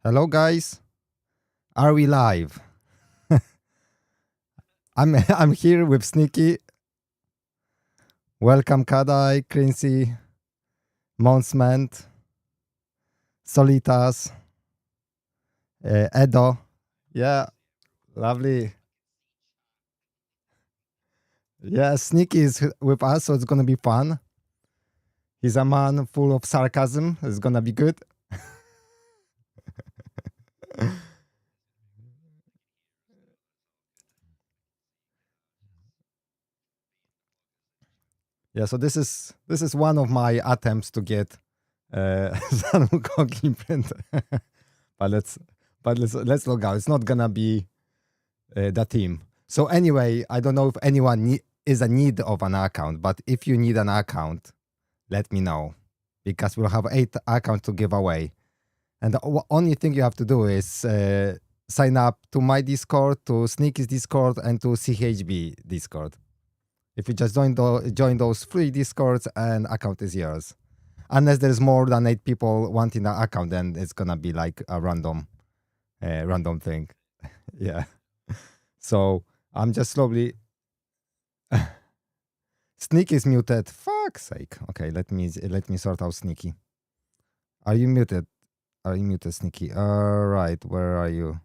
Hello, guys. Are we live? I'm here with Sneaky. Welcome, Kadai, Crincy, Monsment, Solitas, Edo. Yeah, lovely. Yeah, Sneaky is with us, so it's gonna be fun. He's a man full of sarcasm. It's gonna be good. Yeah, so this is one of my attempts to get Sanukoki print. but let's log out. It's not gonna be the team. So anyway, I don't know if anyone is in need of an account, but if you need an account, let me know, because we'll have 8 accounts to give away. And the only thing you have to do is sign up to my Discord, to Sneaky's Discord, and to CHB Discord. If you just join those 3 Discords, an account is yours. Unless there's more than 8 people wanting an account, then it's gonna be like a random thing. Yeah. So I'm just slowly. Sneaky is muted. Fuck's sake. Okay, let me sort out Sneaky. Are you muted? Are you muted, Sneaky? All right. Where are you?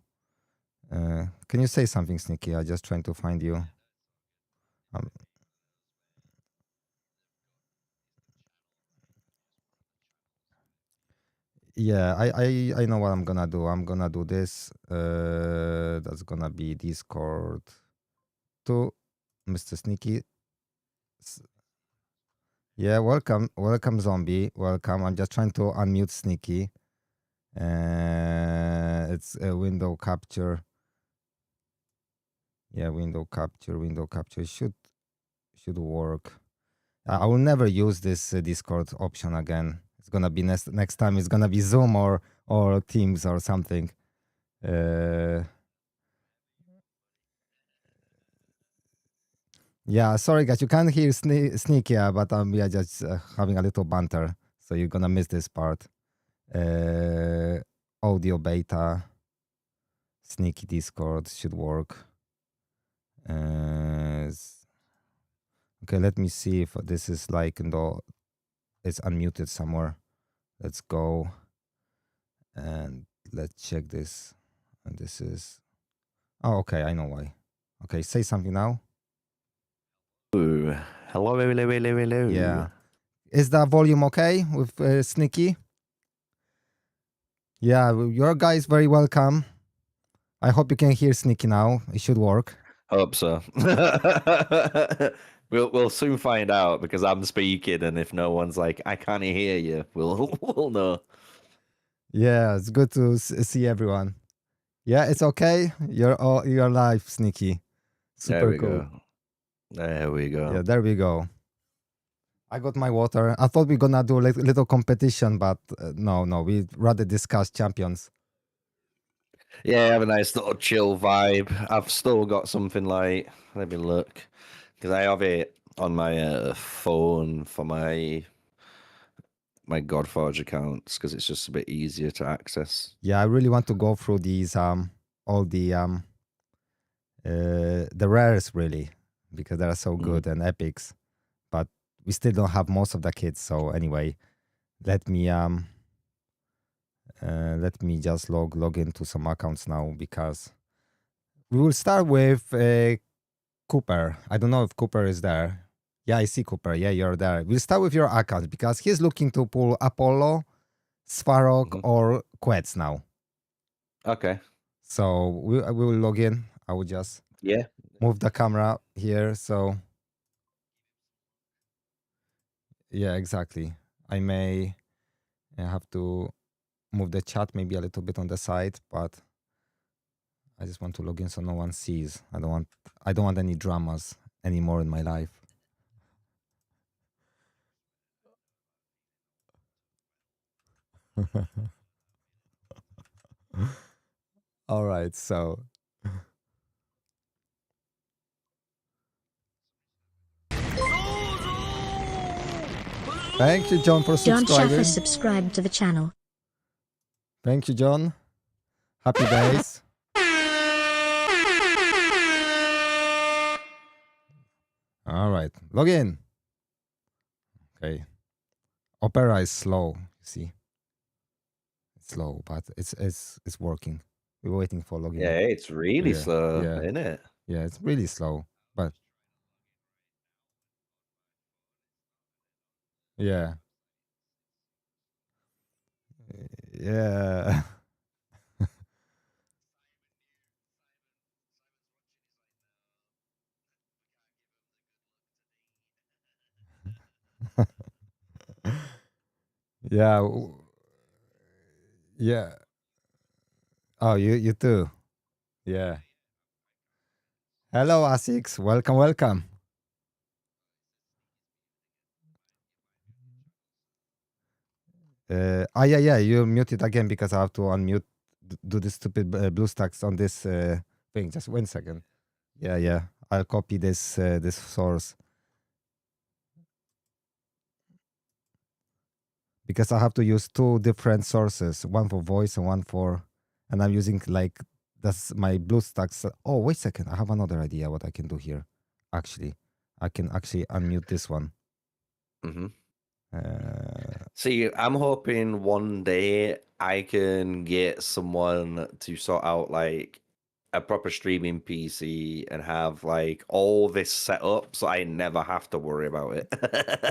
Can you say something, Sneaky? I'm just trying to find you. Yeah, I know what I'm gonna do. I'm gonna do this. That's gonna be Discord to Mr. Sneaky. Yeah, welcome, zombie. Welcome. I'm just trying to unmute Sneaky. It's a window capture. Yeah, window capture should work. I will never use this Discord option again. It's gonna be next time. It's gonna be Zoom or Teams or something. Yeah, sorry guys, you can't hear Sneaky, but we are just having a little banter, so you're gonna miss this part. Audio beta, Sneaky Discord should work. Okay, let me see if this is like it's unmuted somewhere. Let's go and let's check this. And this is. Oh, okay, I know why. Okay, say something now. Hello, hello. Yeah. Is the volume okay with Sneaky? Yeah, your guy is very welcome. I hope you can hear Sneaky now. It should work. Hope so. We'll soon find out, because I'm speaking, and if no one's like, I can't hear you, we'll know. Yeah, it's good to see everyone. Yeah, it's okay. You're live, Sneaky. Super cool. There we go. Yeah, there we go. I got my water. I thought we were gonna do like a little competition, but no, we'd rather discuss champions. Yeah, have a nice little chill vibe. I've still got something like, let me look, because I have it on my phone for my Godforge accounts, because it's just a bit easier to access. Yeah, I really want to go through these all the rares, really, because they are so good and epics. But we still don't have most of the kits. So anyway, let me just log into some accounts now, because we will start with Cooper. I don't know if Cooper is there. Yeah, I see Cooper. Yeah, you're there. We'll start with your account, because he's looking to pull Apollo, Svarog, or Quetz now. Okay. So we will log in. I will just move the camera here. So yeah, exactly. I may have to move the chat maybe a little bit on the side, but I just want to log in so no one sees. I don't want any dramas anymore in my life. All right, so thank you, John, for subscribing. John Schaffer subscribed to the channel. Thank you, John. Happy days. All right, log in. Okay. Opera is slow. You see, it's slow, but it's working. We're waiting for login. Yeah, it's really Yeah, slow, yeah. isn't it? Yeah, it's really slow, but yeah, yeah. Yeah, yeah. Oh, you too. Yeah. Hello, Asics. Welcome, welcome. Yeah, yeah. You're muted again because I have to unmute. Do this stupid blue stacks on this thing. Just 1 second. Yeah, yeah. I'll copy this this source because I have to use 2 different sources, one for voice and one for, and I'm using like that's my blue stacks. Oh, wait a second. I have another idea what I can do here. Actually, I can actually unmute this one. Mm-hmm. Uh, See, I'm hoping one day I can get someone to sort out like a proper streaming PC and have like all this set up so I never have to worry about it.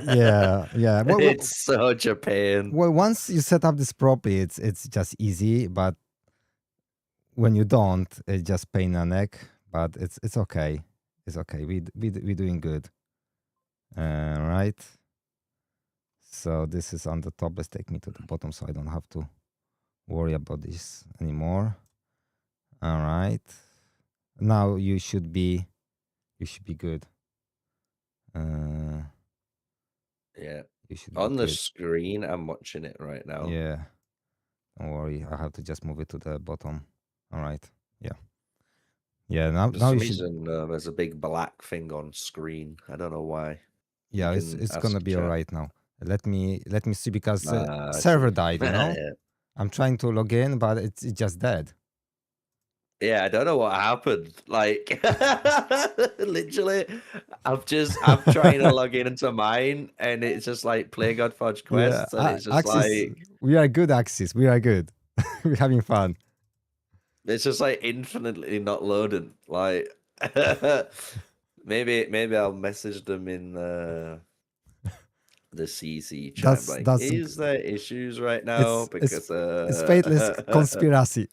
yeah, yeah. It's such a pain. Well, once you set up this properly, it's just easy. But when you don't, it's just pain in the neck. But it's okay. It's okay. We're doing good. Right. So this is on the top. Let's take me to the bottom, so I don't have to worry about this anymore. All right. Now you should be good. Yeah. You should On be the good. screen, I'm watching it right now. Yeah. Don't worry. I have to just move it to the bottom. All right. Yeah. Yeah. Now For now some you should. reason, there's a big black thing on screen. I don't know why. Yeah, You it's can it's ask gonna be all chat. right now. Let me see because I server see. died. You know, Yeah. I'm trying to log in, but it's just dead. Yeah, I don't know what happened. Like, literally, I'm trying to log into mine, and it's just like play Godforge Yeah, quests, and it's just Axis. like We are good, Axis. We are good. We're having fun. infinitely not loading. Like, maybe I'll message them in the CC chat. Like, That's is there issues right now? Because it's faithless conspiracy.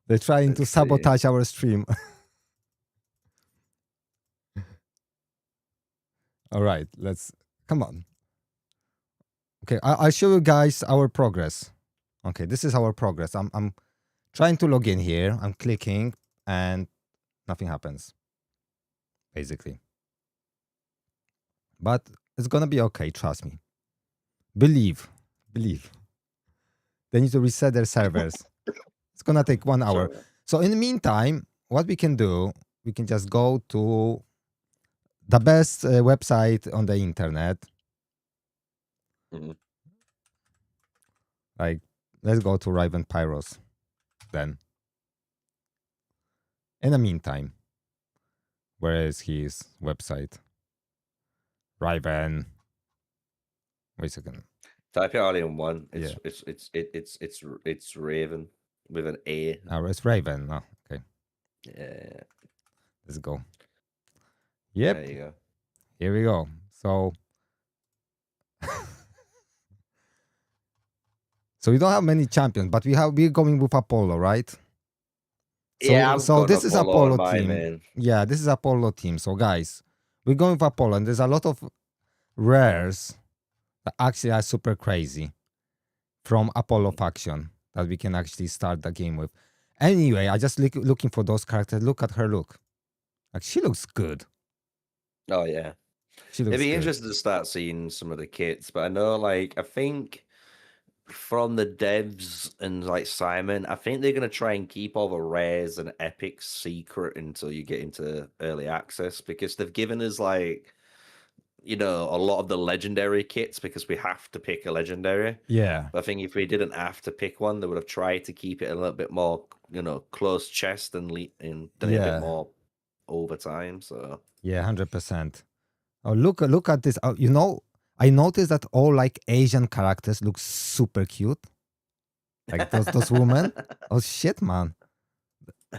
They're trying to Let's see. sabotage our stream. All right, let's come on. Okay, I'll show you guys our progress. Okay, this is our progress. I'm trying to log in here. I'm clicking and nothing happens, basically. But it's gonna be okay. Trust me. Believe. They need to reset their servers. It's gonna take 1 hour. Sorry. So in the meantime, what we can do, we can just go to the best website on the internet. Mhm. Like, let's go to Raven Pyros then. In the meantime, where is his website? Raven. Wait a second. Type it all in one. It's Yeah. it's Raven with an A. Oh, it's Raven. Oh, okay. Yeah. Let's go. Yep. There you go. Here we go. So so we don't have many champions, but we're going with Apollo, right? So, Yeah, so this is Apollo on team. man. Yeah, this is Apollo team. So guys, we're going with Apollo, and there's a lot of rares that actually are super crazy from Apollo faction that we can actually start the game with. Anyway, I just looking for those characters. Look at her look. Like, she looks good. Oh yeah. She looks It'd be good. interesting to start seeing some of the kits, but I know, like, I think from the devs and like Simon, I think they're gonna try and keep all the rares and epics secret until you get into early access, because they've given us like a lot of the legendary kits because we have to pick a legendary. Yeah. But I think if we didn't have to pick one, they would have tried to keep it a little bit more, close chest and done it a bit more over time. So yeah, 100%. Oh, look at this. I noticed that all like Asian characters look super cute. Like those women. Oh shit, man.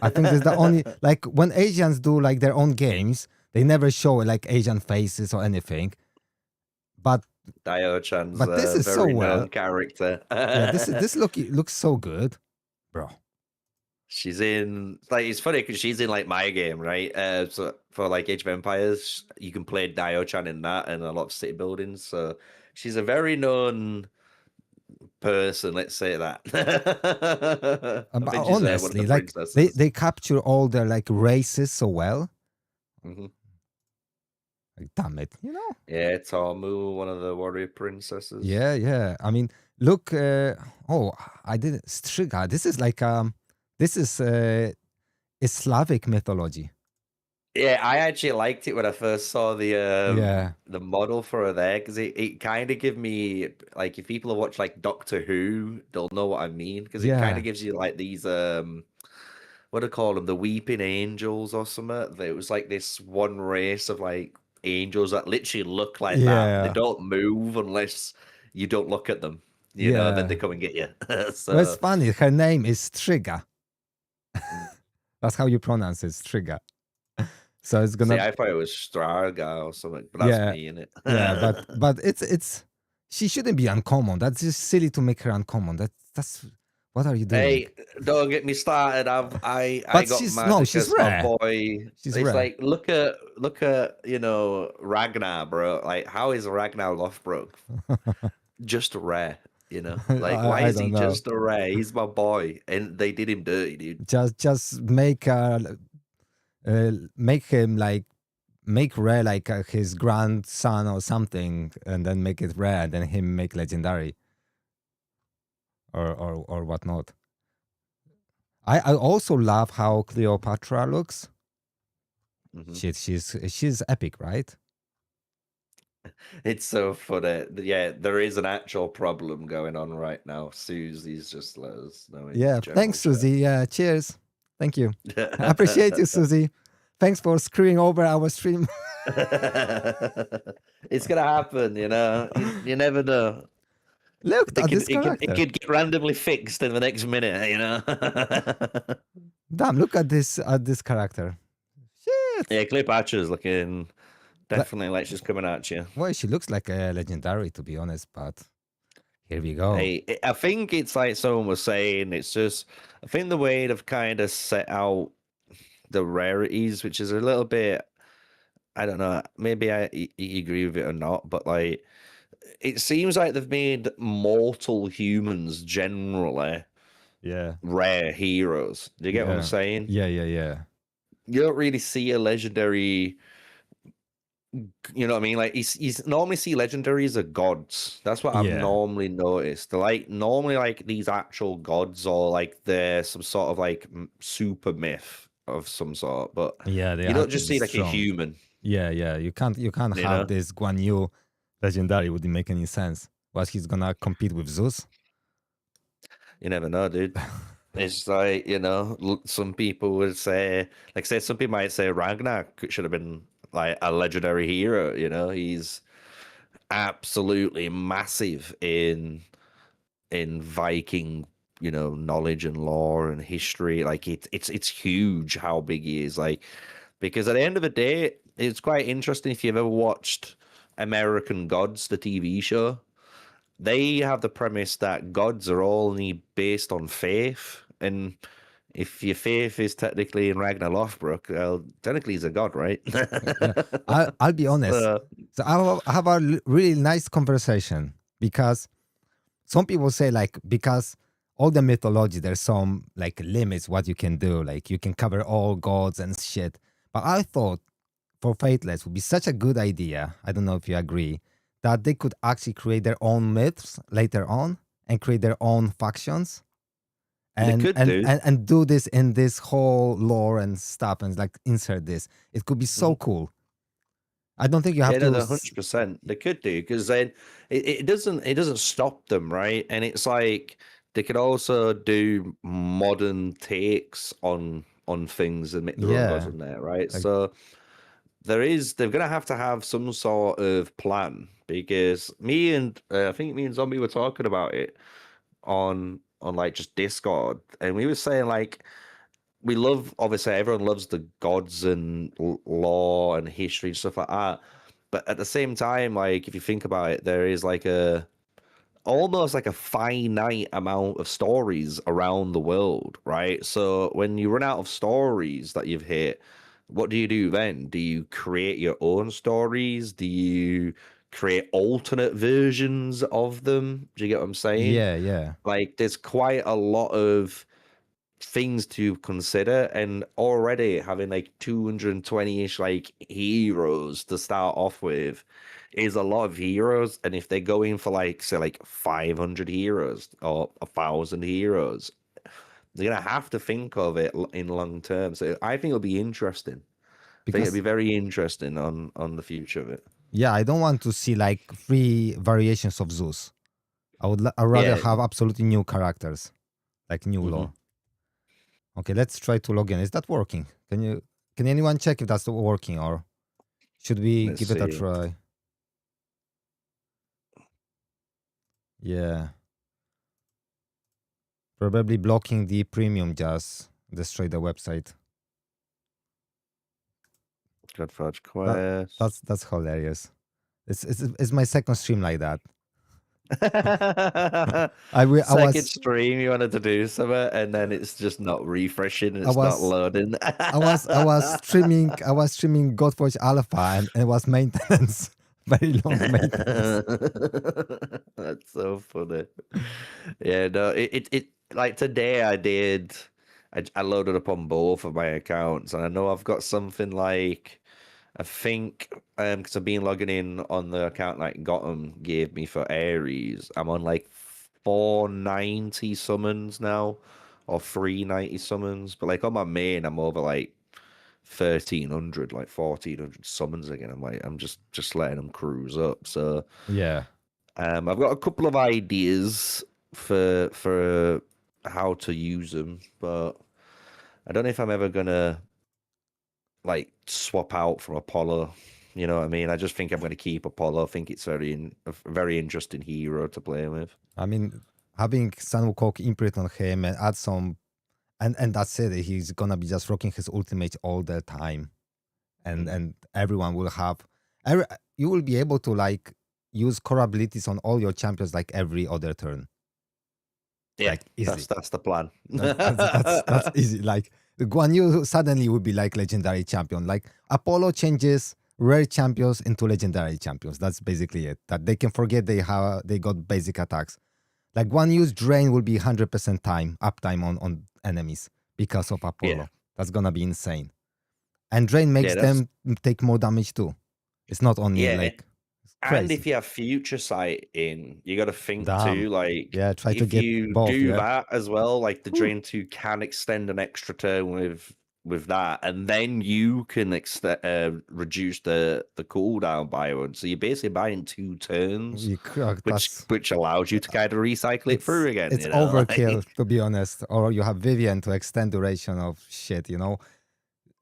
I think this is the only like when Asians do like their own games, they never show like Asian faces or anything. But Dio-chan's this a is so very well. known character. Yeah, this looks so good, bro. She's in it's funny because she's in like my game, right? So for like Age of Empires, you can play Dio-chan in that and a lot of city buildings. So she's a very known person, let's say that. I But think she's one of honestly, the like princesses. they capture all their like races so well. Mhm. Like, damn it, Yeah, Tamu, one of the warrior princesses. Yeah. I mean, look. I did Striga. This is like this is Slavic mythology. Yeah, I actually liked it when I first saw Yeah. the model for her there because it kind of gave me like if people have watched like Doctor Who, they'll know what I mean because it kind Yeah. of gives you like these what do I call them, the Weeping Angels or something. It was like this one race of like angels that literally look like that. They Yeah. don't move unless you don't look at them. Then they Yeah. come and get you. Well, it's So funny. Her name is Striga. That's how you pronounce it, Striga. So it's see, gonna. I thought it was Straga or something, but that's me, innit? Yeah, but it's she shouldn't be uncommon. That's just silly to make her uncommon. That's what are you doing? Hey, don't get me started. I But got she's- mad no, because she's my rare. boy. She's it's rare. like look at Ragnar, bro. Like how is Ragnar Lothbrok just rare? Like why I is he don't know. just a rare? He's my boy, and they did him dirty, dude. Just make him like make rare like his grandson or something, and then make it rare, and then him make legendary or whatnot. I also love how Cleopatra looks. Mhm. She's epic, right? It's so funny. Yeah, there is an actual problem going on right now. Susie's just let us know. In Yeah, general thanks, chat. Susie. Yeah, cheers. Thank you. I appreciate you, Susie. Thanks for screwing over our stream. It's gonna happen, You never know. Look at this It character. could get randomly fixed in the next minute, Damn, look at this character. Shit. Yeah, Cleopatra's looking definitely like she's coming at you. Well, she looks like a legendary, to be honest, but here we go. Hey, I think it's like someone was saying, it's just, I think the way they've kind of set out the rarities, which is a little bit, I don't know, maybe you agree with it or not, but like, it seems like they've made mortal humans generally rare heroes. Do you get what I'm saying? Yeah. You don't really see a legendary. You know what I mean? Like you normally see legendaries are gods. That's what I've normally noticed. They're like normally like these actual gods or like they're some sort of like super myth of some sort. But you don't just see like a human. Yeah. You can't have this Guan Yu legendary. Wouldn't make any sense. Was he's gonna compete with Zeus? You never know, dude. It's like, some people would say, like, some people might say Ragnar should have been like a legendary hero. He's absolutely massive in Viking, knowledge and lore and history. Like it's huge how big he is. Like, because at the end of the day, it's quite interesting if you've ever watched American Gods, the TV show. They have the premise that gods are only based on faith, and if your faith is technically in Ragnar Lothbrok, well, technically he's a god, right? I'll be honest. So I have a really nice conversation because some people say like because all the mythology there's some like limits what you can do, like you can cover all gods and shit. But I thought for Faithless would be such a good idea. I don't know if you agree that they could actually create their own myths later on and create their own factions. And do this in this whole lore and stuff and like insert this. It could be so cool. I don't think you have Yeah, no, to. 100%. They could do because then it doesn't stop them, right? And it's like they could also do modern takes on things and make their own gods Yeah, in there, right? like So they're gonna have to have some sort of plan because me and I think me and Zombie were talking about it on like just Discord, and we were saying like we love, obviously everyone loves the gods and lore and history and stuff like that, but at the same time, like if you think about it, there is like a almost like a finite amount of stories around the world, right? So when you run out of stories that you've hit, what do you do then? Do you create your own stories? Do you create alternate versions of them? Do you get what I'm saying? yeah, yeah, Like there's quite a lot of things to consider, and already having like 220-ish like heroes to start off with is a lot of heroes. And if they're going for like say like 500 heroes or 1,000 heroes, they're gonna have to think of it in long term. So I think it'll be interesting. I think it'll be because very interesting on the future of it. yeah, I don't want to see like 3 variations of Zeus. I'd rather Yeah. have absolutely new characters, like new lore. Okay, let's try to log in. Is that working? Can anyone check if that's working, or should we Let's give it a see. try? Yeah. Probably blocking the premium just destroy the website. Godforge That, Quest. that's hilarious. It's my second stream like that. I Second was stream you wanted to do something, and then it's just not refreshing and I it's not was loading. I was streaming Godforge Alpha and it was maintenance. Very long maintenance. That's so funny. Yeah, no, it like today I loaded up on both of my accounts, and I know I've got something like I think because I've been logging in on the account like Gotham gave me for Ares. I'm on like 490 summons now, or 390 summons. But like on my main, I'm over like 1,300, like 1,400 summons again. I'm just letting them cruise up. So Yeah. I've got a couple of ideas for how to use them, but I don't know if I'm ever gonna like swap out from Apollo. You know what I mean? I just think I'm going to keep Apollo. I think it's a very interesting hero to play with. I mean, having Sun Wukong imprint on him and add some and that's it. He's gonna be just rocking his ultimate all the time. And everyone will have you will be able to like use core abilities on all your champions like every other turn. Yeah, like easily. that's the plan. That's easy. Like Guan Yu suddenly would be like legendary champion. Like Apollo changes rare champions into legendary champions. That's basically it. That they can forget they got basic attacks. Like Guan Yu's drain will be 100% uptime on enemies because of Apollo. Yeah. That's gonna be insane. And drain makes them take more damage too. It's not only like crazy. And if you have future sight in, you got to think Damn. too. Like, yeah, try to if get you both, do yeah. that as well, like the drain 2 can extend an extra turn with that, and then you can reduce the cooldown by one. So you're basically buying 2 turns, which allows you to kind of recycle it through again. It's you know? overkill, like, to be honest. Or you have Vivian to extend duration of shit, you know.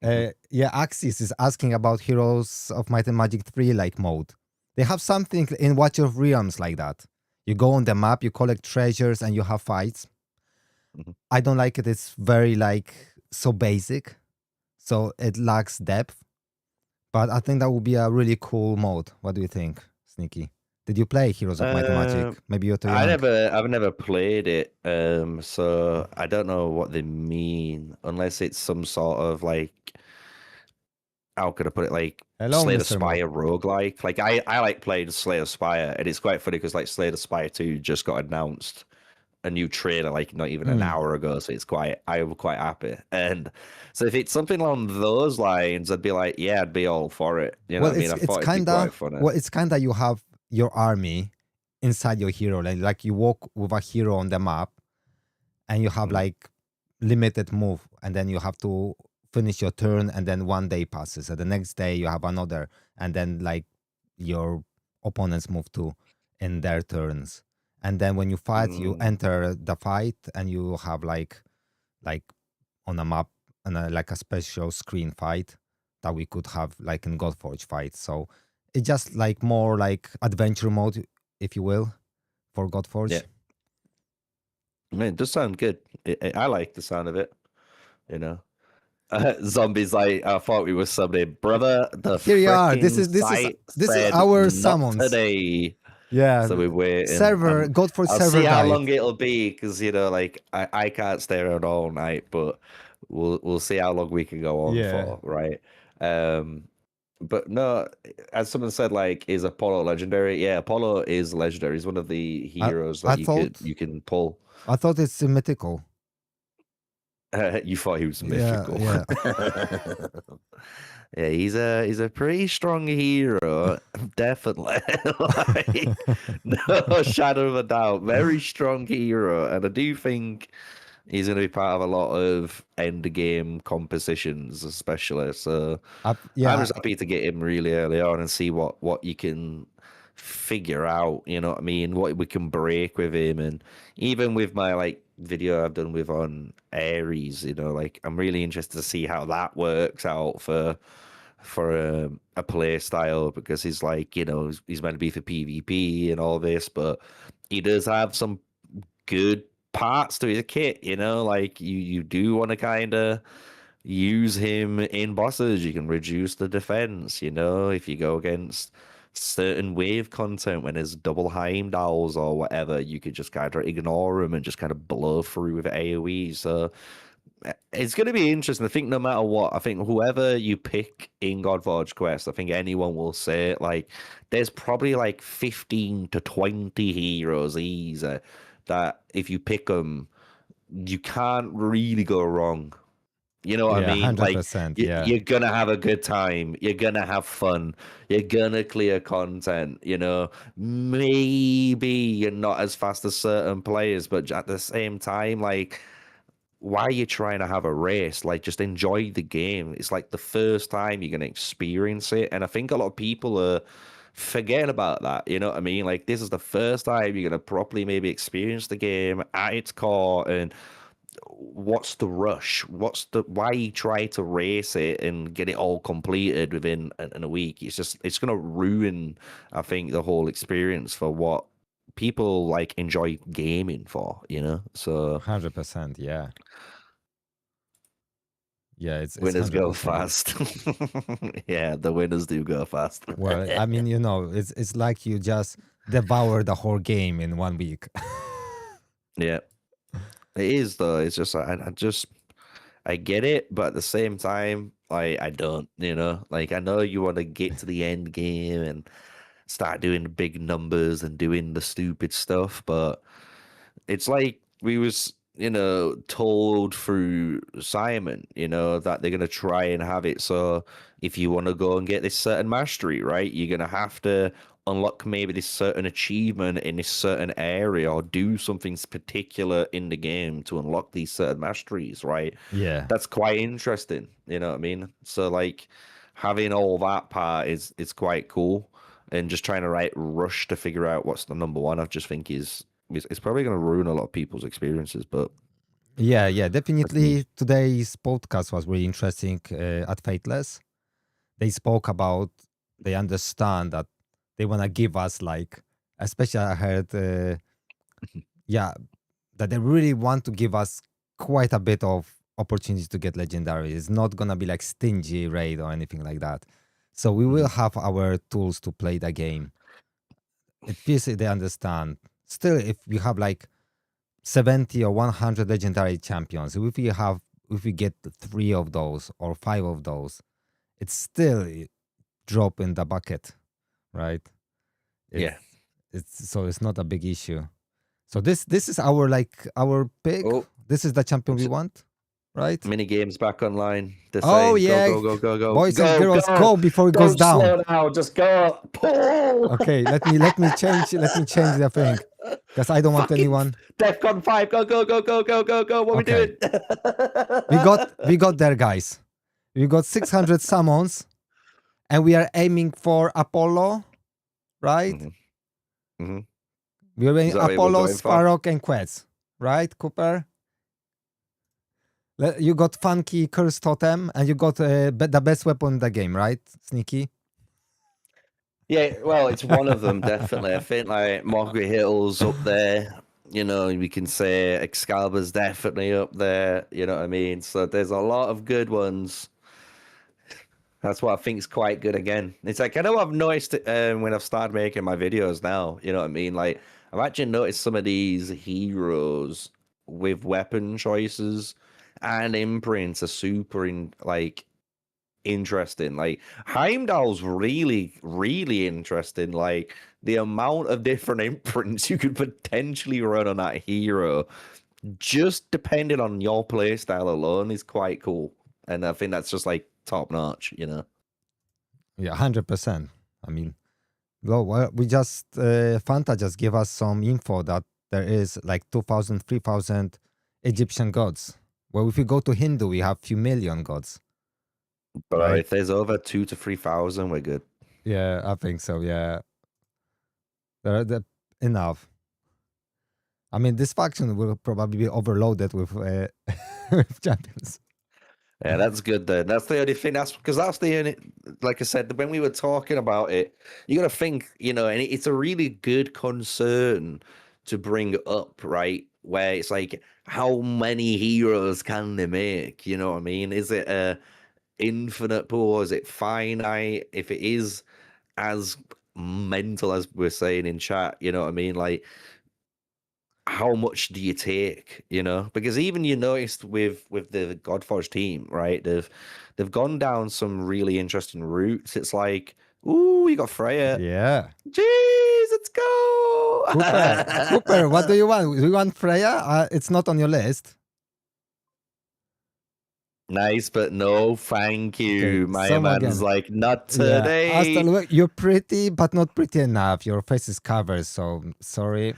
Yeah, Axis is asking about Heroes of Might and Magic 3 like mode. They have something in Watch of Realms like that. You go on the map, you collect treasures, and you have fights. I don't like it. It's very like so basic, so it lacks depth. But I think that would be a really cool mode. What do you think, Sneaky? Did you play Heroes of Might and Magic? Maybe you're too young. I've never played it, so I don't know what they mean unless it's some sort of like, how could I put it, like Slay the Spire roguelike. Like I like playing Slay the Spire, and it's quite funny because like Slay the Spire 2 just got announced a new trailer like not even an hour ago, so I'm quite happy. And so if it's something along those lines, I'd be like, yeah, I'd be all for it. You know what I mean? I thought it'd be quite funny. Well, it's kinda you have your army inside your hero, like you walk with a hero on the map, and you have like limited move, and then you have to finish your turn, and then 1 day passes, and the next day you have another, and then like your opponents move to in their turns, and then when you fight, you enter the fight, and you have like on a map and like a special screen fight that we could have like in Godforge fight. So it's just like more like adventure mode, if you will, for Godforge. Yeah. It does sound good. I like the sound of it. You know, zombies. Like I thought we were somebody, brother. The Here you are. This is our not summons today. Yeah. So we wait. Server Godforge I'll server see how guide. long it'll be, because like I can't stay around all night, but we'll see how long we can go on for, right? But no, as someone said, like, is Apollo legendary? Yeah, Apollo is legendary. He's one of the heroes that you can pull. I thought it's mythical. You thought he was mythical. Yeah. Yeah, he's a pretty strong hero, definitely. Like, no shadow of a doubt, very strong hero, and I do think he's going to be part of a lot of end game compositions, especially. So I'm just happy to get him really early on and see what you can figure out. You know what I mean? What we can break with him, and even with my like video I've done with on Ares, like I'm really interested to see how that works out for a play style, because he's like, he's meant to be for PvP and all this, but he does have some good parts to his kit, like you do want to kind of use him in bosses. You can reduce the defense, if you go against certain wave content when there's double Heimdalls or whatever, you could just kind of ignore him and just kind of blow through with AoE. So it's going to be interesting. I think no matter what, I think whoever you pick in Godforge Quest, I think anyone will say it, like there's probably like 15 to 20 heroes easy that if you pick them, you can't really go wrong. You know what I mean? 100%, like you're gonna have a good time. You're gonna have fun. You're gonna clear content. Maybe you're not as fast as certain players, but at the same time, like, why are you trying to have a race? Like, just enjoy the game. It's like the first time you're gonna experience it, and I think a lot of people are forgetting about that. You know what I mean? Like, this is the first time you're gonna properly maybe experience the game at its core, and what's the rush? Why try to race it and get it all completed within a week? It's gonna ruin, I think, the whole experience for what people like enjoy gaming for, so 100%. Yeah, it's winners 100%. go fast. Yeah, the winners do go fast. Well, I mean, it's like you just devour the whole game in 1 week. Yeah, it is though. It's just I get it, but at the same time, I don't. Like, I know you want to get to the end game and start doing big numbers and doing the stupid stuff, but it's like we was told through Simon, that they're gonna try and have it so if you want to go and get this certain mastery, right, you're gonna have to unlock maybe this certain achievement in this certain area or do something particular in the game to unlock these certain masteries, right? Yeah, that's quite interesting. You know what I mean? So like having all that part is quite cool, and just trying to rush to figure out what's the number one, I just think it's probably going to ruin a lot of people's experiences. But yeah, definitely. Today's podcast was really interesting. At Fateless, they spoke about, they understand that they want to give us, like, especially I heard, that they really want to give us quite a bit of opportunities to get legendary. It's not gonna be like stingy raid or anything like that. So we will have our tools to play the game. It feels they understand. Still, if we have like 70 or 100 legendary champions, if we get 3 of those or 5 of those, it's still drop in the bucket, right? It's not a big issue. So this is our pick. This is the champion we want, right? Mini games back online. Yeah, go, boys and girls, go before it goes down. Slow down, just go. Pull. Okay, let me change the thing, because I don't want anyone. DEFCON 5, go. What are we doing? We got there, guys. We got 600 summons, and we are aiming for Apollo, right? We are aiming Apollo, Sparrow, and Quetz, right, Cooper? You got funky Curse Totem, and you got the best weapon in the game, right, Sneaky? Yeah, well, it's one of them, definitely. I think like Margaret Hill's up there. You know, we can say Excalibur's definitely up there. You know what I mean? So there's a lot of good ones. That's what I think is quite good again. It's like, I know I've noticed it when I've started making my videos now. You know what I mean? Like, I've actually noticed some of these heroes with weapon choices and imprints are super interesting. Like Heimdall's really, really interesting. Like the amount of different imprints you could potentially run on that hero, just depending on your playstyle alone, is quite cool. And I think that's just like top notch, you know. Yeah, 100%. I mean, well, we just Fanta just gave us some info that there is like 2,000, 3,000 Egyptian gods. Well, if you go to Hindu, we have few million gods. But right? if there's over 2,000 to 3,000, we're good. Yeah, I think so. Yeah, they're enough. I mean, this faction will probably be overloaded with, with champions. Yeah, that's good then. That's the only thing. That's because that's the only, like I said, when we were talking about it, you got to think, you know, and it's a really good concern to bring up, right? Where it's like, how many heroes can they make? You know what I mean? Is it a infinite pool? Is it finite? If it is as mental as we're saying in chat, you know what I mean? Like, how much do you take, you know? Because even you noticed with the Godforge team, right? They've gone down some really interesting routes. It's like, ooh, you got Freya. Yeah. Jeez, let's go. Cooper, what do you want? Do you want Freya? It's not on your list. Nice, but no, thank you. Okay, My man's like, not today. Yeah. Asta, you're pretty, but not pretty enough. Your face is covered, so sorry.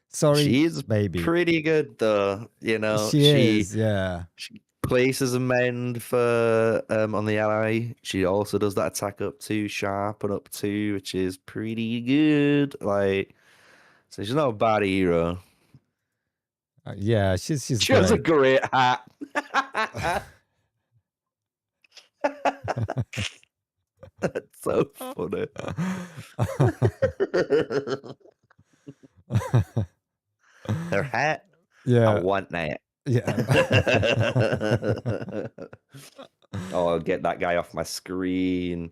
Sorry, she's baby. Pretty good though, you know. She is, yeah. She places a mend for on the ally. She also does that attack up to sharp and up to, which is pretty good. Like, so she's not a bad hero. Yeah, she's She has a great hat. That's so funny. Her hat. Yeah, I want that. Yeah. Oh, I'll get that guy off my screen.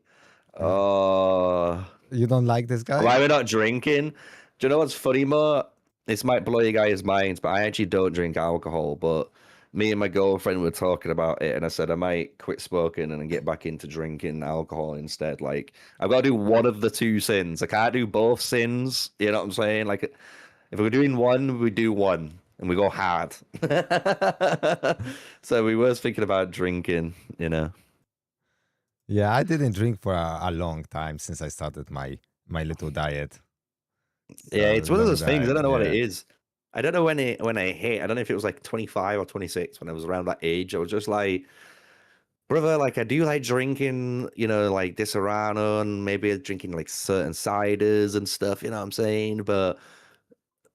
Oh, you don't like this guy? why are we not drinking? Do you know what's funny, Mo? This might blow you guys' minds, but I actually don't drink alcohol. But me and my girlfriend were talking about it, and I said I might quit smoking and get back into drinking alcohol instead. Like, I've got to do one of the two sins. I can't do both sins. You know what I'm saying? Like, if we're doing one, we do one. And we go hard. So we were thinking about drinking, you know. Yeah, I didn't drink for a long time since I started my little diet. So yeah, it's one of those things. I don't know what it is. I don't know when I hit. I don't know if it was like 25 or 26 when I was around that age. I was just like, brother, like I do like drinking, you know, like Disaronno and maybe drinking like certain ciders and stuff, you know what I'm saying? But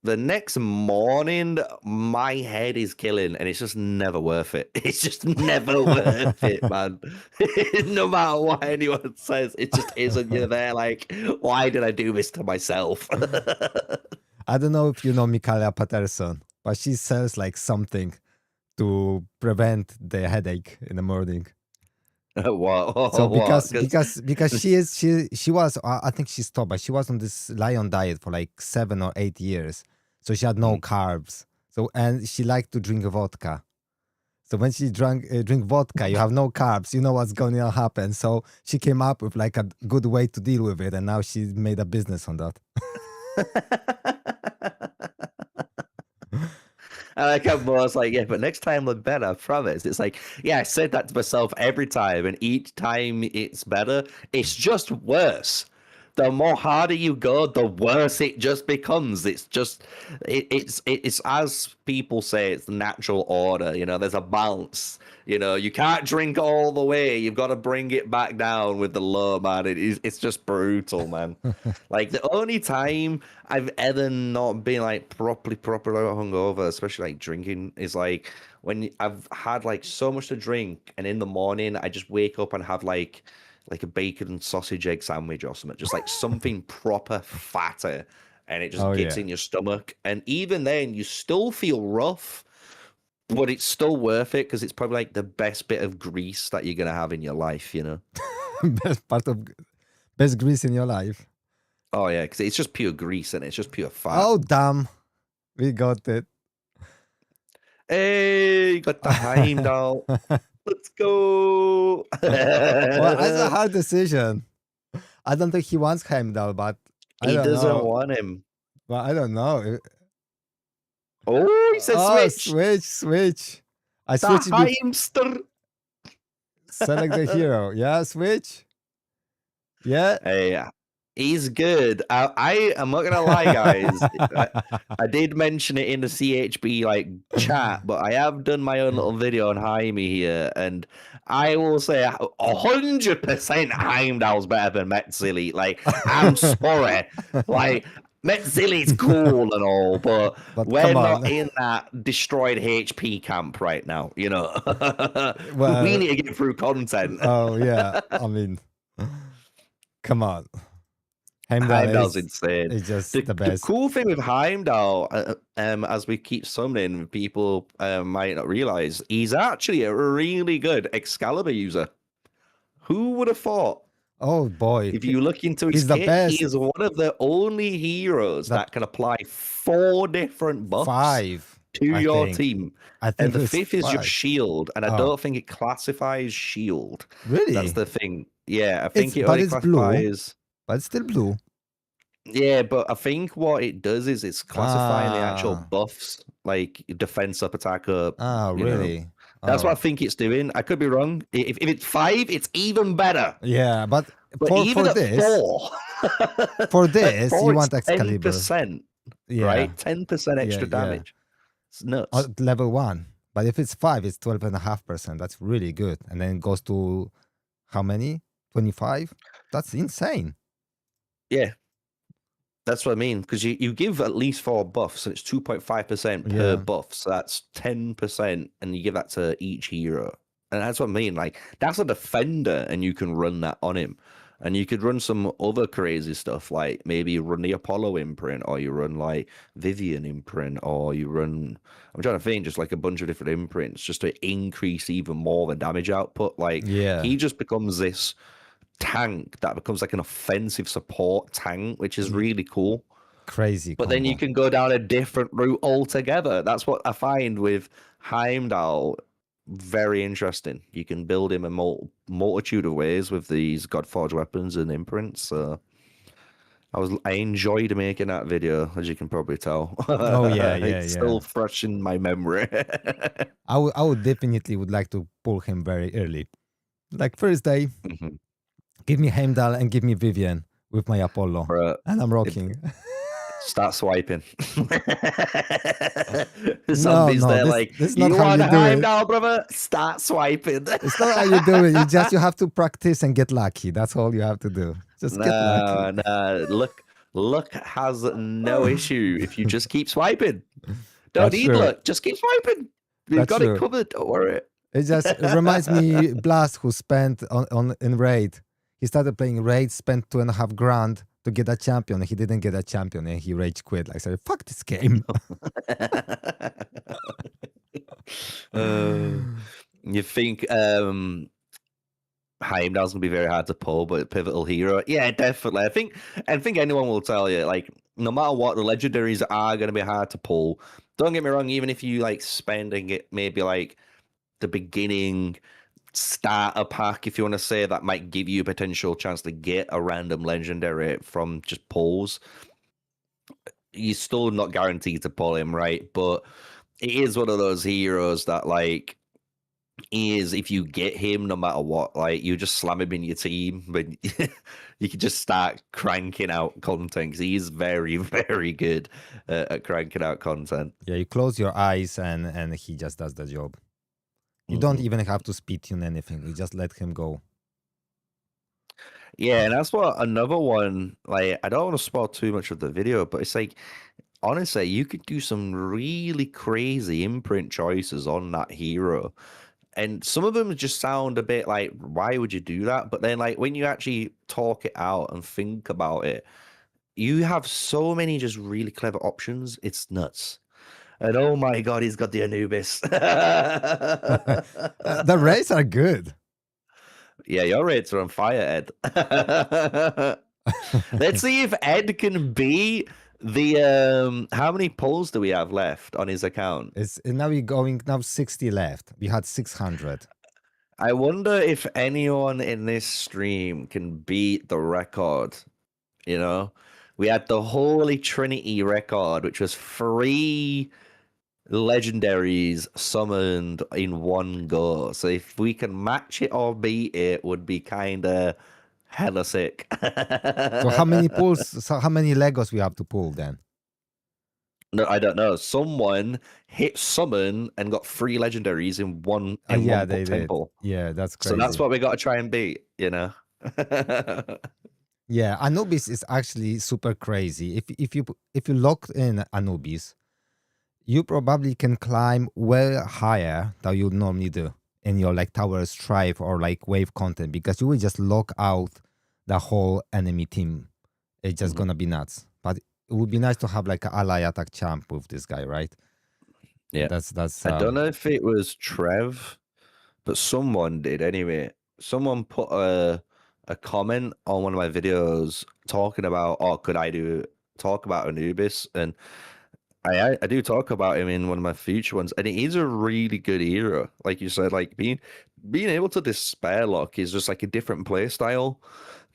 the next morning, my head is killing, and it's just never worth it. It's just never worth it, man. No matter what anyone says, it just isn't. You're there like, why did I do this to myself? I don't know if you know Mikaela Patterson, but she sells like something to prevent the headache in the morning. What? So because she was I think she stopped, but she was on this lion diet for like 7 or 8 years, so she had no carbs. So and she liked to drink vodka. So when she drink vodka, you have no carbs. You know what's going to happen. So she came up with like a good way to deal with it, and now she made a business on that. I like how Mo's like, yeah, but next time look better, I promise. It's like, yeah, I said that to myself every time, and each time it's better. It's just worse. the more harder you go, the worse it just becomes. It's as people say, it's the natural order. You know, there's a balance. You know, you can't drink all the way. You've got to bring it back down with the low, man. It's just brutal, man. Like the only time I've ever not been like properly hungover, especially like drinking, is like when I've had like so much to drink, and in the morning I just wake up and have like a bacon and sausage egg sandwich or something, just like something proper fatter, and it just gets in your stomach. And even then, you still feel rough, but it's still worth it because it's probably like the best bit of grease that you're gonna have in your life, you know. Best grease in your life. Oh yeah, because it's just pure grease and it's just pure fat. Oh damn, we got it. Hey, you got the Heimdall. Let's go. Well, that's a hard decision. I don't think he wants Heimdall, but he doesn't want him. Well, I don't know. Oh, he says switch. Switch. I the switched. Heimster. Select the hero. Yeah, switch. Yeah. Hey, he's good. I am not gonna lie, guys. I did mention it in the CHB like chat, but I have done my own little video on Jaime here, and I will say 100% Heimdall's better than MetZilly. Like, I'm sorry. Like, MetZilly's cool and all, but we're not in that destroyed HP camp right now, you know. Well, we need to get through content. Oh yeah, I mean, come on. Heimdall's insane. It's just the best. The cool thing with Heimdall, as we keep summoning, people might not realize, he's actually a really good Excalibur user. Who would have thought? Oh boy! If you look into his kit, he is one of the only heroes that can apply 4 different buffs to your team. And the 5th is just shield, and I don't think it classifies shield. Really? That's the thing. Yeah, I think it only classifies. But it's still blue. Yeah, but I think what it does is it's classifying the actual buffs, like defense up, attack up. Oh, really? That's what I think it's doing. I could be wrong. If it's 5, it's even better. Yeah, but for this, 4, for this, you want Excalibur. 10%, right? 10% extra damage. It's nuts. At level 1. But if it's 5, it's 12.5%. That's really good. And then it goes to how many? 25? That's insane. Yeah. That's what I mean, because you give at least 4 buffs, and it's 2.5% per buff, so that's 10%, and you give that to each hero. And that's what I mean, like, that's a defender, and you can run that on him. And you could run some other crazy stuff, like maybe you run the Apollo imprint, or you run, like, Vivian imprint, or you run... I'm trying to think, just, like, a bunch of different imprints, just to increase even more the damage output. Like, he just becomes this tank that becomes like an offensive support tank, which is really cool. Crazy. But then you can go down a different route altogether. That's what I find with Heimdall very interesting. You can build him a multitude of ways with these Godforge weapons and imprints. So I enjoyed making that video, as you can probably tell. Oh yeah, it's still fresh in my memory. I would definitely would like to pull him very early, like first day. Give me Heimdall and give me Vivian with my Apollo. Bruh, and I'm rocking. Start swiping. Somebody's there like, this you want Heimdall, brother? Start swiping. It's not how you do it. You have to practice and get lucky. That's all you have to do. Just get lucky. Luck has no issue if you just keep swiping. Don't need luck. Just keep swiping. We've got it covered. Don't worry. It reminds me Blast, who spent in Raid. He started playing Raid, spent $2,500 to get a champion. He didn't get a champion, and he rage quit. Like, said, "Fuck this game." You think Heimdall's gonna be very hard to pull, but pivotal hero? Yeah, definitely. I think anyone will tell you, like, no matter what, the legendaries are gonna be hard to pull. Don't get me wrong. Even if you like spending it, maybe like the beginning starter pack, if you want to say, that might give you a potential chance to get a random legendary from just pulls. You're still not guaranteed to pull him, right? But it is one of those heroes that, like, is if you get him, no matter what, like you just slam him in your team, but you can just start cranking out content because he's very, very good at cranking out content. Yeah, you close your eyes and he just does the job. You don't even have to speed tune anything. You just let him go. Yeah, and that's what another one, like, I don't want to spoil too much of the video, but it's like, honestly, you could do some really crazy imprint choices on that hero. And some of them just sound a bit like, why would you do that? But then, like, when you actually talk it out and think about it, you have so many just really clever options. It's nuts. And oh my God, he's got the Anubis. The rays are good. Yeah, your rates are on fire, Ed. Let's see if Ed can beat the how many polls do we have left on his account? It's now we're going now 60 left. We had 600. I wonder if anyone in this stream can beat the record. You know, we had the Holy Trinity record, which was 3 legendaries summoned in one go. So if we can match it or beat it, would be kind of hella sick. So how many pulls? So how many Legos we have to pull then? No, I don't know. Someone hit summon and got 3 legendaries in one Yeah, one they temple. did. Yeah, that's So crazy. that's what we got to try and beat, you know. Yeah, Anubis is actually super crazy. If you locked in Anubis, you probably can climb well higher than you normally do in your like Tower Strife or like Wave content, because you will just lock out the whole enemy team. It's just gonna be nuts. But it would be nice to have like an ally attack champ with this guy, right? Yeah, that's. I don't know if it was Trev, but someone did anyway. Someone put a comment on one of my videos talking about, oh, could I talk about Anubis? And I do talk about him in one of my future ones, and it is a really good hero. Like you said, like being able to despair lock is just like a different play style.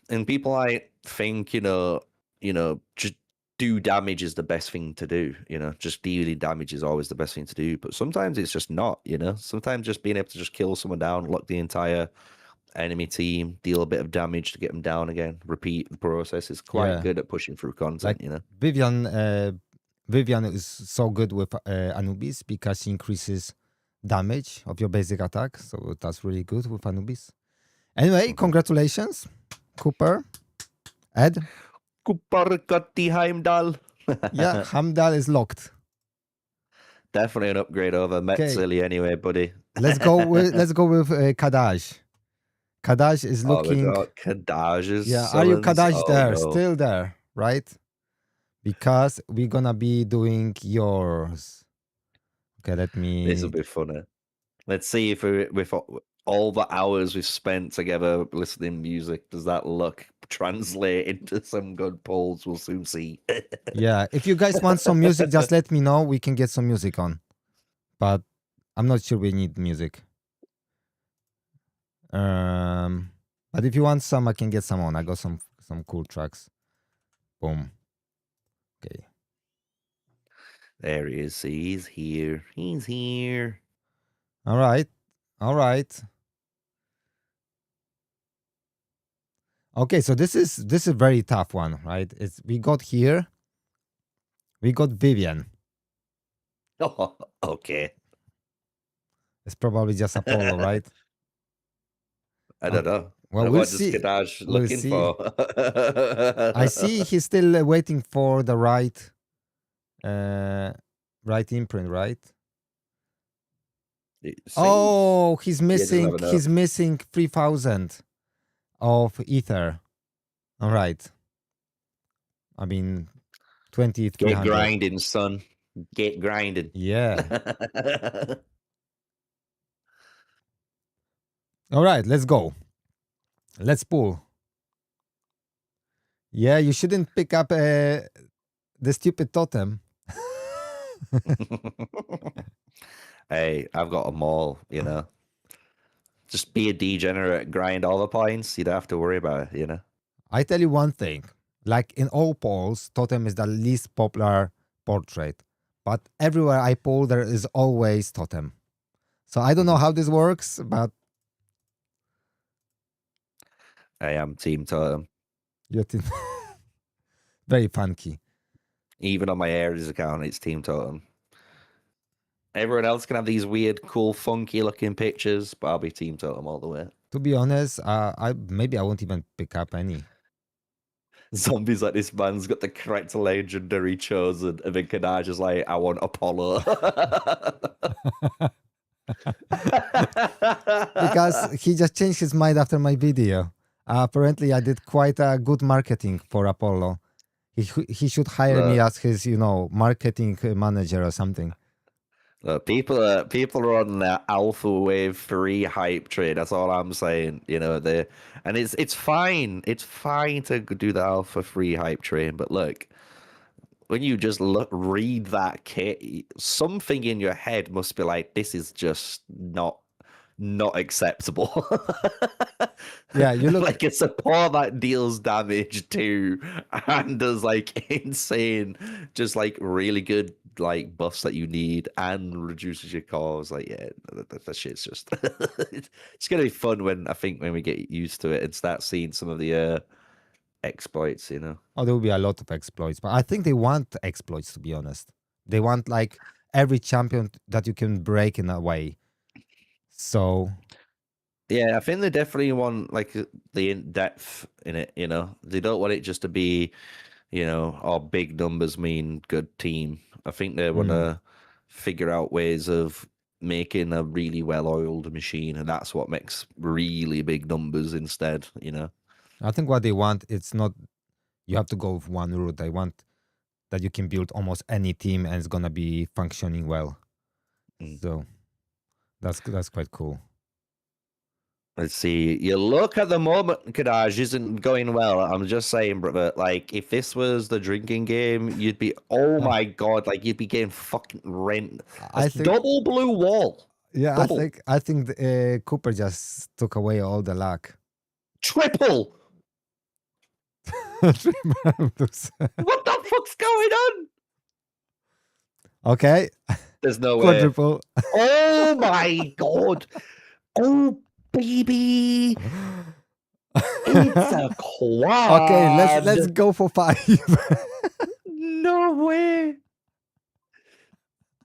And people I think, just do damage is the best thing to do, just dealing damage is always the best thing to do. But sometimes it's just not, sometimes just being able to just kill someone down, lock the entire enemy team, deal a bit of damage to get them down again, repeat the process is quite good at pushing through content, like Vivian is so good with Anubis because she increases damage of your basic attack. So that's really good with Anubis. Anyway, congratulations, Cooper. Ed? Cooper got the Heimdall. Yeah, Heimdall is locked. Definitely an upgrade over Metzili anyway, buddy. Let's go with Kadaj. Kadaj is looking. Oh, Kadaj is. Yeah, are you Kadaj there? No. Still there, right? Because we're gonna be doing yours. Okay, let me. This will be funny. Let's see if with all the hours we've spent together listening music, does that luck translate into some good polls? We'll soon see. Yeah, if you guys want some music, just let me know. We can get some music on. But I'm not sure we need music. But if you want some, I can get some on. I got some cool tracks. Boom. Okay. There he is. He's here. He's here. All right. All right. Okay, so this is a very tough one, right? We got Vivian. Oh, okay. It's probably just Apollo, right? I don't know. Well, what is Kadaj looking for? I see he's still waiting for the right imprint, right? Oh, he's missing. He's missing 3,000 of ether. All right. I mean, 20. Get grinding, son. Get grinding. Yeah. All right, let's go. Let's pull. Yeah, you shouldn't pick up the stupid totem. Hey, I've got them all, Just be a degenerate, grind all the points. You don't have to worry about it, I tell you one thing. Like in all polls, totem is the least popular portrait. But everywhere I poll, there is always totem. So I don't know how this works, but I am Team Totem. you're very funky. Even on my Ares account, it's Team Totem. Everyone else can have these weird, cool, funky looking pictures, but I'll be Team Totem all the way. To be honest, maybe I won't even pick up any. Zombies like this man's got the correct legendary chosen, and then Kadaj is like, I want Apollo. Because he just changed his mind after my video. Apparently, I did quite a good marketing for Apollo. He should hire me as his, marketing manager or something. People are on the Alpha Wave 3 hype train. That's all I'm saying. And it's fine. It's fine to do the Alpha 3 hype train, but look, when you just read that kit, something in your head must be like, this is just not acceptable. Yeah, you look like a support that deals damage too, and does like insane, just like really good like buffs that you need and reduces your cores. Like, yeah, that shit's just it's gonna be fun when we get used to it and start seeing some of the exploits. Oh, there will be a lot of exploits, but I think they want exploits, to be honest. They want like every champion that you can break in a way. So yeah, I think they definitely want like the in-depth in it. They don't want it just to be big numbers mean good team. I think they want to figure out ways of making a really well-oiled machine, and that's what makes really big numbers instead. I think what they want, it's not you have to go with one route. They want that you can build almost any team and it's gonna be functioning well. So that's quite cool. Let's see. You look at the moment, Kadaj isn't going well. I'm just saying, brother. Like, if this was the drinking game, you'd be, oh my god, like you'd be getting fucking rent. I think, double blue wall. Yeah, double. I think Cooper just took away all the luck. Triple. What the fuck's going on? Okay. There's no way. Quadruple. Oh my god. Oh baby. It's a quad. Okay, let's go for 5. No way.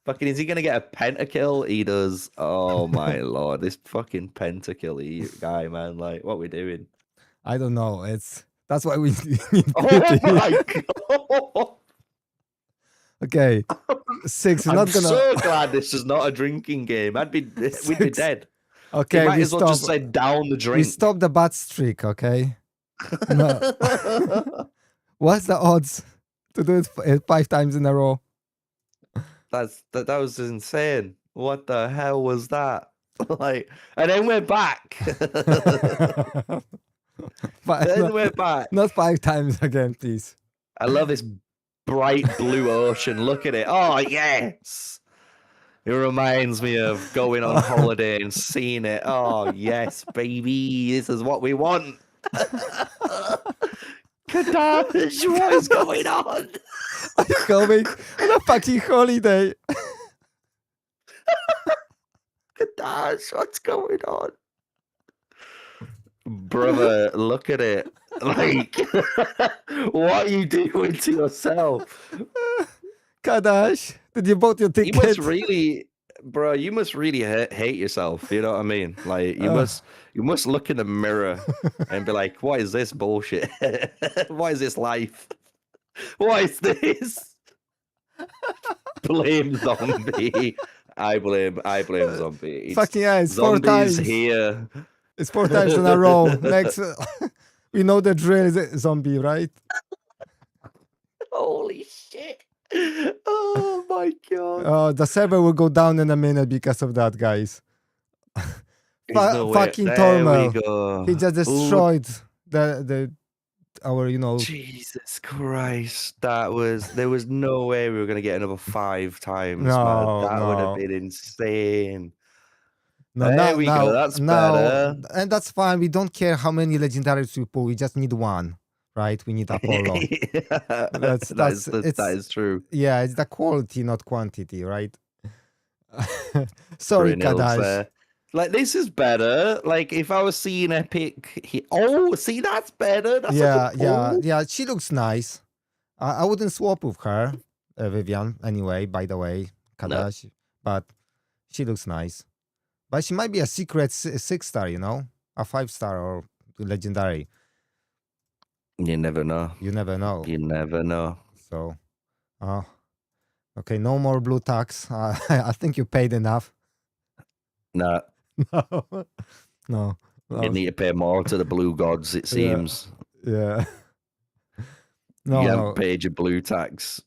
Fucking, is he gonna get a pentakill? He does. Oh my lord, this fucking pentakill guy, man. Like, what we doing? I don't know. That's why we need Oh my god. Okay. 6. I'm so glad this is not a drinking game. we'd be dead. Okay, might as well just say down the drink. We stop the bad streak, okay? No. What's the odds to do it 5 times in a row? That was insane. What the hell was that? Like, and then we're back. We're back. Not 5 times again, please. I love this bright blue ocean. Look at it. Oh yes. It reminds me of going on holiday and seeing it. Oh, yes, baby. This is what we want. Kadaj, what is going on? Are you going on a fucking holiday? Kadaj, what's going on? Brother, look at it. Like, what are you doing to yourself? Kadaj, did you bought your ticket? You must really hate yourself. You know what I mean? Like, you must look in the mirror and be like, what is this bullshit? What is this life? What is this? Blame zombie. I blame zombie. Fucking yeah, it's 4 times here. It's 4 times in a row. Next, we know the drill is zombie, right? Holy shit. Oh my god. The server will go down in a minute because of that, guys. Fucking Tormel. He just destroyed our Jesus Christ. There was no way we were gonna get another 5 times, no, man. That would have been insane. No, there we go. That's better. And that's fine. We don't care how many legendaries we pull. We just need 1. Right, we need Apollo. That is true. Yeah, it's the quality, not quantity, right? Sorry, 3-0 Kadash. there. Like, this is better. Like, if I was seeing Epic... Oh, see, that's better. That's Yeah, a good pull. yeah. She looks nice. I wouldn't swap with her, Vivian. Anyway, by the way, No. Kadash, but she looks nice. But she might be a secret 6-star, you know, a 5-star or legendary. You never know. You never know. You never know. So, okay, no more blue tax. I think you paid enough. No. No. You need to pay more to the blue gods, it seems. Yeah. You haven't paid your blue tax.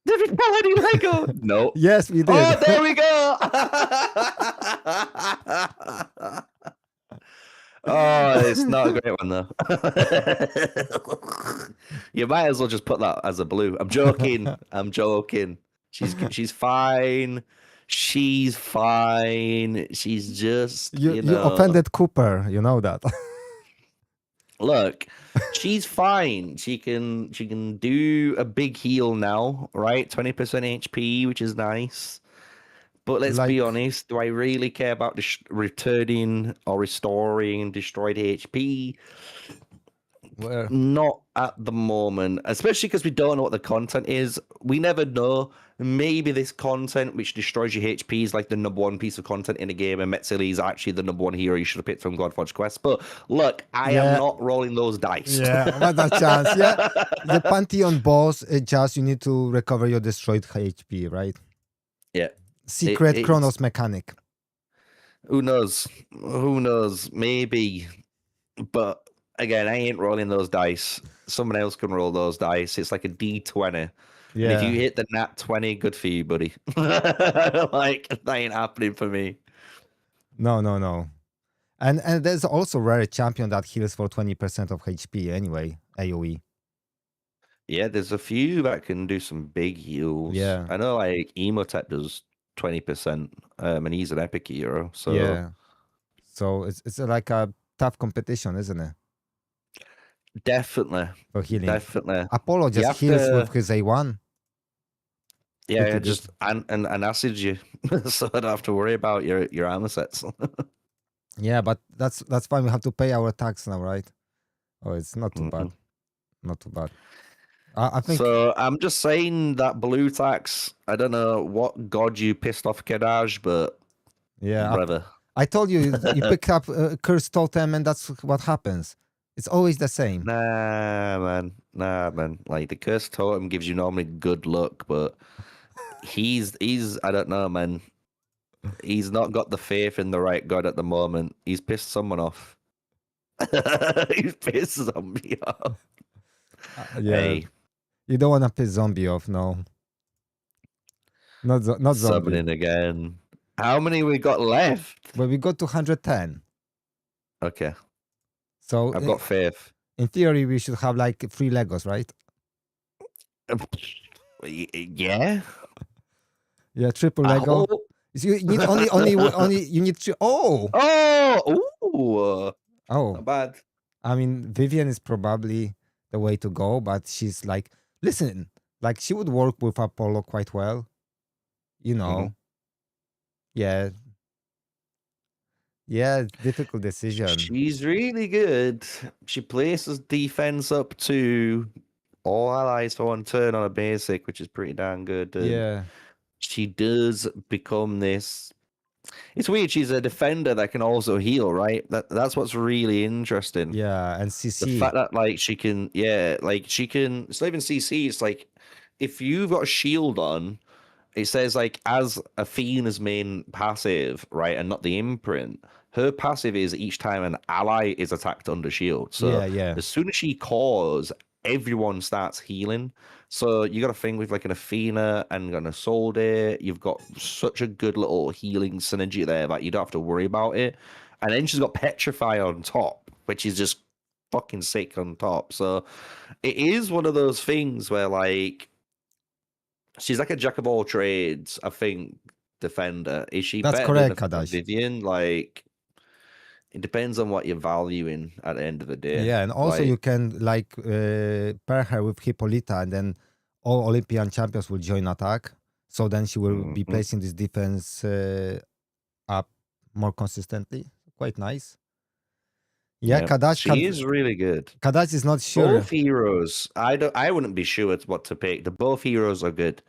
Did we pull any Lego? No. Yes, we did. Oh, there we go. Oh, it's not a great one though. You might as well just put that as a blue. I'm joking. I'm joking. She's fine. She's fine. She's just you offended Cooper. You know that. Look, she's fine. She can do a big heal now, right? 20% HP, which is nice. But let's be honest, do I really care about returning or restoring destroyed HP? Not at the moment, especially because we don't know what the content is. We never know. Maybe this content, which destroys your HP, is like the #1 piece of content in a game, and Metzili is actually the #1 hero you should have picked from Godforge Quest. But look, I am not rolling those dice. Yeah, what a chance. Yeah, the Pantheon boss, just you need to recover your destroyed HP, right? Yeah. Secret Chronos mechanic. Who knows? Who knows? Maybe. But again, I ain't rolling those dice. Someone else can roll those dice. It's like a D20. Yeah. And if you hit the nat 20, good for you, buddy. Like, that ain't happening for me. No. And there's also rare champion that heals for 20% of HP anyway, AoE. Yeah, there's a few that can do some big heals. Yeah. I know like Emotep does 20%, and he's an epic hero. So yeah. So it's like a tough competition, isn't it? Definitely. For healing. Definitely. Apollo just heals with his A1. Yeah, just and acid you, so I don't have to worry about your armor sets. Yeah, but that's fine. We have to pay our tax now, right? Oh, it's not too bad. Not too bad. I think. So I'm just saying that blue tax. I don't know what god you pissed off Kedaj, but yeah, brother. I told you you picked up cursed totem, and that's what happens. It's always the same. Nah, man. Like the cursed totem gives you normally good luck, but he's I don't know, man. He's not got the faith in the right god at the moment. He's pissed someone off. He's pissed zombie off. Yeah. Hey. You don't want to piss zombie off, no. Not zombie. Summoning again. How many we got left? Well, we got to 110. Okay. So I've got faith. In theory, we should have like 3 Legos, right? Yeah. Yeah, triple Lego. You need only you need 3. Oh. Not bad. I mean, Vivian is probably the way to go, but she's like, listen, like she would work with Apollo quite well, you know. Yeah, difficult decision. She's really good. She places defense up to all allies for 1 turn on a basic, which is pretty damn good. Yeah, she does become this. It's weird. She's a defender that can also heal, right? That's what's really interesting. Yeah, and CC. The fact that like she can, she can. It's not even CC. It's like if you've got a shield on, it says like as Athena's main passive, right, and not the imprint. Her passive is each time an ally is attacked under shield. So as soon as she calls, everyone starts healing. So you got a thing with like an Athena and an Isolde. You've got such a good little healing synergy there that you don't have to worry about it. And then she's got Petrify on top, which is just fucking sick on top. So it is one of those things where like she's like a jack of all trades, I think, defender. Is she That's better correct, than Kadash. Vivian? Like, it depends on what you're valuing at the end of the day. Yeah, and also like, you can like pair her with Hippolyta, and then all Olympian champions will join attack. So then she will be Mhm. placing this defense up more consistently. Quite nice. Yeah, Yeah, Kadash she is really good. Kadash is not sure. Both heroes, I wouldn't be sure what to pick. The both heroes are good.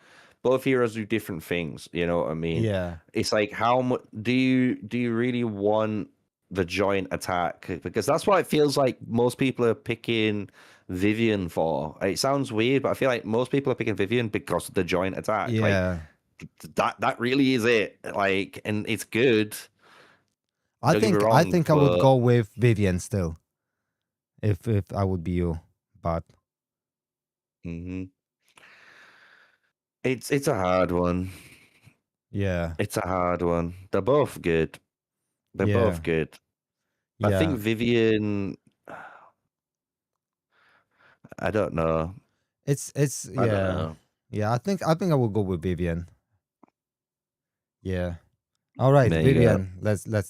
Both heroes do different things. You know what I mean? Yeah. It's like how much do you really want the joint attack? Because that's what it feels like. Most people are picking Vivian for. It sounds weird, but I feel like most people are picking Vivian because of the joint attack. Like Yeah. that really is it. Like, and it's good. I Don't get me think I wrong, think I would but go with Vivian still. If I would be you. But mhm. It's a hard one. yeah. It's a hard one. They're both good. They're Yeah. both good. I Yeah. think Vivian. I don't know. It's I don't yeah. know. Yeah, I think I will go with Vivian. Yeah. All right, There you go. Vivian. Let's roll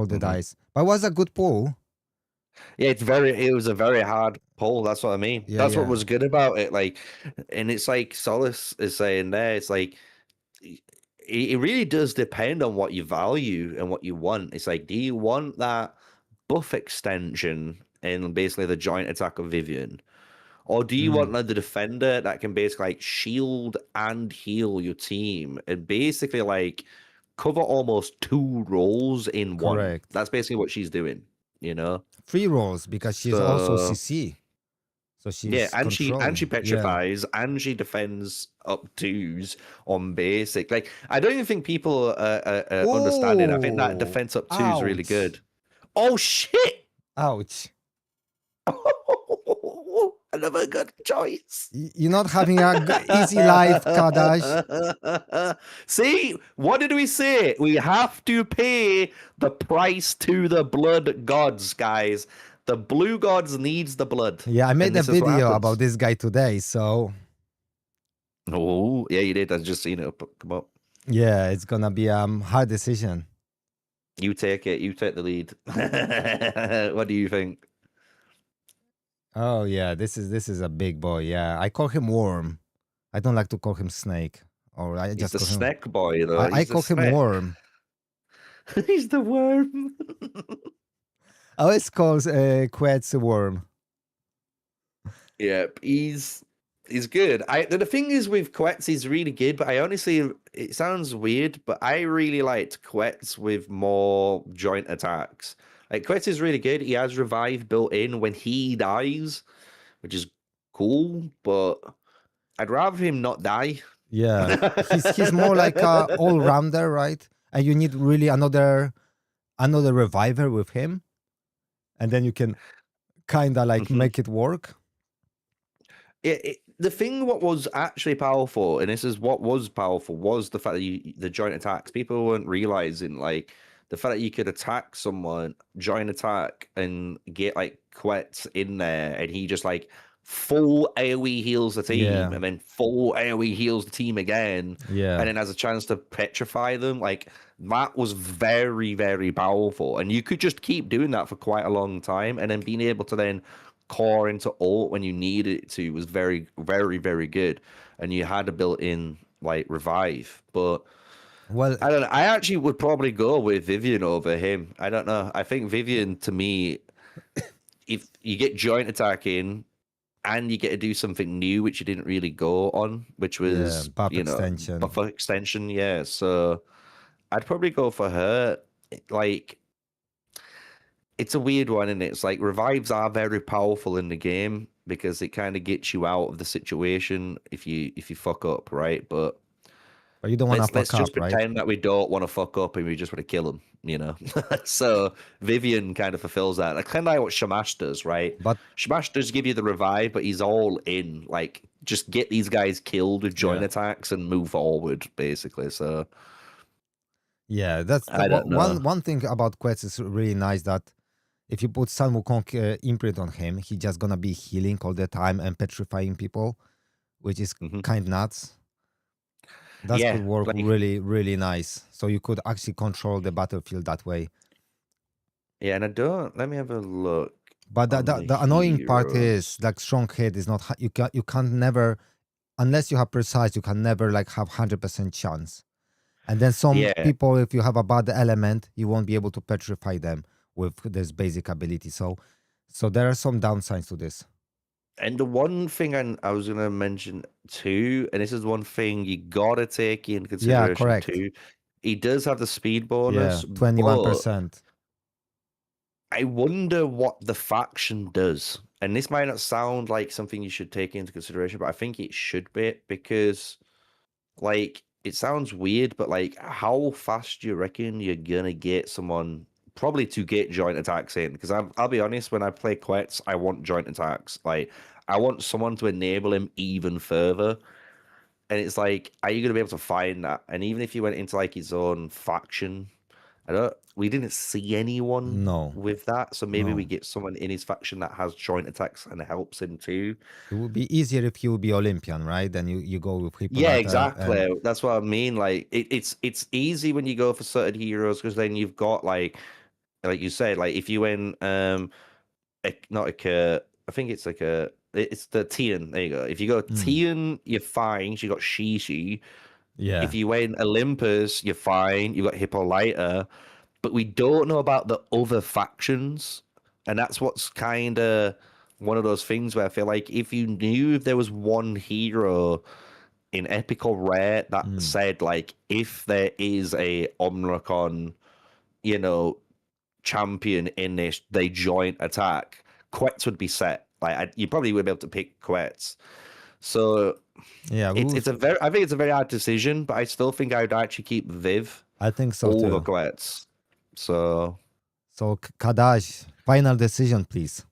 the Mhm. dice. But it was a good pull. Yeah, it was a very hard pull. That's what I mean. Yeah, That's what yeah. was good about it. Like, and it's like Solace is saying there. It's like it really does depend on what you value and what you want. It's like, do you want that buff extension in basically the joint attack of Vivian? Or do you want Mm, like the defender that can basically like shield and heal your team and basically like cover almost two roles in one? correct. That's basically what she's doing, you know? 3 rolls because she's also So CC. So yeah, she's and she controlling. Yeah. petrifies and she defends up twos on basic. Like I don't even think people understand it. I think that Oh, defense up two is really ouch. good. Oh shit! Ouch. Another good choice. You're not having a easy life, Kadash. See, what did we say? We have to pay the price to the blood gods, guys. The blue gods needs the blood. Yeah, I And made a this is what video happens. about this guy today, so Oh, yeah, you did. I've just seen it come up. yeah, it's gonna be a hard decision. You take it. You take the lead. What do you think? Oh yeah, this is a big boy. Yeah, I call him Worm. I don't like to call him Snake, or I He's just the call him. snack boy, though. I He's the call him snack. Worm. He's the worm. I always call Quetz Worm. Yep, he's good. The thing is with Quetz, he's really good, but I honestly, it sounds weird, but I really liked Quetz with more joint attacks. Like Quetz is really good. He has revive built in when he dies, which is cool, but I'd rather him not die. Yeah, he's more like a all rounder, right? And you need really another reviver with him, and then you can kind of like Mhm. make it work. The thing what was actually powerful, and this is what was powerful, was the fact that the joint attacks. People weren't realizing like the fact that you could attack someone, joint attack, and get like Quetz in there, and he just like full AoE heals the team, Yeah. and then full AoE heals the team again, Yeah. and then has a chance to petrify them. Like that was very, very powerful, and you could just keep doing that for quite a long time, and then being able to then core into ult when you needed it to was very, very, very good. And you had a built-in like revive. But Well, I don't know. I actually would probably go with Vivian over him. I don't know. I think Vivian to me, if you get joint attack in and you get to do something new which you didn't really go on, which was buff extension. buffer extension, yeah. So I'd probably go for her. Like it's a weird one, and it's like revives are very powerful in the game because it kind of gets you out of the situation if you fuck up, right? But But you don't want to let's fuck just up, right? pretend that we don't want to fuck up and we just want to kill him, you know. So Vivian kind of fulfills that. Like kind of like what Shamash does, right? But Shamash does give you the revive, but he's all in. Like just get these guys killed with joint Yeah. attacks and move forward, basically. So yeah, that's I don't know. one thing about Quetz is really nice that if you put Sun Wukong imprint on him, he's just gonna be healing all the time and petrifying people, which is Mhm. kind nuts. That Yeah, could work like- really, really nice. So you could actually control the battlefield that way. Yeah, and I don't. Let me have a look. But on the annoying part heroes. is like strong hit is not you can't never unless you have precise, you can never like have 100% chance. And then some Yeah. people, if you have a bad element, you won't be able to petrify them with this basic ability. So there are some downsides to this. And the one thing I was going to mention too, and this is one thing you got to take in Yeah, consideration correct. too, he does have the speed Yeah, bonus, but 21%. I wonder what the faction does. And this might not sound like something you should take into consideration, but I think it should be, because like it sounds weird, but like how fast do you reckon you're gonna get someone probably to get joint attacks in? Because I'll be honest, when I play Quetz, I want joint attacks. Like I want someone to enable him even further. And it's like, are you gonna be able to find that? And even if you went into like his own faction, we didn't see anyone No, with that, so maybe we no. get someone in his faction that has joint attacks and helps him too. It would be easier if you would be Olympian, right? Then you go with Yeah, Hippolyta and exactly. That's what I mean. Like it's easy when you go for certain heroes, because then you've got like you said, like if you win not a Kurt, I think it's like it's the Tian. There you go. If you go Tian, you're fine. You got Shishi. yeah. If you win Olympus, you're fine. You got Hippolyta. But we don't know about the other factions, and that's what's kind of one of those things where I feel like if you knew if there was one hero in Epic or Rare that said like, if there is a Omnicron, champion in this, they joint attack, Quetz would be set. Like you probably would be able to pick Quetz. So Yeah, I think it's a very hard decision, but I still think I would actually keep Viv I think so over too. Quetz. So Kadash, final decision, please.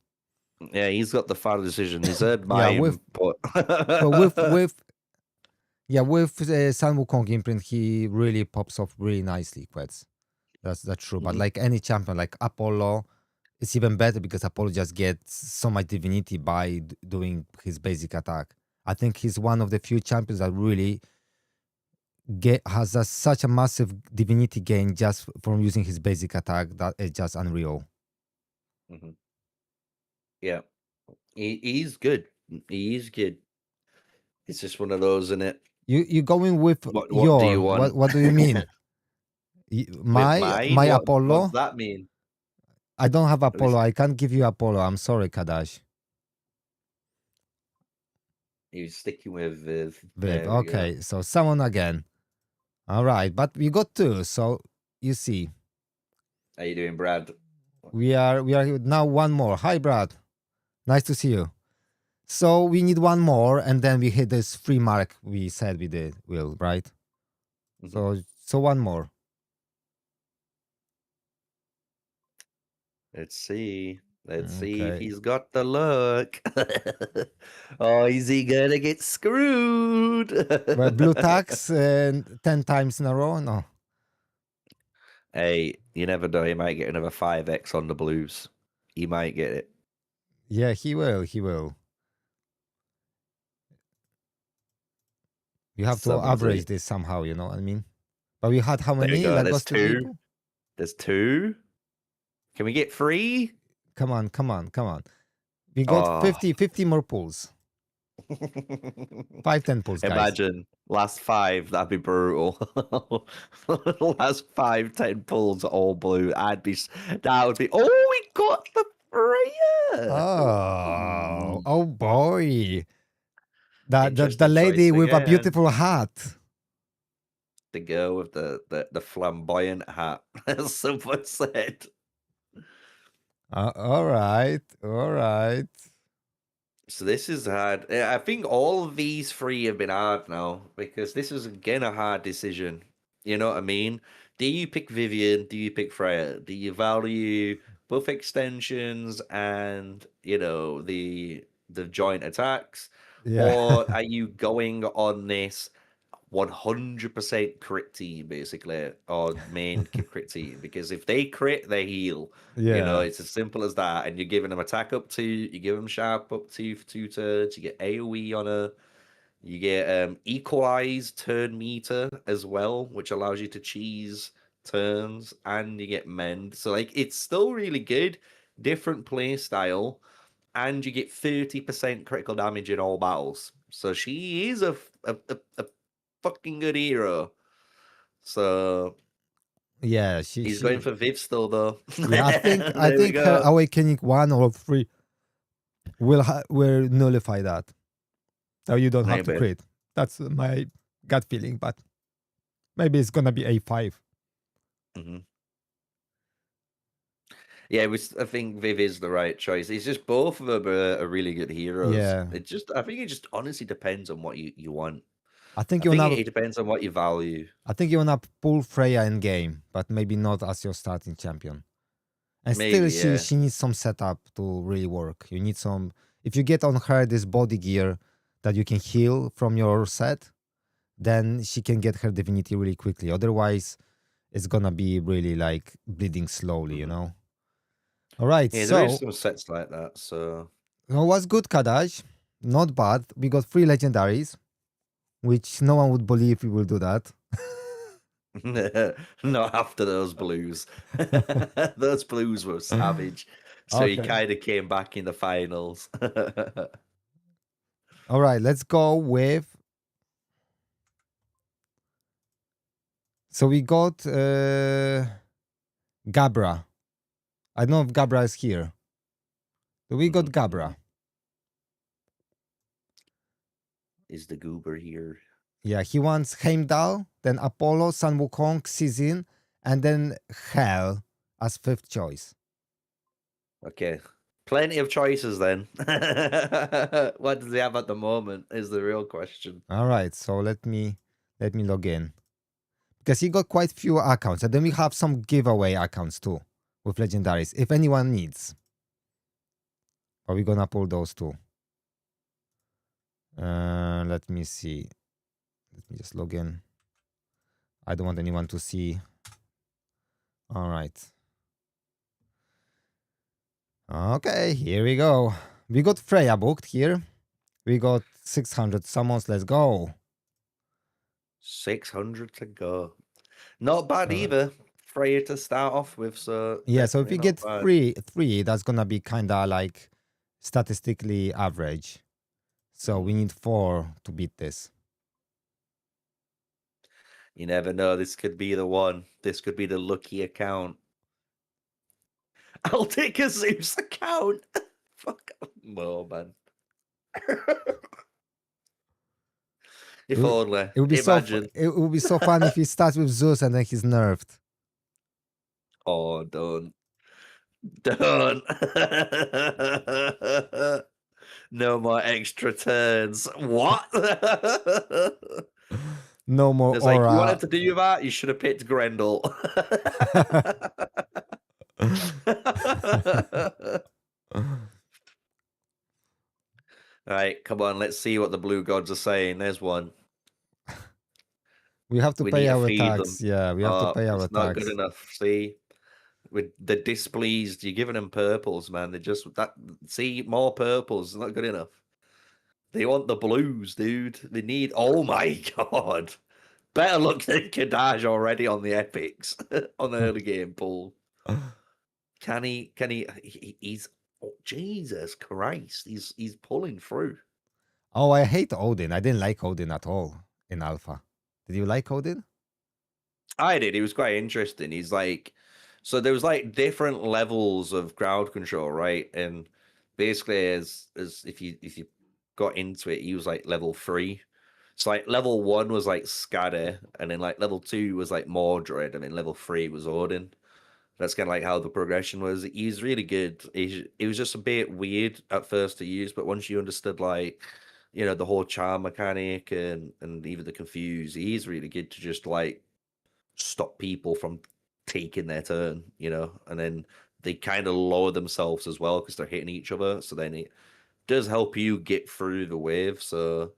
yeah, he's got the final decision. He's heard Yeah, mine, so but with Sun Wukong imprint, he really pops off really nicely, Quetz. That's true. But like any champion, like Apollo, it's even better because Apollo just gets so much divinity by doing his basic attack. I think he's one of the few champions that really has such a massive divinity gain just from using his basic attack that is just unreal. yeah, he's good. He's good. It's just one of those, isn't it? You going with What your do you want? what do you mean? My Apollo? What's that mean? I don't have Apollo. I can't give you Apollo. I'm sorry, Kadash. You're sticking with Viv. Viv. Okay, so someone again. All right, but we got two. So you see, how you doing, Brad? we are now one more. Hi, Brad. Nice to see you. So we need one more, and then we hit this free mark we said we did. Will, right? So one more. Let's see. Let's see if he's got the luck. Oh, is he gonna get screwed? Well, blue tax 10 times in a row? No. Hey, you never know. He might get another 5x on the blues. He might get it. Yeah, he will. He will. You have to average this somehow, you know what I mean? But we had how many? There's two. There's two. Can we get 3? Come on. We got 50 more pulls. 5, 10 pulls, guys. Imagine last 5, that'd be brutal. Last 5, 10 pulls all blue. That would be. Oh, we got the Freya. Oh boy. The lady with a beautiful hat. The girl with the flamboyant hat, as someone said. All right. So this is hard. I think all of these 3 have been hard now, because this is again a hard decision. You know what I mean? Do you pick Vivian? Do you pick Freya? Do you value both extensions and the joint attacks? Yeah. Or are you going on this 100% crit team, basically, or main crit team? Because if they crit, they heal. Yeah. It's as simple as that. And you're giving them attack up 2, you give them sharp up 2 for 2 turns, you get AoE on her, you get equalized turn meter as well, which allows you to cheese turns, and you get mend. So like, it's still really good, different play style, and you get 30% critical damage in all battles. So she is a fucking good hero. So Yeah, he's going for Viv still though. yeah, I There we think her go. awakening 1 or 3 will nullify that. So you don't have to Maybe. crit. That's my gut feeling, but maybe it's gonna be A5. Mm-hmm. Yeah, I think Viv is the right choice. It's just both of them are really good heroes. Yeah. I think it just honestly depends on what you want. I think I you think wanna it depends on what you value. pull Freya in game, but maybe not as your starting champion. And still Maybe, yeah. she needs some setup to really work. You need some, if you get on her this body gear that you can heal from your set, then she can get her divinity really quickly. Otherwise, it's gonna be really like bleeding slowly, you know. All right, Yeah, there is so some sets like that. So was good, Kadaj. Not bad. We got 3 legendaries, which no one would believe we will do that. not after those blues. Those blues were savage. So he Okay. kind of came back in the finals. All right, let's go with. So we got Gabra. I don't know if Gabra is here. So we got Gabra. Is the goober here? Yeah, he wants Heimdall, then Apollo, Sun Wukong, Xizin, and then Hell as 5th choice. Okay. Plenty of choices then. What does he have at the moment is the real question. All right, so let me log in. Because he got quite few accounts, and then we have some giveaway accounts too with legendaries if anyone needs. But we're gonna pull those too. Let me see. Let me just log in. I don't want anyone to see. All right. Okay, here we go. We got Freya booked here. We got 600 summons. Let's go. 600 to go. Not bad either. Freya to start off with, so yeah, so if we get bad. three, that's gonna be kinda like statistically average. So we need 4 to beat this. You never know. This could be the one. This could be the lucky account. I'll take a Zeus account. Fuck. No, man. If only. It would be Imagine. it would be so fun if he starts with Zeus and then he's nerfed. Oh, don't. Don't. No more extra turns. What? No more It's aura. like, you wanted to do that? You should have picked Grendel. All right, come on. Let's see what the blue gods are saying. There's one. We have to We pay need to our feed tax. them. Yeah, we have to pay our It's not tax. good enough. See, with the displeased, you're giving them purples, man. They just that. See, more purples. Not good enough. They want the blues, dude. They need. Oh my god! Better luck than Kadaj already on the epics on the early game pool. Can he? He's. Oh, Jesus Christ! He's pulling through. Oh, I hate Odin. I didn't like Odin at all in Alpha. Did you like Odin? I did. He was quite interesting. He's like, so there was like different levels of crowd control, right? And basically, as if you got into it, he was like level 3. So like level 1 was like Skadi, and then like level 2 was like Mordred, and then level 3 was Odin. That's kind of like how the progression was. He's really good. It was just a bit weird at first to use, but once you understood like, the whole charm mechanic and even the confuse, he's really good to just like stop people from taking their turn, and then they kind of lower themselves as well because they're hitting each other. So then it does help you get through the wave. So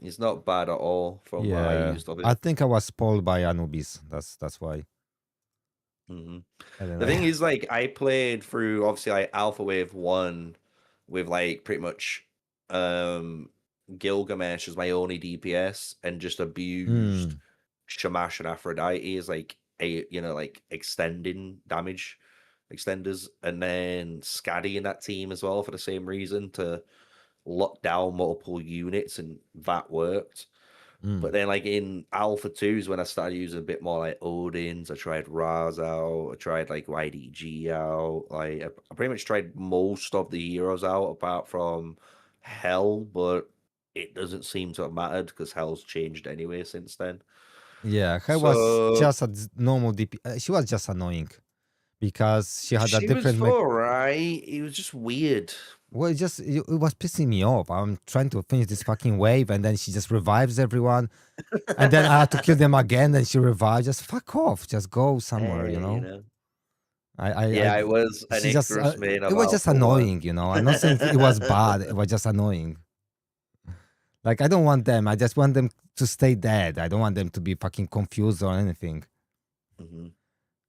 it's not bad at all from what I used of it. I think I was spoiled by Anubis. That's why. The thing is, like, I played through obviously like Alpha Wave 1 with like pretty much Gilgamesh as my only DPS and just abused Shamash and Aphrodite as like like extending damage extenders, and then Skadi in that team as well for the same reason to lock down multiple units, and that worked. But then, like in Alpha 2s, when I started using a bit more like Odin's, I tried Raz out, I tried like YDG out. Like I pretty much tried most of the heroes out apart from Hell, but it doesn't seem to have mattered because Hell's changed anyway since then. Yeah, her was So just a normal DP. She was just annoying because she had a she was different. alright. It was just weird. Well, it was pissing me off. I'm trying to finish this fucking wave, and then she just revives everyone, and then I have to kill them again. And she revives. Just fuck off. Just go somewhere. Hey, You know. you know. I It was an she just Icarus main it of was just Alpha 1. annoying. You know. I'm not saying it was bad. It was just annoying. Like I don't want them. I just want them to stay dead. I don't want them to be fucking confused or anything.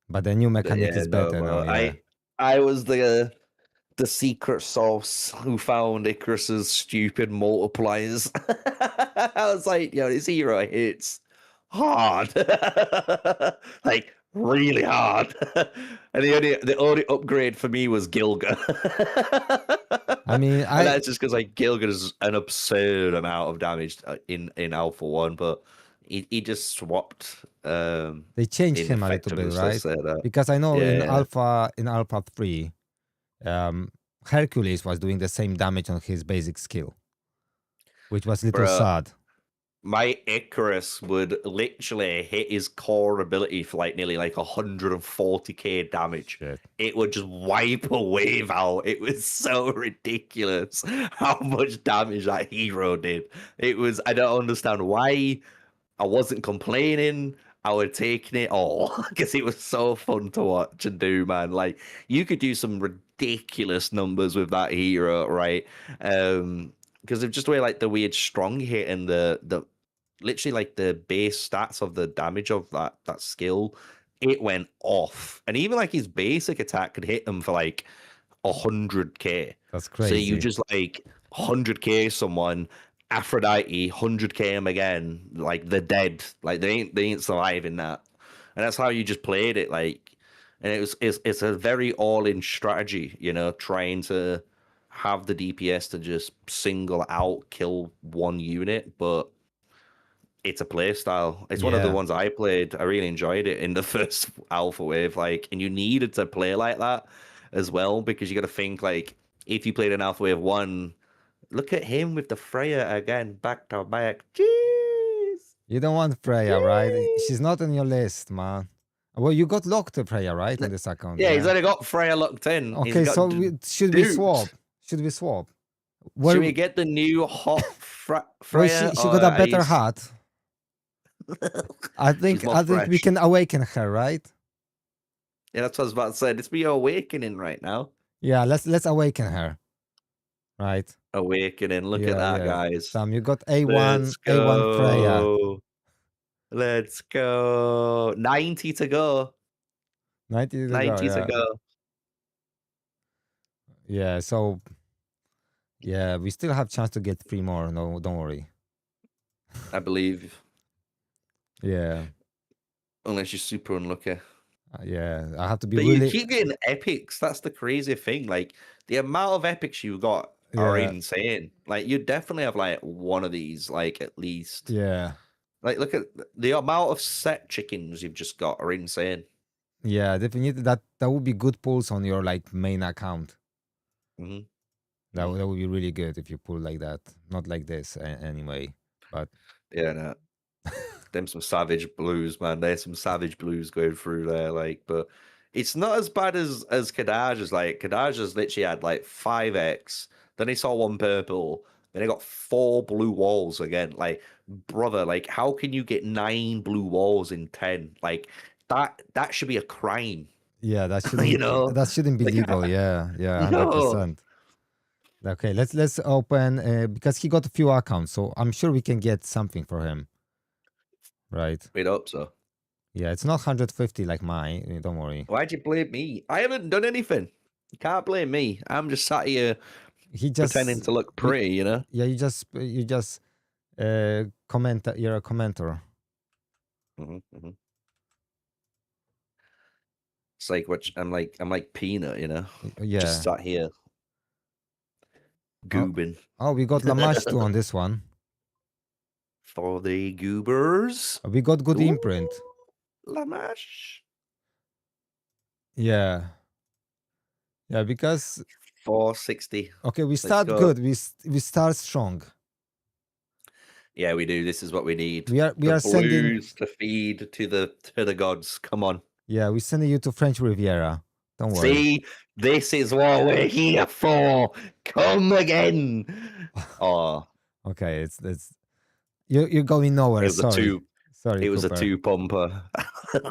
But the new mechanic is better now. Yeah. I was the secret sauce who found Icarus's stupid multipliers. I was like, yo, this hero hits hard. Like really hard. And the only upgrade for me was Gilga. I mean, and that's just because like Gilga is an absurd amount of damage in Alpha 1, but he just swapped. They changed him a little bit, right? Because I know in Alpha 3, Hercules was doing the same damage on his basic skill, which was a little sad. My Icarus would literally hit his core ability for like nearly like 140k damage. Shit. It would just wipe a wave out. It was so ridiculous how much damage that hero did. I don't understand why. I wasn't complaining. I was taking it all because it was so fun to watch and do, man. Like you could do some ridiculous numbers with that hero, right? Because of just the way like the weird strong hit and the literally like the base stats of the damage of that skill, it went off. And even like his basic attack could hit him for like 100k. That's crazy. So you just like 100k someone, Aphrodite, 100k him again, like they're dead. Like they ain't surviving that. And that's how you just played it, like, and it's a very all-in strategy, you know, trying to have the DPS to just single out kill one unit, but it's a play style. It's one of the ones I played. I really enjoyed it in the first alpha wave, like, and you needed to play like that as well because you got to think like if you played an alpha wave 1, look at him with the Freya again, back to back. Jeez. You don't want Freya, right? She's not on your list, man. Well, you got locked to Freya, right, in this account? Yeah, he's only got Freya locked in. Okay, so should we swap? Should we swap? Should we get the new hot Freya? Well, she got a better hat. I think we can awaken her, right? Yeah, that's what I was about to say. It's me awakening right now. Yeah, let's awaken her. Right. Awakening. Look at that, guys. Sam, you got A1 Freya. Let's go. 90 to go. 90 to go. Yeah, so yeah, we still have chance to get 3 more. No, don't worry. I believe. Yeah. Unless you're super unlucky. Yeah, I have to be. But really... you keep getting epics. That's the crazy thing. Like the amount of epics you got are insane. Like you definitely have like one of these, like at least. Yeah. Like look at the amount of set chickens you've just got are insane. Yeah, definitely. That would be good pulls on your like main account. That would be really good if you pull like that. Not like this anyway, but yeah, no. Them some savage blues, man. There's some savage blues going through there, like, but it's not as bad as Kadaj's. Like Kadaj's literally had like 5x, then he saw 1 purple, then he got 4 blue walls again. Like, brother, like how can you get 9 blue walls in 10? Like that should be a crime. Yeah, that shouldn't that shouldn't be legal. Yeah, 100%. Okay, let's open because he got a few accounts, so I'm sure we can get something for him. Right. We'd hope so. Yeah, it's not 150 like mine. Don't worry. Why'd you blame me? I haven't done anything. You can't blame me. I'm just sat here pretending to look pretty, you know? Yeah, you just comment. You're a commenter. It's like I'm like Peanut, you know? Yeah. Just sat here. Goobin. Oh, we got Lamash too on this one. For the goobers. We got good Ooh, imprint. Lamash. Yeah. Yeah, because 460. okay, we Let's start go. good. We start strong. Yeah, we do. This is what we need. We are the sending blues to feed to the gods. Come on. Yeah, we're sending you to French Riviera. Don't worry. See, this is what we're here for. Come again. Oh, Okay, it's you're going nowhere. it was Sorry. a two. Sorry, It was Cooper. a two pumper.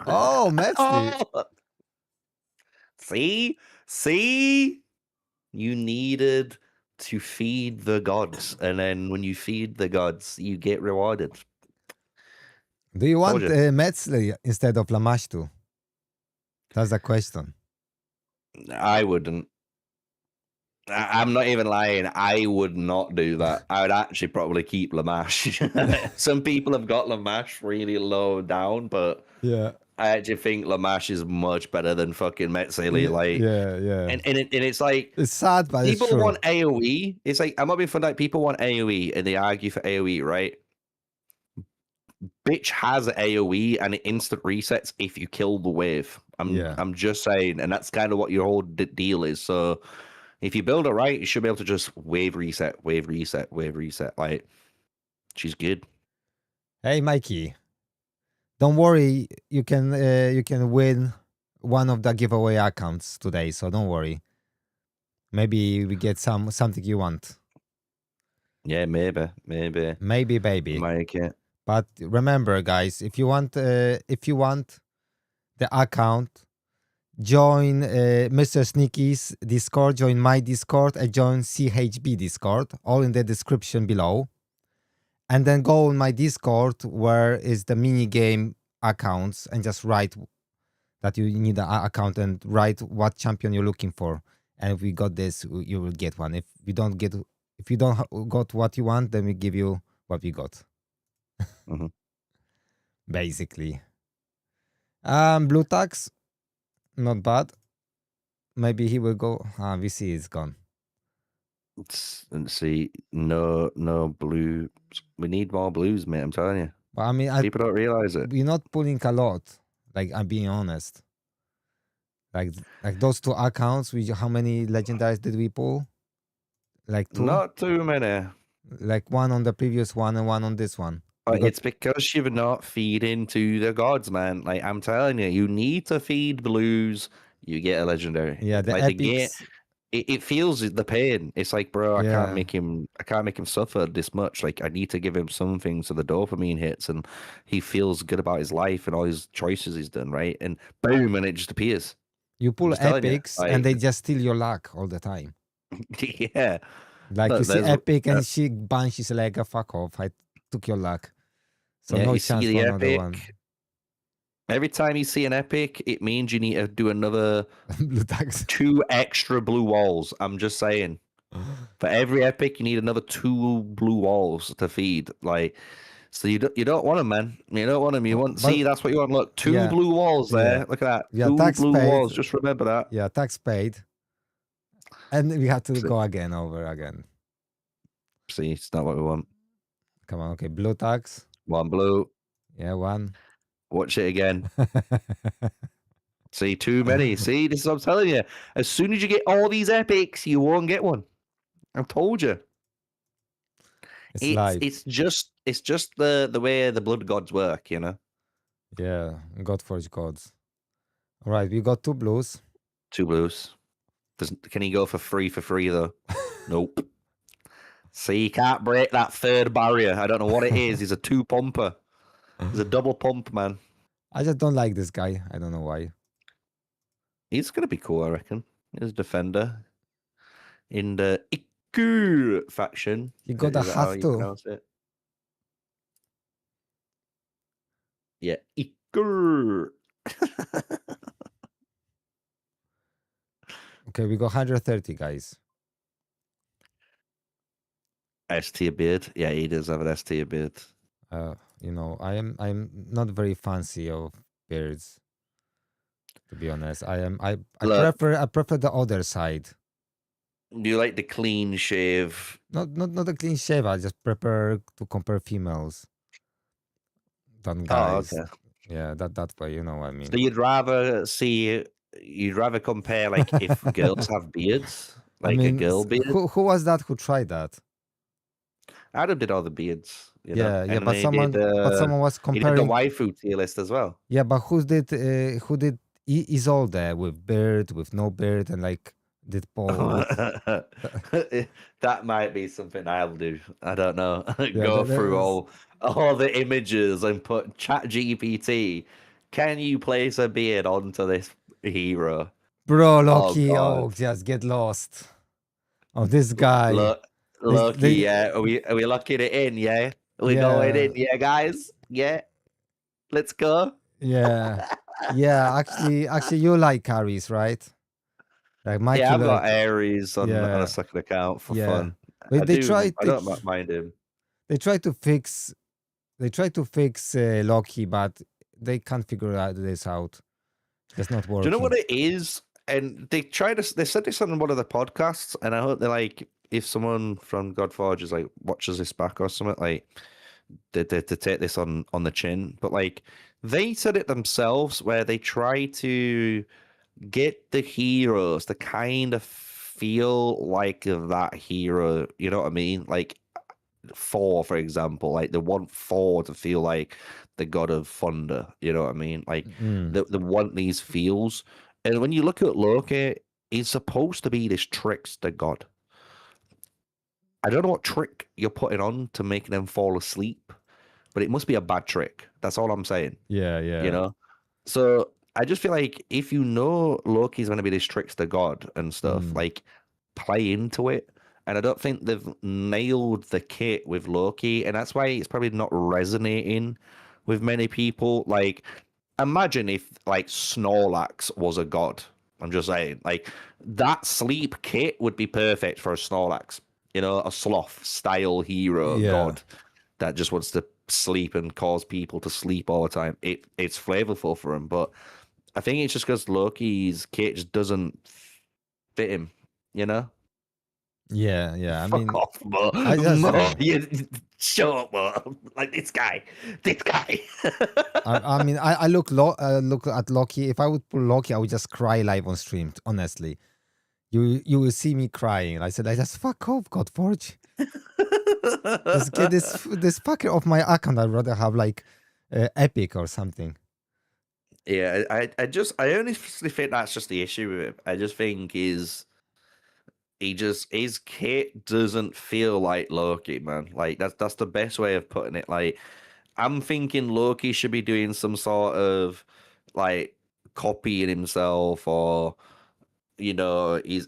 Oh, Metzli. Oh. See, you needed to feed the gods, and then when you feed the gods, you get rewarded. Do you want Told you. Metzli instead of Lamash too? That's the question. I wouldn't. I'm not even lying. I would not do that. I would actually probably keep Lamash. Some people have got Lamash really low down, but Yeah. I actually think Lamash is much better than fucking Metzli. Yeah. And it's like It's sad, but people it's true. want AoE. It's like I'm not being fun. Like people want AoE and they argue for AoE, right? Bitch has AoE and it instant resets if you kill the wave. I'm just saying, and that's kind of what your whole deal is. So if you build it right, you should be able to just wave reset. Like, she's good. Hey, Mikey. Don't worry. You can win one of the giveaway accounts today. So don't worry. Maybe we get something you want. Yeah, maybe. Maybe, baby. Mikey. But remember, guys, if you want the account, join MrSneaky's Discord, join my Discord, and join CHB Discord, all in the description below. And then go on my Discord where is the mini game accounts and just write that you need an account and write what champion you're looking for. And if we got this, you will get one. If you don't got what you want, then we give you what we got. Mm-hmm. Basically. Blue tax, not bad. Maybe he will go. VC is gone. Let's see. No blue. We need more blues, mate. I'm telling you. But I mean, people don't realize it. We're not pulling a lot. Like, I'm being honest. Like those two accounts. How many legendaries did we pull? Like 2. Not too many. Like 1 on the previous one and 1 on this one. It's because you're not feeding to the gods, man. Like, I'm telling you, you need to feed blues. You get a legendary. Yeah, the like epics. It feels the pain. It's like, bro, I can't make him suffer this much. Like, I need to give him something so the dopamine hits and he feels good about his life and all his choices he's done, right? And boom, and it just appears. You pull epics and they just steal your luck all the time. Yeah. Like, you see epic and she bunches like a fuck off. I took your luck. So no chance for another one. Every time you see an epic, it means you need to do another blue tags. 2 extra blue walls. I'm just saying. For every epic, you need another 2 blue walls to feed. Like, so you don't want them, man. You don't want them. You want see that's what you want. Look, 2 blue walls there. Look at that. Yeah, 2 blue walls. Just remember that. Yeah, tax paid. And we have to go over again. See, it's not what we want. Come on, okay. Blue tax. 1 blue. Yeah, 1. Watch it again. See, too many. See, this is what I'm telling you. As soon as you get all these epics, you won't get one. I've told you. It's just the way the blood gods work, you know. Yeah, Godforge gods. All right, we got 2 blues. 2 blues. Can he go for free though? Nope. See, he can't break that 3rd barrier. I don't know what it is. He's a 2 pumper. He's a double pump, man. I just don't like this guy. I don't know why. He's gonna be cool, I reckon. He's a defender in the Iku faction. He got a hat too. Yeah, Iku. Okay, we got 130 guys. S tier beard. Yeah, he does have an S tier beard. You know, I'm not very fancy of beards. To be honest, I prefer the other side. You like the clean shave. Not a clean shave. I just prefer to compare females than Oh, guys. okay. Yeah, that way, you know what I So mean. you'd rather compare like if girls have beards, I like a mean, girl beard. who was that who tried that? Adam did all the beards, Yeah, yeah, and then but someone was he did the comparing. waifu tier list as well. Yeah, but who did Isolde with beard, with no beard, and like did both? That might be something I'll do. I don't know. Yeah, Go through that's, all the images and put Chat GPT. Can you place a beard onto this hero? bro, Oh Loki. God. Oh, just get lost. Oh, this guy. Look, Loki, They, yeah. Are we locking it in? Yeah, we going yeah, in, yeah, guys. Yeah, let's go. yeah, yeah. Actually, you like carries, right? Like Yeah, Mikey, I've got like, Ares on a yeah, second account for yeah. fun. I But do. I don't mind him. they try to fix Loki, but they can't figure this out. Just not Do you know working. what it is? And they said this on one of the podcasts, and I hope they're like, if someone from Godforge is like watches this back or something, like to take this on the chin. But like they said it themselves, where they try to get the heroes to kind of feel like that hero. You know what I mean? Like Thor, for example, like they want Thor to feel like the god of thunder. You know what I mean? Like Mm, they want these feels. And when you look at Loki, he's supposed to be this trickster god. I don't know what trick you're putting on to make them fall asleep, but it must be a bad trick. That's all I'm saying. yeah, You yeah. know? So I just feel like if you know Loki's going to be this trickster god and stuff, Mm, like play into it. And I don't think they've nailed the kit with Loki, and that's why it's probably not resonating with many people. Like, imagine if like Snorlax was a god. I'm just saying, like that sleep kit would be perfect for a Snorlax. A sloth style hero yeah. god that just wants to sleep and cause people to sleep all the time. It's flavorful for him, but I think it's just because Loki's kit just doesn't fit him. You know. Yeah, yeah. I Fuck mean, off, Mo. I just Mo, you shut up, Mo. Like this guy. This guy. I mean, I look at Loki. If I would pull Loki, I would just cry live on stream. Honestly, you will see me crying. I said, I just fuck off, Godforge. Just get this fucker off my account. I'd rather have like Epic or something. Yeah, I honestly think that's just the issue with him. I just think his kit doesn't feel like Loki, man. Like that's the best way of putting it. Like I'm thinking Loki should be doing some sort of like copying himself, or he's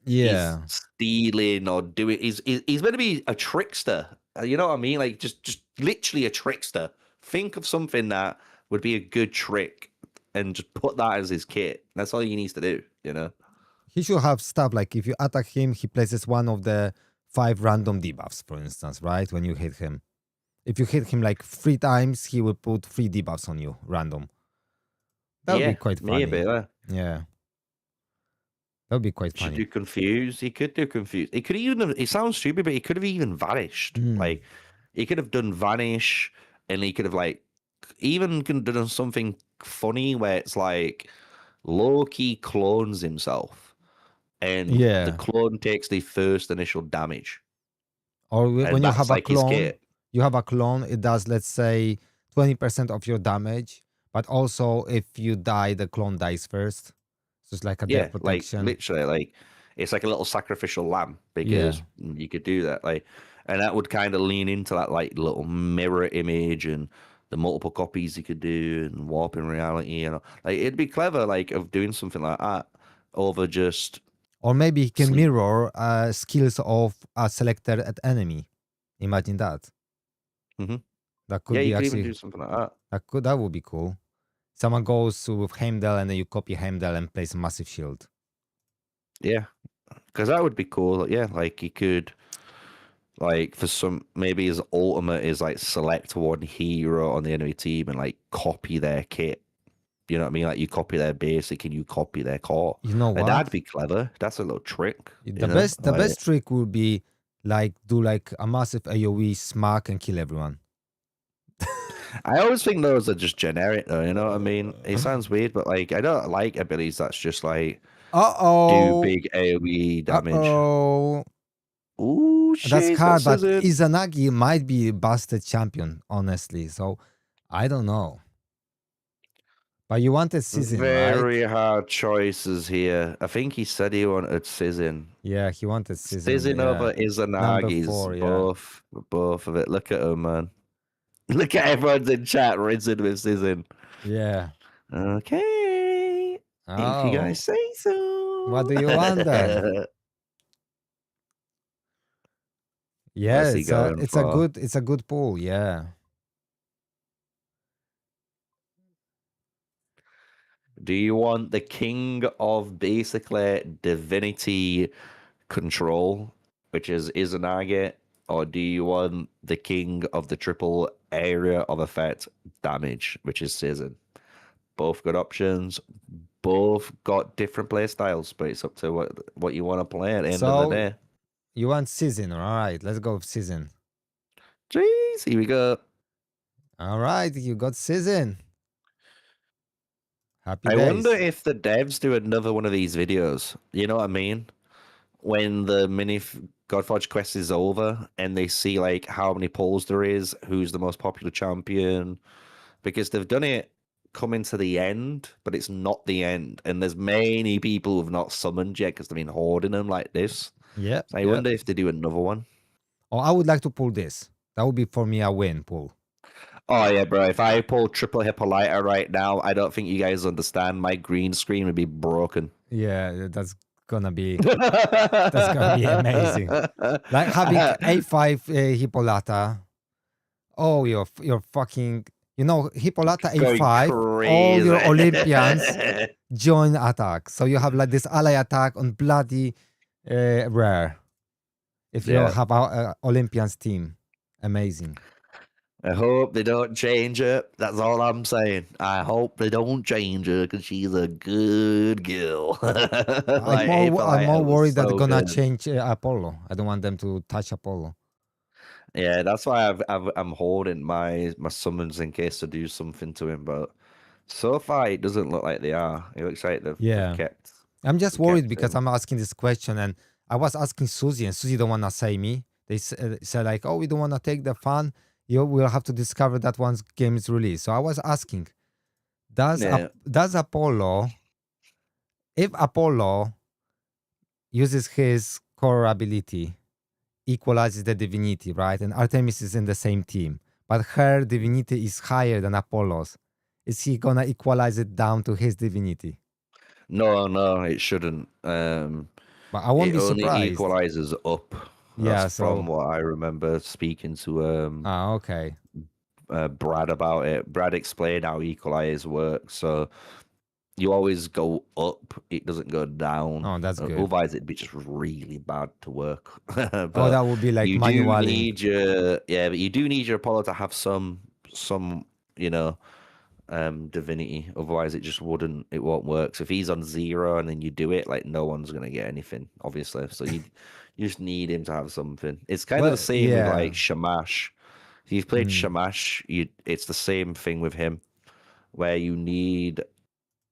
Yeah, stealing or doing. He's going to be a trickster. You know what I mean? Like just literally a trickster. Think of something that would be a good trick and just put that as his kit. That's all he needs to do. he should have stuff like if you attack him, he places one of the 5 random debuffs, for instance, right? When you hit him. If you hit him like 3 times, he will put 3 debuffs on you, random. That would be Yeah, quite maybe. funny. Yeah. That would be quite Should funny. do confuse. He could do confuse. He could even. It sounds stupid, but he could have even vanished. Mm. Like he could have done vanish, and he could have like even done something funny where it's like Loki clones himself, and the Yeah. clone takes the first initial damage, Or and when you that's have a like his clone, kit. it does, let's say, 20% of your damage. But also, if you die, the clone dies first. So it's like a Yeah, death like protection. literally, like it's like a little sacrificial lamb Yeah. because you could do that, like, and that would kind of lean into that like little mirror image and the multiple copies you could do and warping reality. Like it'd be clever, like of doing something like that over just Or maybe he can sleep. mirror skills of a selected at enemy. Imagine that. Mhm. That could Yeah, be you could even actually do something like that. that would be cool. Someone goes with Heimdall and then you copy Heimdall and place a massive shield. Yeah, because that would be cool. Yeah, like you could, like for some, maybe his ultimate is like select one hero on the enemy team and like copy their kit. You know what I mean? Like you copy their basic and you copy their core. You know And what? that'd be clever. That's a little trick. The best trick would be like do like a massive AoE smack and kill everyone. I always think those are just generic though, you know what I mean? It sounds weird, but like I don't like abilities that's just like do big AoE damage. Ooh, shit, that's hard, but Izanagi might be a busted champion, honestly. So I don't know. But you wanted Season, right? Very hard choices here. I think he said he wanted Season. Yeah, he wanted Season. Season over Izanagi's. Both of it. Look at him, man. Look at everyone's in chat rinsing with Season. Yeah. Okay. If you guys say so. What do you want then? Yeah, it's a good pull, yeah. Do you want the king of basically divinity control, which is Izanagi, or do you want the king of the triple area of effect damage, which is Season? Both good options. Both got different play styles, but it's up to what you want to play at the end of the day. You want Season, all right? Let's go with Season. Jeez, here we go. All right, you got Season. Happy days. I wonder if the devs do another one of these videos. You know what I mean? When the mini Godforge quest is over and they see like how many polls there is, who's the most popular champion, because they've done it coming to the end, but it's not the end, and there's many people who've not summoned yet because they've been hoarding them like this. Yeah. So I wonder if they do another one. Oh, I would like to pull this. That would be for me a win pull. Oh yeah, bro. If I pull triple Hippolyta right now, I don't think you guys understand. My green screen would be broken. Yeah, that's gonna be amazing. Like having A5 Hippolyta. Oh, you're fucking. You know, Hippolyta A5. All your Olympians join attack. So you have like this ally attack on bloody rare. If you have our Olympians team, amazing. I hope they don't change it. That's all I'm saying. I hope they don't change her because she's a good girl. I'm more worried that they're gonna change Apollo. I don't want them to touch Apollo. Yeah, that's why I'm holding my summons in case to do something to him. But so far, it doesn't look like they are. It looks like they've kept. I'm just worried because I'm asking this question, and I was asking Susie, and Susie don't wanna say me. They said like, "Oh, we don't wanna take the fun. You will have to discover that once game is released." So I was asking, does Apollo, if Apollo uses his core ability, equalizes the divinity, right? And Artemis is in the same team, but her divinity is higher than Apollo's. Is he gonna equalize it down to his divinity? No, it shouldn't. But I won't be surprised. It only equalizes up. That's from what I remember speaking to okay. Brad about it. Brad explained how equalize works. So you always go up, it doesn't go down. Oh, that's good. Otherwise, it'd be just really bad to work. But that would be like manually. But you do need your Apollo to have some divinity. Otherwise, it won't work. So if he's on 0 and then you do it, like no one's gonna get anything, obviously. So you just need him to have something. It's kind of the same with like Shamash. If you've played Shamash, it's the same thing with him, where you need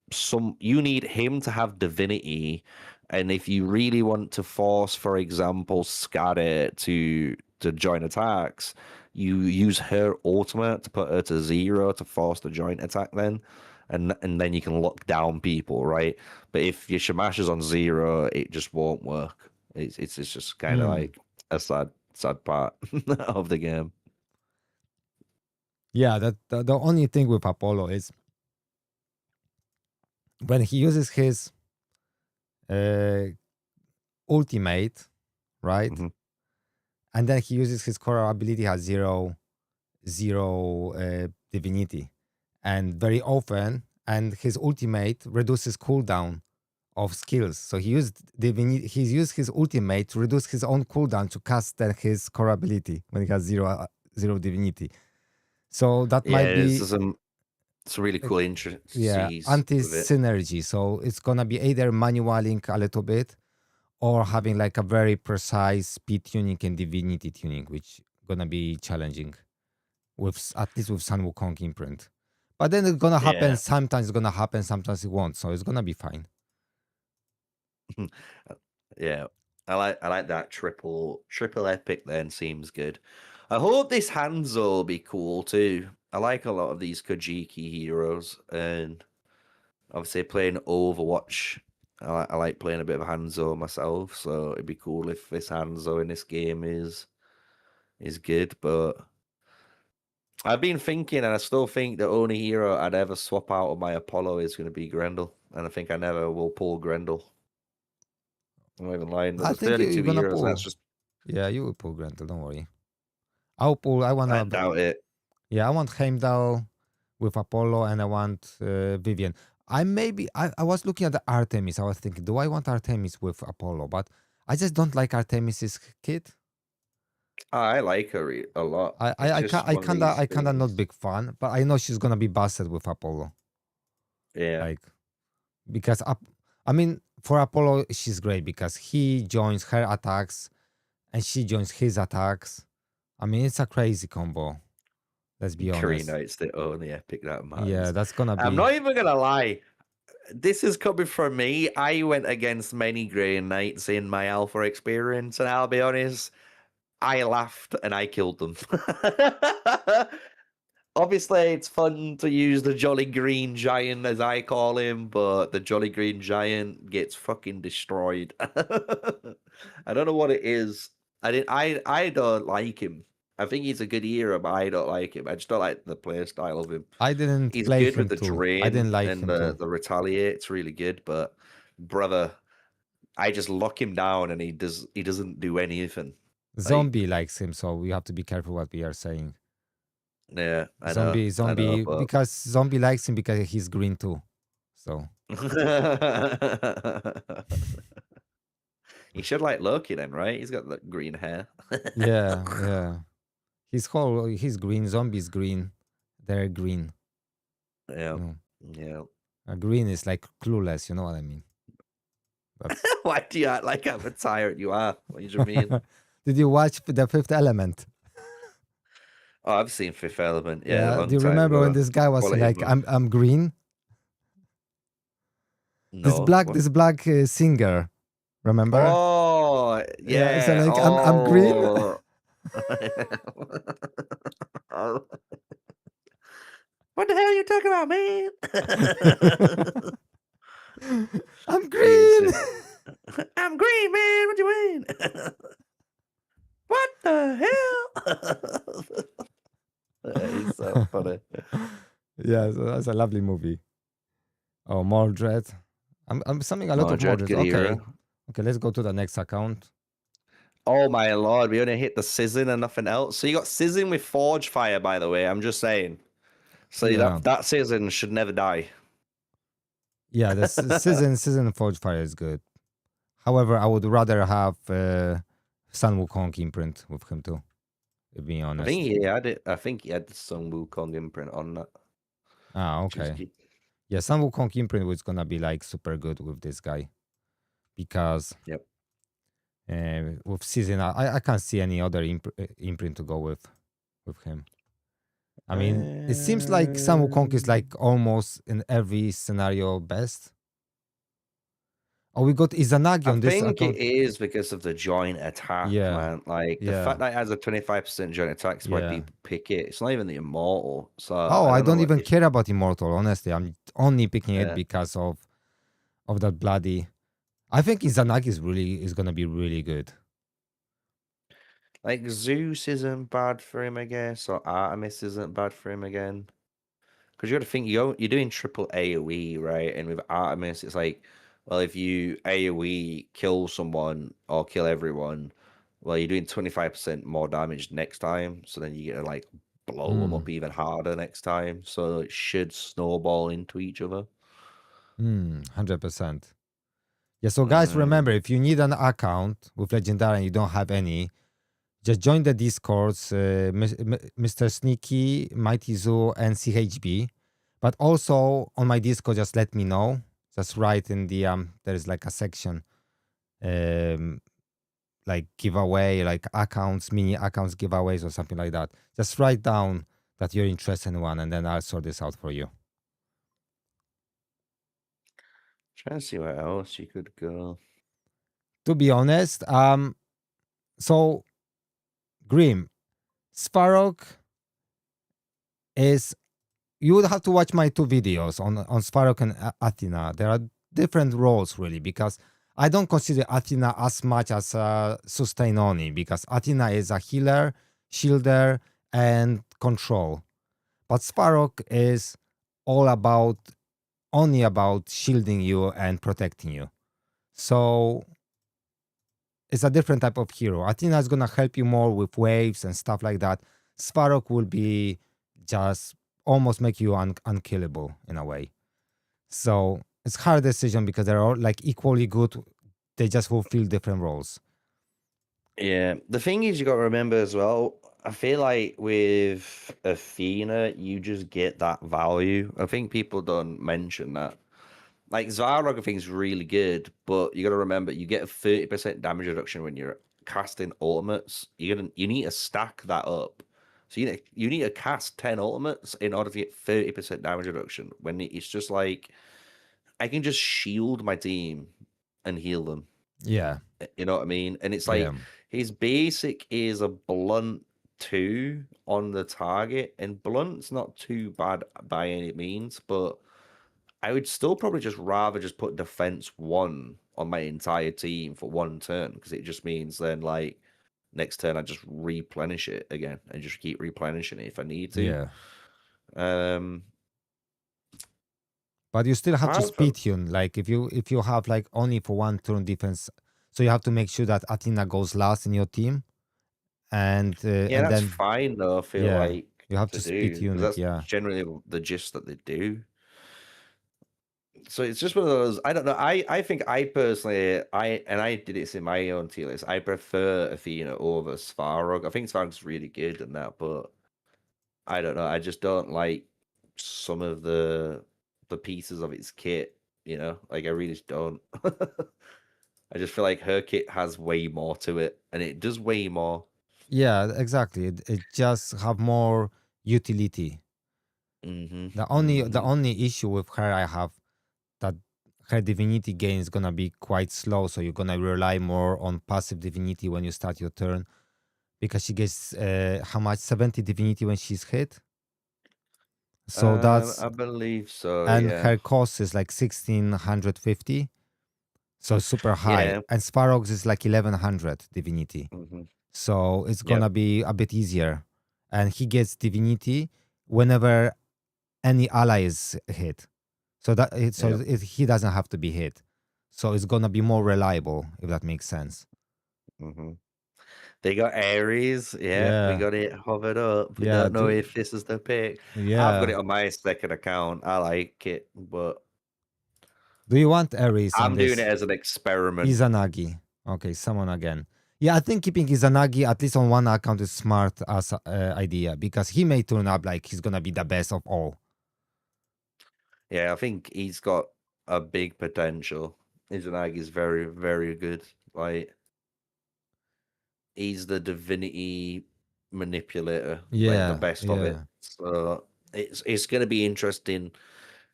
him to have divinity, and if you really want to force, for example, Skade to join attacks, you use her ultimate to put her to 0 to force the joint attack then, and then you can lock down people, right? But if your Shamash is on 0, it just won't work. It's just kind of like a sad part of the game. Yeah, that the only thing with Apollo is when he uses his ultimate, right? Mm-hmm. And then he uses his core ability has 0 divinity, and very often, and his ultimate reduces cooldown of skills. So he used divinity. He's used his ultimate to reduce his own cooldown to cast his core ability when he has 0 divinity. So that might be It's a really cool intro. Yeah, anti-synergy. So it's gonna be either manualing a little bit or having like a very precise speed tuning and divinity tuning, which gonna be challenging with at least with Sun Wukong imprint. But then it's gonna happen. Yeah. Sometimes it's gonna happen. Sometimes it won't. So it's gonna be fine. Yeah. I like that triple epic then seems good. I hope this Hanzo will be cool too. I like a lot of these Kojiki heroes, and obviously playing Overwatch, I like playing a bit of Hanzo myself, so it'd be cool if this Hanzo in this game is good, but I've been thinking, and I still think the only hero I'd ever swap out of my Apollo is going to be Grendel, and I think I never will pull Grendel. I'm not even lying. I There's think 32 you're gonna heroes. pull. That's just Yeah, you will pull Grendel. Don't worry. I'll pull. I wanna. I doubt it. Yeah, I want Heimdall with Apollo, and I want Vivian. I was looking at the Artemis. I was thinking, do I want Artemis with Apollo? But I just don't like Artemis's kit. I like her a lot. I kinda not big fan, but I know she's gonna be busted with Apollo. Yeah. Like because I mean for Apollo she's great because he joins her attacks and she joins his attacks. I mean it's a crazy combo. Let's be honest. Karina, it's the only epic that matters. Yeah, that's gonna be. I'm not even gonna lie. This is coming from me. I went against many Grey Knights in my alpha experience, and I'll be honest, I laughed and I killed them. Obviously, it's fun to use the Jolly Green Giant, as I call him, but the Jolly Green Giant gets fucking destroyed. I don't know what it is. I don't like him. I think he's a good hero, but I don't like him. I just don't like the play style of him. I didn't He's play good him with the too. drain I didn't like and him too. the retaliate. It's really good, but brother, I just lock him down and he doesn't do anything. Zombie likes him, so we have to be careful what we are saying. Yeah, I Zombie, know, but... because Zombie likes him because he's green too. So he should like Loki then, right? He's got like green hair. yeah. He's green. Zombie's green. They're green. Yeah, yeah. Green is like clueless. You know what I mean? Why do you act like I'm a tyrant? You are. What do you mean? Did you watch The Fifth Element? Oh, I've seen Fifth Element. Yeah. Do you remember when this guy was like, "I'm green"? No. This black singer, remember? Oh, yeah. So like, I'm green. What the hell are you talking about, man? I'm green. I'm green, man. What you mean? What the hell? It's so funny. Yeah, so that's a lovely movie. Oh, Mordred. I'm summing a lot of Mordred. Okay, let's go to the next account. Oh my lord, we only hit the Sizzin and nothing else. So you got Sizzin with Forge Fire, by the way. I'm just saying. So that Sizzin should never die. Yeah, the Sizzin Forge Fire is good. However, I would rather have Sun Wukong imprint with him too. To be honest, I think he had the Sun Wukong imprint on that. Ah, okay. Yeah, Sun Wukong imprint was gonna be like super good with this guy because with Season I can't see any other imprint to go with him. I mean, it seems like Sun Wukong is like almost in every scenario best. Oh, we got Izanagi on this account. I think it is because of the joint attack, man. Like, the fact that it has a 25% joint attack is why people pick it. It's not even the Immortal. So I don't even care about Immortal, honestly. I'm only picking it because of that bloody... I think Izanagi is going to be really good. Like, Zeus isn't bad for him, I guess, or Artemis isn't bad for him again. Because you got to think, you're doing triple AoE, right? And with Artemis, it's like... Well, if you AoE kill someone or kill everyone, well, you're doing 25% more damage next time. So then you get to like blow them up even harder next time. So it should snowball into each other. 100%. Yeah, so guys, remember, if you need an account with Legendary and you don't have any, just join the Discords, MrSneaky, MightyZoo, and CHB. But also on my Discord, just let me know. Just write in the there is like a section, like giveaway, like accounts, mini accounts giveaways or something like that. Just write down that you're interested in one, and then I'll sort this out for you. Trying to see where else you could go. To be honest, so Grim, Sparrow is, you would have to watch my 2 videos on Sparrow and Athena. There are different roles really, because I don't consider Athena as much as a sustain only, because Athena is a healer, shielder, and control. But Sparrow is all about, only about shielding you and protecting you. So it's a different type of hero. Athena is gonna help you more with waves and stuff like that. Sparrow will be just almost make you unkillable in a way. So it's hard decision because they're all like equally good. They just fulfill different roles. Yeah, the thing is, you got to remember as well. I feel like with Athena, you just get that value. I think people don't mention that. Like Zarog, I think is really good, but you got to remember you get a 30% damage reduction when you're casting ultimates. You need to stack that up. So you need to cast 10 ultimates in order to get 30% damage reduction. When it's just like I can just shield my team and heal them. Yeah. You know what I mean? And it's like his basic is a blunt 2 on the target, and blunt's not too bad by any means, but I would still probably just rather just put defense 1 on my entire team for 1 turn, because it just means then like next turn I just replenish it again and just keep replenishing it if I need to. Yeah. Um But you still have to apart from speed tune. Like if you have like only for 1 turn defense, so you have to make sure that Athena goes last in your team, and yeah, and that's then fine though, I feel yeah, like you have to to speed do, tune because it. that's Yeah. generally the gist that they do. So it's just one of those. I don't know. I think I personally, I did this in my own tier list. I prefer Athena over Svarog. I think Svarog's really good and that, but I don't know. I just don't like some of the pieces of its kit. You know, like I really just don't. I just feel like her kit has way more to it, and it does way more. Yeah, exactly. It just have more utility. The only issue with her I have, that her divinity gain is gonna be quite slow, so you're gonna rely more on passive divinity when you start your turn, because she gets how much, 70 divinity when she's hit. So that's, I believe so. and Yeah. her cost is like 1650, so super high. Yeah. And Sparrow's is like 1100 divinity, so it's gonna be a bit easier. And he gets divinity whenever any ally is hit, so that he doesn't have to be hit, so it's gonna be more reliable, if that makes sense. They got Aries. Yeah, we got it hovered up. We Yeah, don't know if this is the pick. I've got it on my second account. I like it, but do you want Ares on I'm doing this? it as an experiment. Izanagi. Okay, someone again. Yeah, I think keeping Izanagi at least on one account is smart as idea, because he may turn up like he's gonna be the best of all. Yeah, I think he's got a big potential. Izanagi's very, very good. Like, he's the divinity manipulator, like the best of it. So it's going to be interesting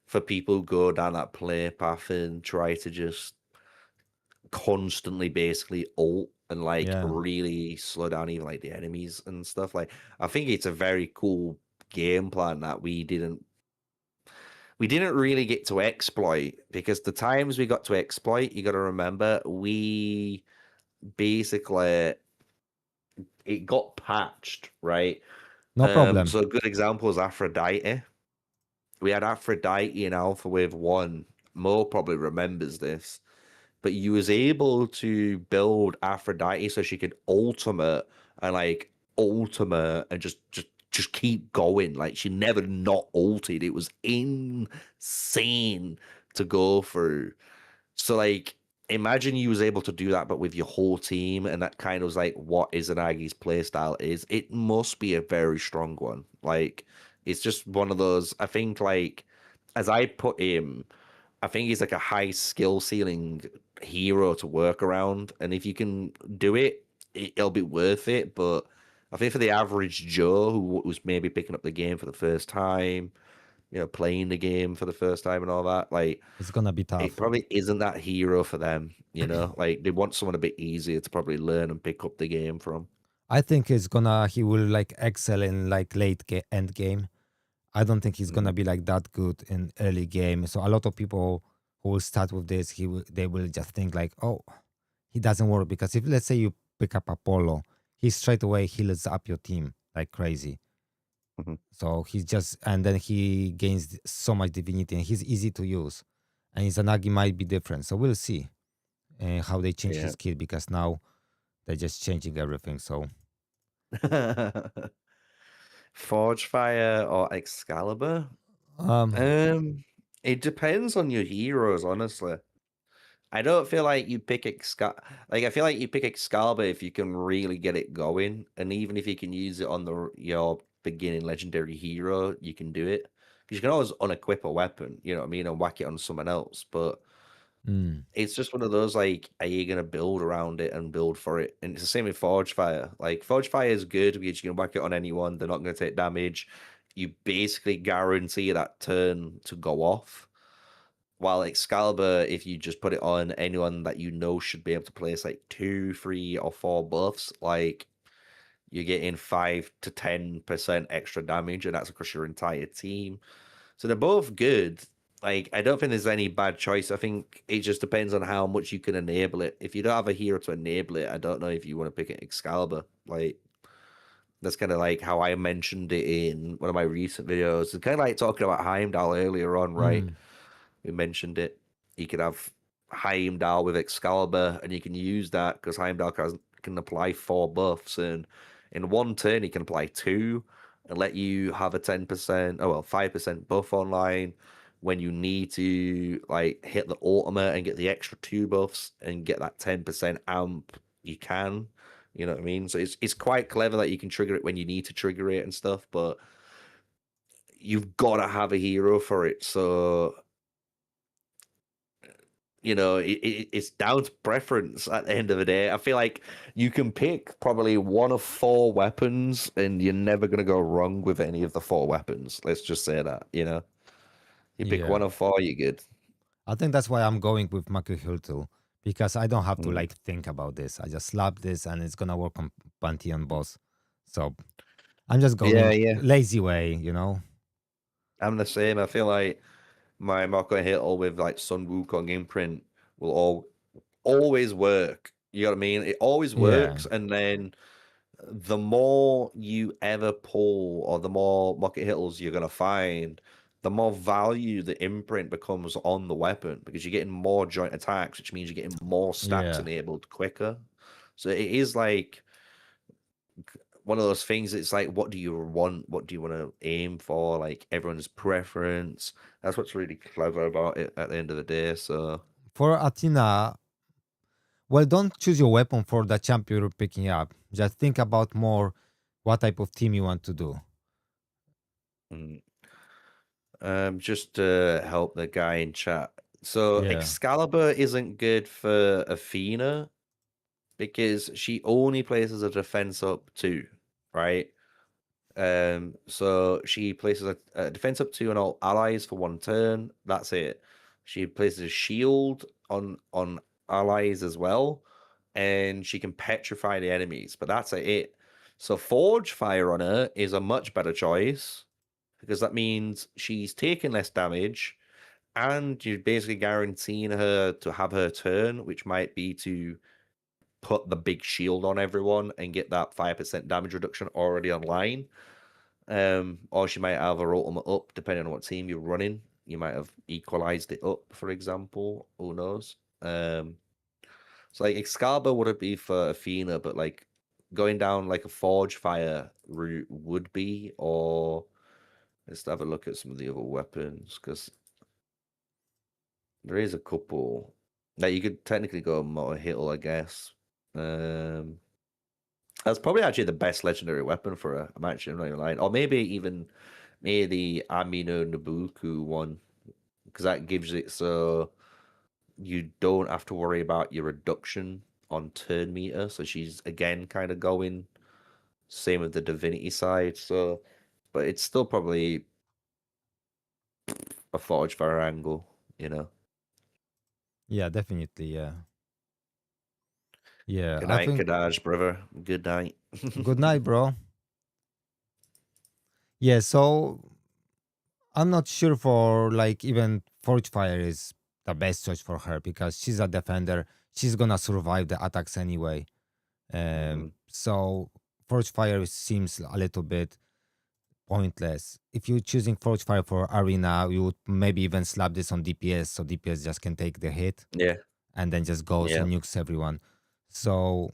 for people who go down that play path and try to just constantly basically ult and like really slow down even like the enemies and stuff. Like, I think it's a very cool game plan that we didn't really get to exploit, because the times we got to exploit, you got to remember, we basically, it got patched, right? No problem. So a good example is Aphrodite. We had Aphrodite in Alpha Wave 1. Mo probably remembers this, but you was able to build Aphrodite so she could ultimate and like ultimate and just keep going. Like, she never not ulted. It was insane to go through. So like, imagine you was able to do that, but with your whole team, and that kind of was like what Izanagi's playstyle is. It must be a very strong one. Like, it's just one of those. I think like as I put him, I think he's like a high skill ceiling hero to work around, and if you can do it, it'll be worth it. But I think for the average Joe who's maybe picking up the game for the first time, playing the game for the first time and all that, like It's gonna be it tough. probably isn't that hero for them. Like they want someone a bit easier to probably learn and pick up the game from. I think he will like excel in like end game. I don't think he's Mm. gonna be like that good in early game. So a lot of people who will start with this, they will just think like, oh, he doesn't work, because if let's say you pick up Apollo, he straight away heals up your team like crazy. Mhm. So he's just, and then he gains so much divinity, and he's easy to use. And Izanagi might be different. So we'll see how they change Yeah. his kit, because now they're just changing everything. So Forge Fire or Excalibur? um, It depends on your heroes, honestly. I don't feel like you pick I feel like you pick Excalibur if you can really get it going, and even if you can use it on your beginning legendary hero, you can do it. Because you can always unequip a weapon, you know what I mean, and whack it on someone else. But mm, it's just one of those, like, are you gonna build around it and build for it? And it's the same with Forge Fire. Like Forge Fire is good because you can whack it on anyone, they're not gonna take damage. You basically guarantee that turn to go off. While Excalibur, if you just put it on anyone that you know should be able to place like 2, 3, or 4 buffs, like you're getting 5 to 10% extra damage, and that's across your entire team. So they're both good. Like, I don't think there's any bad choice. I think it just depends on how much you can enable it. If you don't have a hero to enable it, I don't know if you want to pick an Excalibur. Like, that's kind of like how I mentioned it in one of my recent videos. It's kind of like talking about Heimdall earlier on, right? mm, We mentioned it. You could have Heimdall with Excalibur, and you can use that because Heimdall can apply 4 buffs, and in one turn he can apply 2 and let you have a 10%, 5% buff online when you need to like hit the ultimate and get the extra 2 buffs and get that 10% amp. You can, you know what I mean? So it's quite clever that you can trigger it when you need to trigger it and stuff, but you've got to have a hero for it. So it's down to preference at the end of the day. I feel like you can pick probably one of 4 weapons, and you're never going to go wrong with any of the 4 weapons. Let's just say that, You pick yeah. one of 4, you're good. I think that's why I'm going with Makuhiltul, because I don't have to Mm. like think about this. I just slap this and it's gonna work on Pantheon boss. So I'm just Yeah, going yeah. lazy way. I'm the same. I feel like my Mako Hill with like Sun Wukong imprint will always work. You know what I mean? It always Yeah, works, and then the more you ever pull or the more Mucket Hittles you're going to find, the more value the imprint becomes on the weapon because you're getting more joint attacks, which means you're getting more stacks yeah. enabled quicker. So it is like one of those things. It's like, what do you want? What do you want to aim for? Like everyone's preference. That's what's really clever about it at the end of the day. So, For Athena, well, don't choose your weapon for the champion you're picking up. Just think about more what type of team you want to do. mm. Just to help the guy in chat. So Yeah, Excalibur isn't good for Athena because she only places a defense up 2, right? So she places a defense up 2 on all allies for 1 turn. That's it. She places a shield on allies as well, and she can petrify the enemies, but that's it. So Forge Fire on her is a much better choice because that means she's taking less damage, and you're basically guaranteeing her to have her turn, which might be to put the big shield on everyone and get that 5% damage reduction already online. Or she might have her ultimate up, depending on what team you're running. You might have equalized it up, for example. Who knows? So like Excalibur would it be for Athena, but like going down like a Forge Fire route would be, or let's have a look at some of the other weapons because there is a couple that you could technically go Motor Hittle, I guess. That's probably actually the best legendary weapon for her. I'm actually not even lying. Or maybe even the Amino Nabuku one. because that gives it so you don't have to worry about your reduction on turn meter. So she's again kind of going same with the divinity side. So, but it's still probably a forge fire angle, you know. Yeah, definitely. Yeah. Yeah, Good I night, think Kadaj, brother. Good night. good night, bro. Yeah, so I'm not sure for like even Forge Fire is the best choice for her because she's a defender. She's gonna survive the attacks anyway. Mhm. So Forge Fire seems a little bit pointless. If you're choosing Forge Fire for Arena, you would maybe even slap this on DPS so DPS just can take the hit Yeah, and then just goes yeah, and nukes everyone. So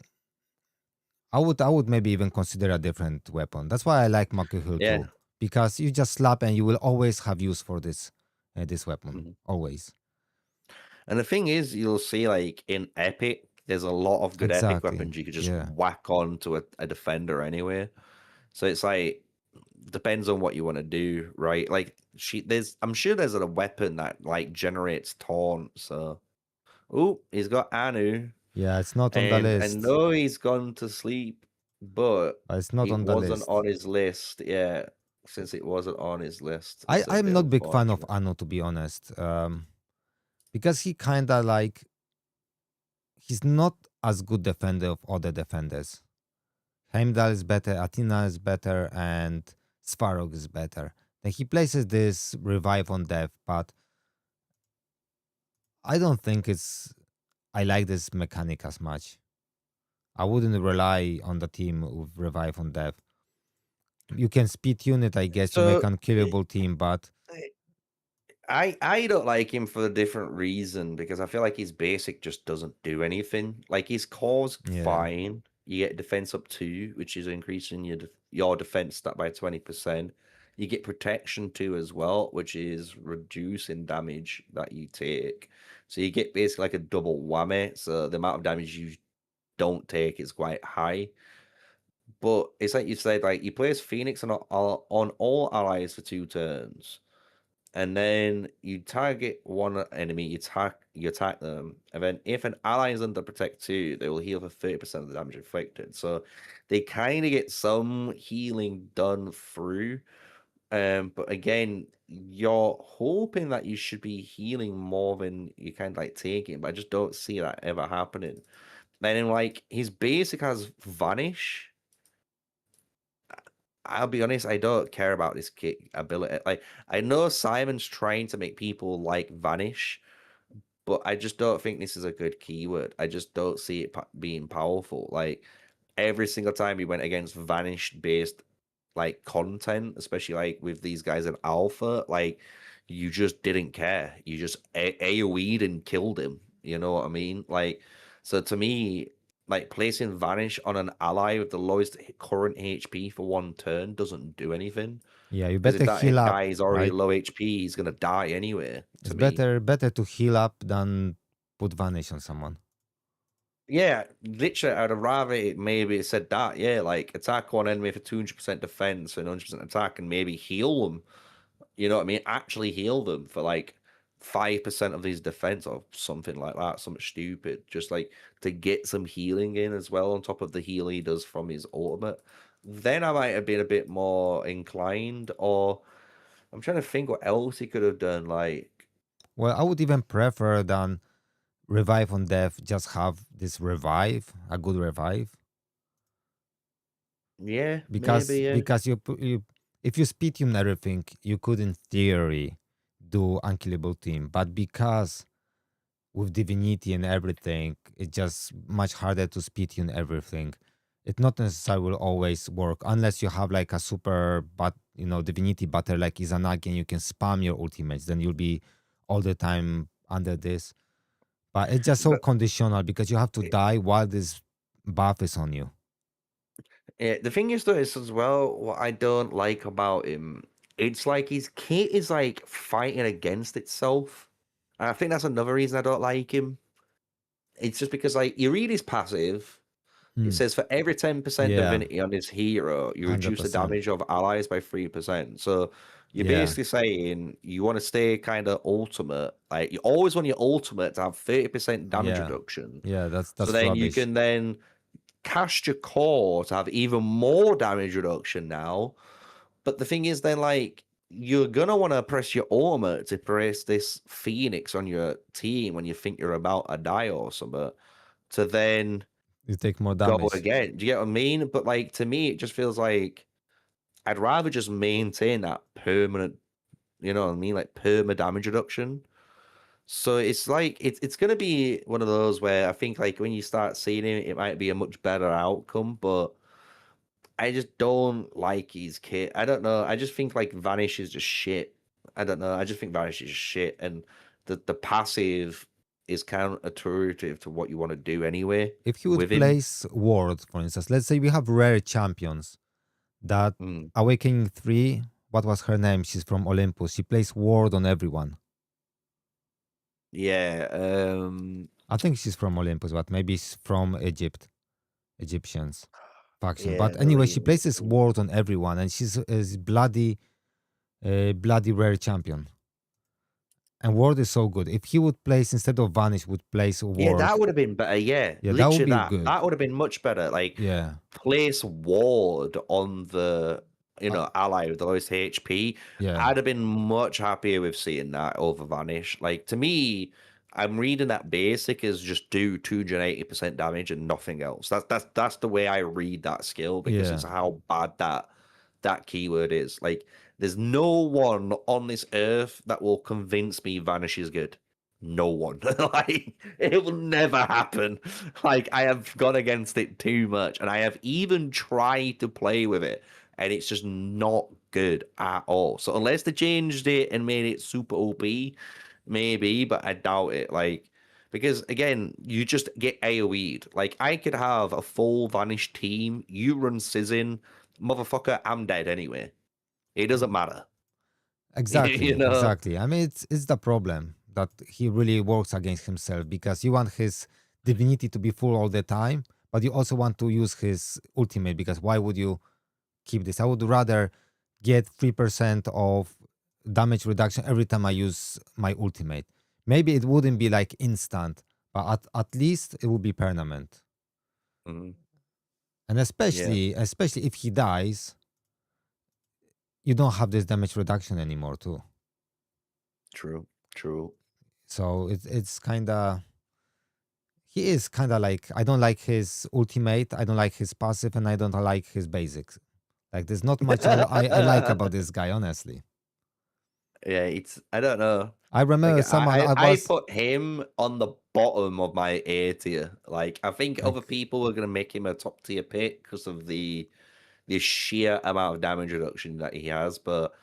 I would maybe even consider a different weapon. That's why I like Makuhil yeah. too, because you just slap and you will always have use for this weapon. Mhm. Always. And the thing is, you'll see like in Epic, there's a lot of good Epic Exactly. weapons you could just Yeah. whack on to a defender anyway. So it's like depends on what you want to do, right? Like I'm sure there's a weapon that like generates taunt. So oh, he's got Anu, Yeah, it's not on the and I list. know he's gone to sleep, but But it's not it on the wasn't list. on his list. Yeah, since it wasn't on his list, I it's a I'm bit not big fan of unfortunate. Anno, to be honest. Because he kind of like he's not as good defender of other defenders. Heimdall is better, Athena is better, and Svarog is better. Then he places this revive on death, but I don't think I like this mechanic as much. I wouldn't rely on the team with revive on death. You can speed unit, I guess. You make So unkillable team, but I don't like him for a different reason because I feel like his basic just doesn't do anything. Like his core's yeah, fine. You get defense up 2, which is increasing your defense stat by 20%. You get protection 2 as well, which is reducing damage that you take. So you get basically like a double whammy. So the amount of damage you don't take is quite high. But it's like you said, like you place Phoenix on all allies for 2 turns, and then you target one enemy, you attack them, and then if an ally is under protect 2, they will heal for 30% of the damage inflicted. So they kind of get some healing done through. But again, you're hoping that you should be healing more than you kind of like taking, but I just don't see that ever happening. Then in like his basic has vanish. I'll be honest, I don't care about this kick ability. Like, I know Simon's trying to make people like Vanish, but I just don't think this is a good keyword. I just don't see it being powerful. Like, every single time he went against Vanish based like content, especially like with these guys in Alpha, like, you just didn't care. You just AoE'd and killed him. You know what I mean? Like, so to me, like placing Vanish on an ally with the lowest current HP for one turn doesn't do anything. yeah. You Because if better that heal up, guy is already right? low HP, he's gonna die anyway, It's to me. better to heal up than put vanish on someone. Yeah, literally, I'd have rather it maybe said that. Yeah, like attack one enemy for 200% defense and 100% attack and maybe heal them. You know what I mean? Actually heal them for like 5% of his defense or something like that. Something stupid. Just like to get some healing in as well on top of the heal he does from his ultimate. Then I might have been a bit more inclined, or I'm trying to think what else he could have done. Like, Well, I would even prefer than revive on death. Just have this revive, a good revive, yeah, because maybe, yeah. because you if you speed tune everything, you could in theory do unkillable team, but because with divinity and everything, it's just much harder to speed tune everything. It not necessarily will always work unless you have like a super but divinity butter like Izanagi and you can spam your ultimates, then you'll be all the time under this. But it's just so But conditional because you have to die while this buff is on you. yeah, the thing is, though, is as well, what I don't like about him, it's like his kit is like fighting against itself. And I think that's another reason I don't like him. It's just because, like, you read his passive, It says for every 10% Yeah, divinity on his hero, you reduce the 100%. damage of allies by 3%. So you're Yeah, basically saying you want to stay kind of ultimate. Like you always want your ultimate to have 30% damage yeah, reduction. yeah. So That's then you rubbish. can then cast your core to have even more damage reduction now. But the thing is, then like you're gonna want to press your ultimate to press this Phoenix on your team when you think you're about to die or something, to then You take more go damage. again. Do you get what I mean? But like to me, it just feels like I'd rather just maintain that permanent, you know what I mean, like perma damage reduction. So it's like it's gonna be one of those where I think like when you start seeing it might be a much better outcome, but I just don't like his kit. I don't know. I just think like Vanish is just shit. I don't know. I just think Vanish is just shit, and the passive is counterintuitive to what you want to do anyway If he would with him. place Ward, for instance, let's say we have rare champions that Mm. Awakening 3, what was her name? She's from Olympus. She plays Ward on everyone. Yeah. I think she's from Olympus, but maybe she's from Egyptians faction. Yeah. But anyway, she Maybe. places Ward on everyone, and she's a bloody rare champion. And Ward is so good. If he would place instead of Vanish, would place Yeah, Ward. that would have been better. Yeah, Yeah, that would literally be that. good. That would have been much better. Like Yeah, place Ward on the uh, ally with the lowest HP. yeah, I'd have been much happier with seeing that over Vanish. Like to me, I'm reading that basic as just do 280% damage and nothing else. That's the way I read that skill because yeah. it's how bad that keyword is. Like there's no one on this earth that will convince me Vanish is good. No one. Like it will never happen. Like I have gone against it too much, and I have even tried to play with it, and it's just not good at all. So unless they changed it and made it super OP, maybe, but I doubt it. Like because again, you just get AoE'd. Like I could have a full Vanish team, you run Sizzin, motherfucker, I'm dead anyway. It doesn't matter. Exactly, You know? exactly. I mean, it's the problem that he really works against himself because you want his divinity to be full all the time, but you also want to use his ultimate because why would you keep this? I would rather get 3% of damage reduction every time I use my ultimate. Maybe it wouldn't be like instant, but at least it would be permanent. Mhm. And Yeah, especially if he dies, you don't have this damage reduction anymore too. true, true. So it's kind of he is kind of like I don't like his ultimate, I don't like his passive, and I don't like his basics. Like there's not much I like about this guy, honestly. Yeah, it's I don't know. I remember Like someone I I was put him on the bottom of my A tier. Like I think like, other people were gonna make him a top tier pick because of the sheer amount of damage reduction that he has. But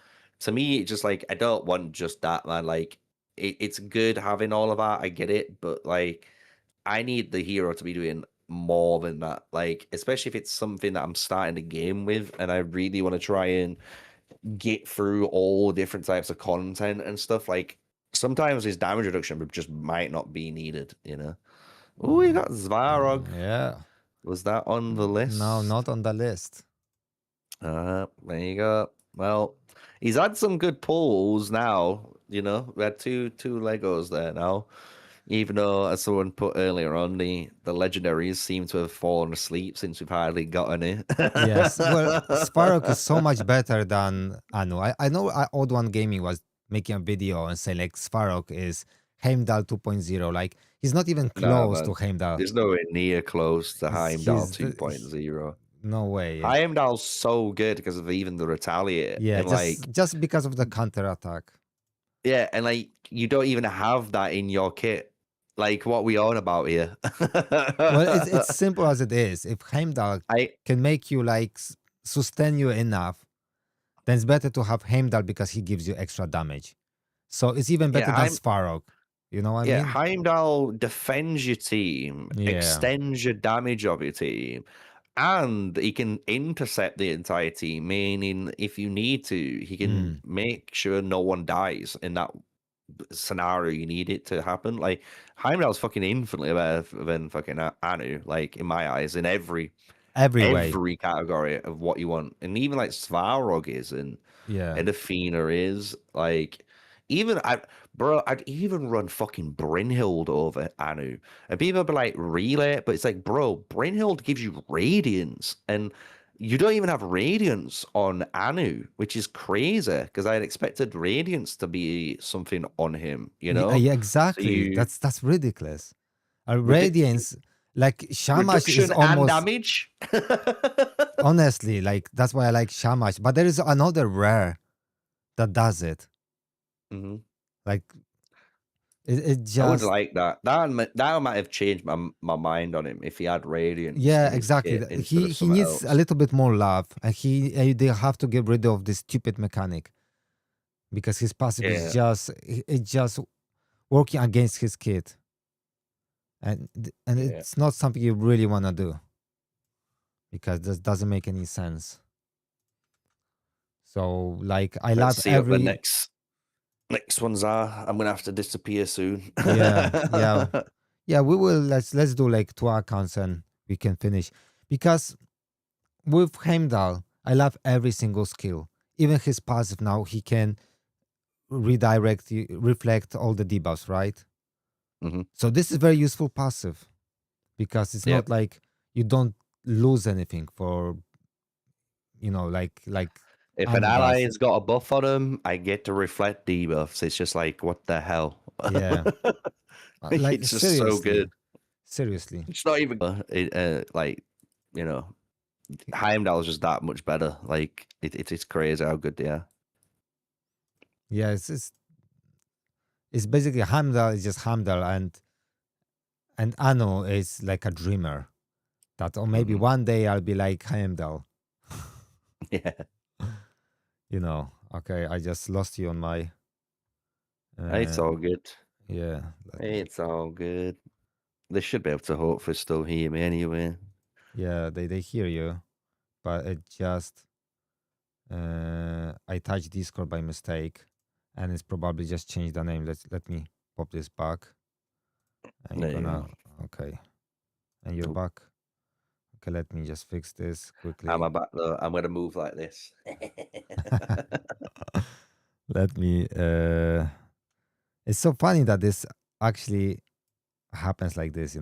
to me, it's just like I don't want just that, man. Like it's good having all of that. I get it, but like I need the hero to be doing more than that. Like especially if it's something that I'm starting the game with, and I really want to try and get through all different types of content and stuff. Like sometimes his damage reduction just might not be needed, you know. Oh, we got Svarog. yeah. Was that on the No, list? not on the list. There you go. Well, he's had some good pulls now. You know, we had two Legos there now. Even though, as someone put earlier on, the legendaries seem to have fallen asleep since we've hardly gotten it. Yes. Well, Sparrow is so much better than Anu. I know Odd One Gaming was making a video and saying like Sparrow is Heimdall 2.0. Like he's not even Nah, close to man. Heimdall. There's nowhere near close to Heimdall He's 2.0. no way. Heimdall's so good because of even the retaliate. Yeah, And like, just because of the counterattack. yeah, and like you don't even have that in your kit. Like what we on about here. Well, it's simple as it is. If Heimdall I can make you like sustain you enough, then it's better to have Heimdall because he gives you extra damage. So it's even better yeah, than I'm Svarog. You know what I yeah, mean? Heimdall defends your team, Yeah. extends your damage of your team, and he can intercept the entire team, meaning if you need to, he can Mm. make sure no one dies in that scenario you need it to happen. Like Heimdall's fucking infinitely better than fucking Anu, like in my eyes, in every way. category of what you want. And even like Svarog is Yeah. and Athena is like even I'd even run fucking Brynhild over Anu. And people be like, really? But it's like, bro, Brynhild gives you radiance, and you don't even have radiance on Anu, which is crazy because I had expected radiance to be something on him, you Yeah, know? yeah, So exactly. you That's ridiculous. A ridic radiance, like Shamash is reduction and almost damage. honestly like that's why I like Shamash. But there is another rare that does it. hmm Like it I would just like that. That might have changed my mind on him if he had radiance yeah, in his exactly. kit instead of He something needs a else. little bit more love, and they have to get rid of this stupid mechanic because his passive is Yeah, just it's just working against his kit, and yeah. it's not something you really want to do because this doesn't make any sense. So like I Let's love see what the every next ones are. I'm gonna have to disappear soon. yeah, yeah. Yeah, we will let's do like 2 accounts and we can finish. Because with Heimdall, I love every single skill. Even his passive now, he can reflect all the debuffs, right? hmm So this is very useful passive because it's not Yep. like you don't lose anything for like If an Anu does. ally's got a buff on him, I get to reflect debuffs. It's just like, what the hell? Yeah. Like It's just so seriously. good. Seriously. It's not even like, you know, Heimdall's just that much better. Like it's crazy how good they are. Yeah, it's basically Heimdall is just Heimdall and Anu is like a dreamer. That or maybe hmm one day I'll be like Heimdall. Yeah, Okay, I just lost you on my it's uh all good. yeah, let me It's all good. They should be able to hopefully still hear me anyway. yeah, they hear you, but it just I touched Discord by mistake and it's probably just changed the name. Let me pop this back and you're There you gonna go. okay. And you're Oop. back. Okay, let me just fix this Am quickly. I back though? I'm gonna move like this. Let me it's so funny that this actually happens like this.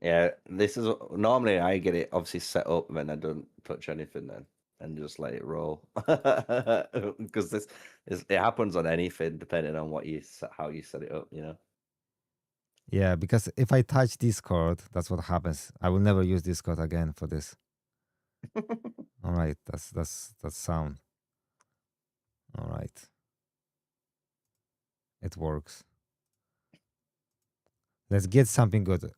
Yeah, this is normally I get it obviously set up and then I don't touch anything then and just let it roll because it happens on anything depending on how you set it up, you know. Yeah, because if I touch Discord, that's what happens. I will never use Discord again for this. All right, that's sound. All right, it works. Let's get something good.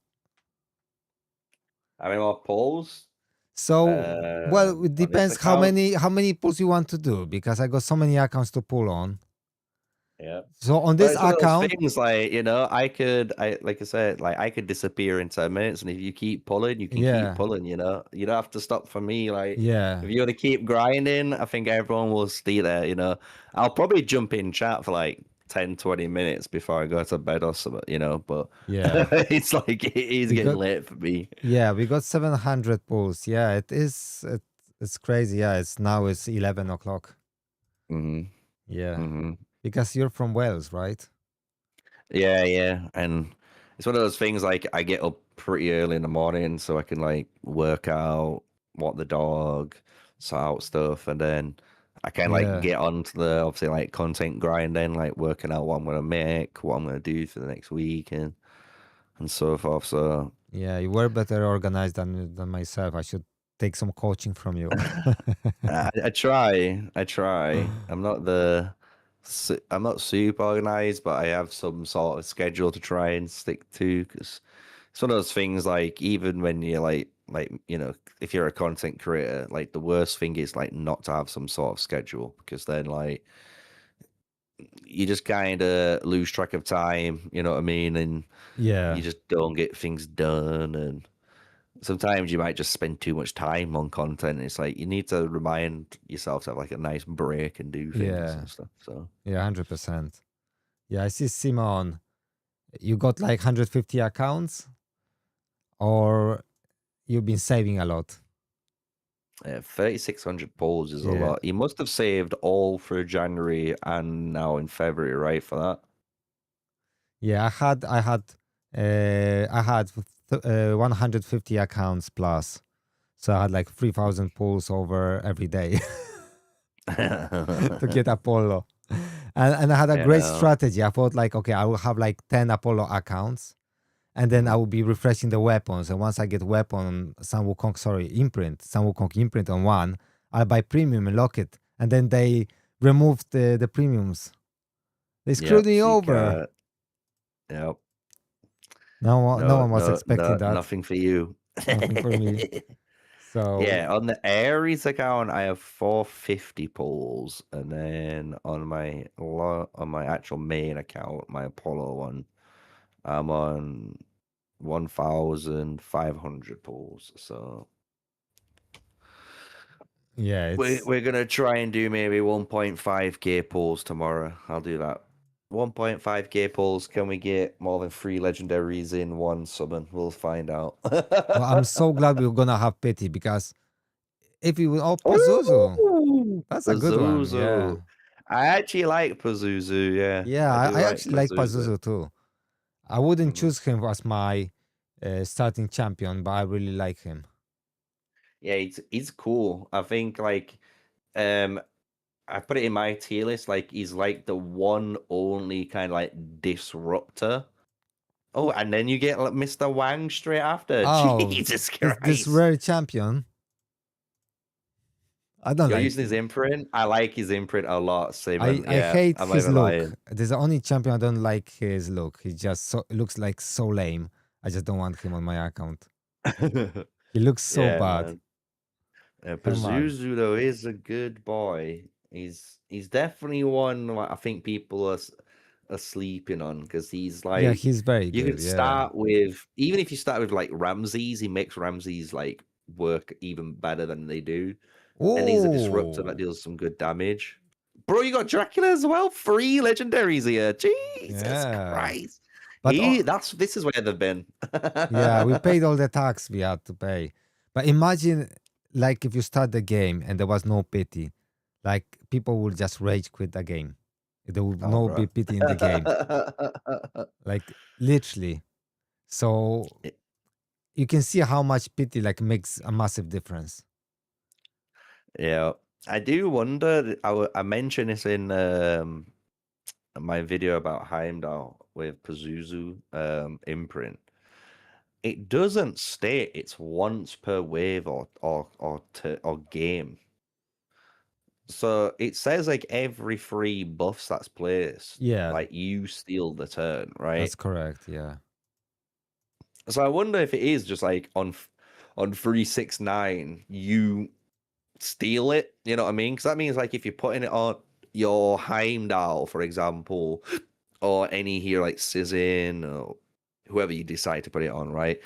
How many more polls So, well, it on this depends account? how many pulls you want to do because I got so many accounts to pull on. Yeah. So on But this it's one of those account, things like, I like I said, like I could disappear in 10 minutes and if you keep pulling, you can keep yeah, pulling, you know. You don't have to stop for me. Like yeah, if you want to keep grinding, I think everyone will stay there, you know. I'll probably jump in chat for like 10, 20 minutes before I go to bed or something, you know, but yeah. it's like it is We getting got late for me. yeah, we got 700 pulls. Yeah, it's crazy. Yeah, it's 11 o'clock. hmm Yeah, hmm because you're from Wales, right? Yeah, yeah. And it's one of those things like I get up pretty early in the morning so I can like work out, walk the dog, sort out stuff, and then I can like Yeah, get onto the obviously like content grinding, like working out what I'm gonna make, what I'm gonna do for the next week and so forth. So yeah. You were better organized than myself. I should take some coaching from you. I try. I try. I'm not super organized, but I have some sort of schedule to try and stick to because it's one of those things. Like even when you're like if you're a content creator, like the worst thing is like not to have some sort of schedule because then like you just kind of lose track of time. You know what I mean? And you Yeah, just don't get things done and sometimes you might just spend too much time on content. It's like you need to remind yourself to have like a nice break and do things yeah, and stuff. So yeah. 100%. Yeah, I see Simon. You got like 150 accounts, or you've been saving a lot? 3,600 pulls is a Yeah. lot. You must have saved all through January and now in February, right? For that. Yeah, I had 150 accounts plus, so I had like 3,000 pulls over every day to get Apollo, and I had a great Yeah. strategy. I thought like, okay, I will have like 10 Apollo accounts, and then I will be refreshing the weapons. And once I get weapon, Sun Wukong imprint on one, I'll buy premium and lock it, and then they removed the premiums. They screwed Yep. me So you over. can't. Yep. No No, one was no, expecting no, that. nothing for you. Nothing for me. So Yeah, on the Aries account, I have 450 pulls, and then on my actual main account, my Apollo one, I'm on 1,500 pulls. So yeah, it's we're gonna try and do maybe 1.5k pulls tomorrow. I'll do that. 1.5k pulls. Can we get more than 3 legendaries in one summon? We'll find out. well, I'm so glad we're gonna have pity, because if you Pazuzu, Ooh, that's a good one. Yeah. Pazuzu. I actually like Pazuzu. Yeah, Yeah, I do I like actually like Pazuzu. Pazuzu too. I wouldn't Mhm. choose him as my starting champion, but I really like him. Yeah, he's cool. I think like um I put it in my tier list. Like he's like the one only kind of like disruptor. Oh, and then you get like, Mr. Wang straight after. Oh, Jesus this Christ. rare champion. I don't You're like using his him. imprint. I like his imprint a lot, Simon. I Yeah, hate I'm not his even look. lying. There's the only champion I don't like his look. He just looks like so lame. I just don't want him on my account. He looks so Yeah, bad. man. Come on. Pazuzu though is a good boy. He's definitely one I think people are sleeping on because he's Yeah, like he's very you can good. Yeah. start with even if you start with like Ramses, he makes Ramses like work even better than they do, and he's a disruptor that Oh, deals some good damage. Bro, you got Dracula as well. 3 legendaries here. Jesus yeah. Christ. But This is where they've been. yeah, we paid all the tax we had to pay. But imagine, like, if you start the game and there was no pity, like people will just rage quit the game. There will Oh, no be bro. pity in the game, like literally. So you can see how much pity like makes a massive difference. Yeah, I do wonder. I mentioned this in my video about Heimdall with Pazuzu imprint. It doesn't state it's once per wave or game. So it says like every 3 buffs that's placed, Yeah, like you steal the turn, right? that's correct. Yeah. So I wonder if it is just like on 369 you steal it. You know what I mean? Because that means like if you're putting it on your Heimdall, for example, or any here like Sizzin or whoever you decide to put it on, right?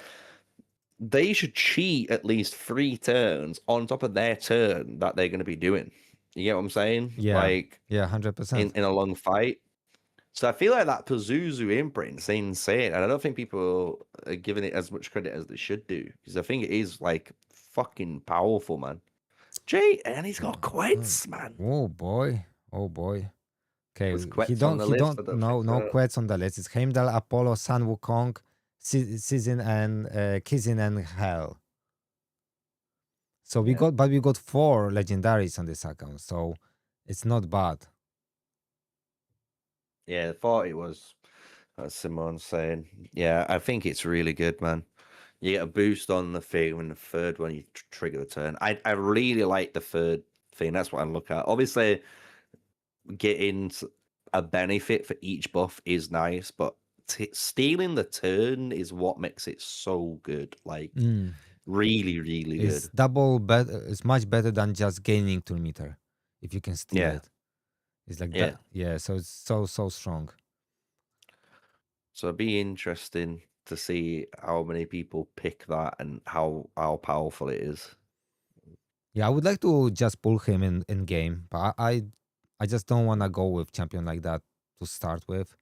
They should cheat at least 3 turns on top of their turn that they're going to be doing. You get what I'm saying? Yeah. Like Yeah. 100%. in a long fight. So I feel like that Pazuzu imprint's insane, and I don't think people are giving it as much credit as they should do because I think it is like fucking powerful, man. Jay, and he's got quits, man. Oh boy. Oh boy. Okay, Was quits on the he list? don't, I don't think no so. quets on the list. It's Heimdall, Apollo, Sun Wukong, Season, and Kizin and Hell. So we Yeah. got 4 legendaries on this account, so it's not bad. Yeah, I thought it was. As Simone's saying. Yeah, I think it's really good, man. You get a boost on the thing when the third one you trigger the turn. I really like the third thing. That's what I look at. Obviously, getting a benefit for each buff is nice, but stealing the turn is what makes it so good. Like really, really It's good. double better. It's much better than just gaining 2 meter if you can steal Yeah, it. It's like yeah. that. Yeah, so it's so strong. So it'd be interesting to see how many people pick that and how powerful it is. Yeah, I would like to just pull him in game, but I just don't want to go with champion like that to start with.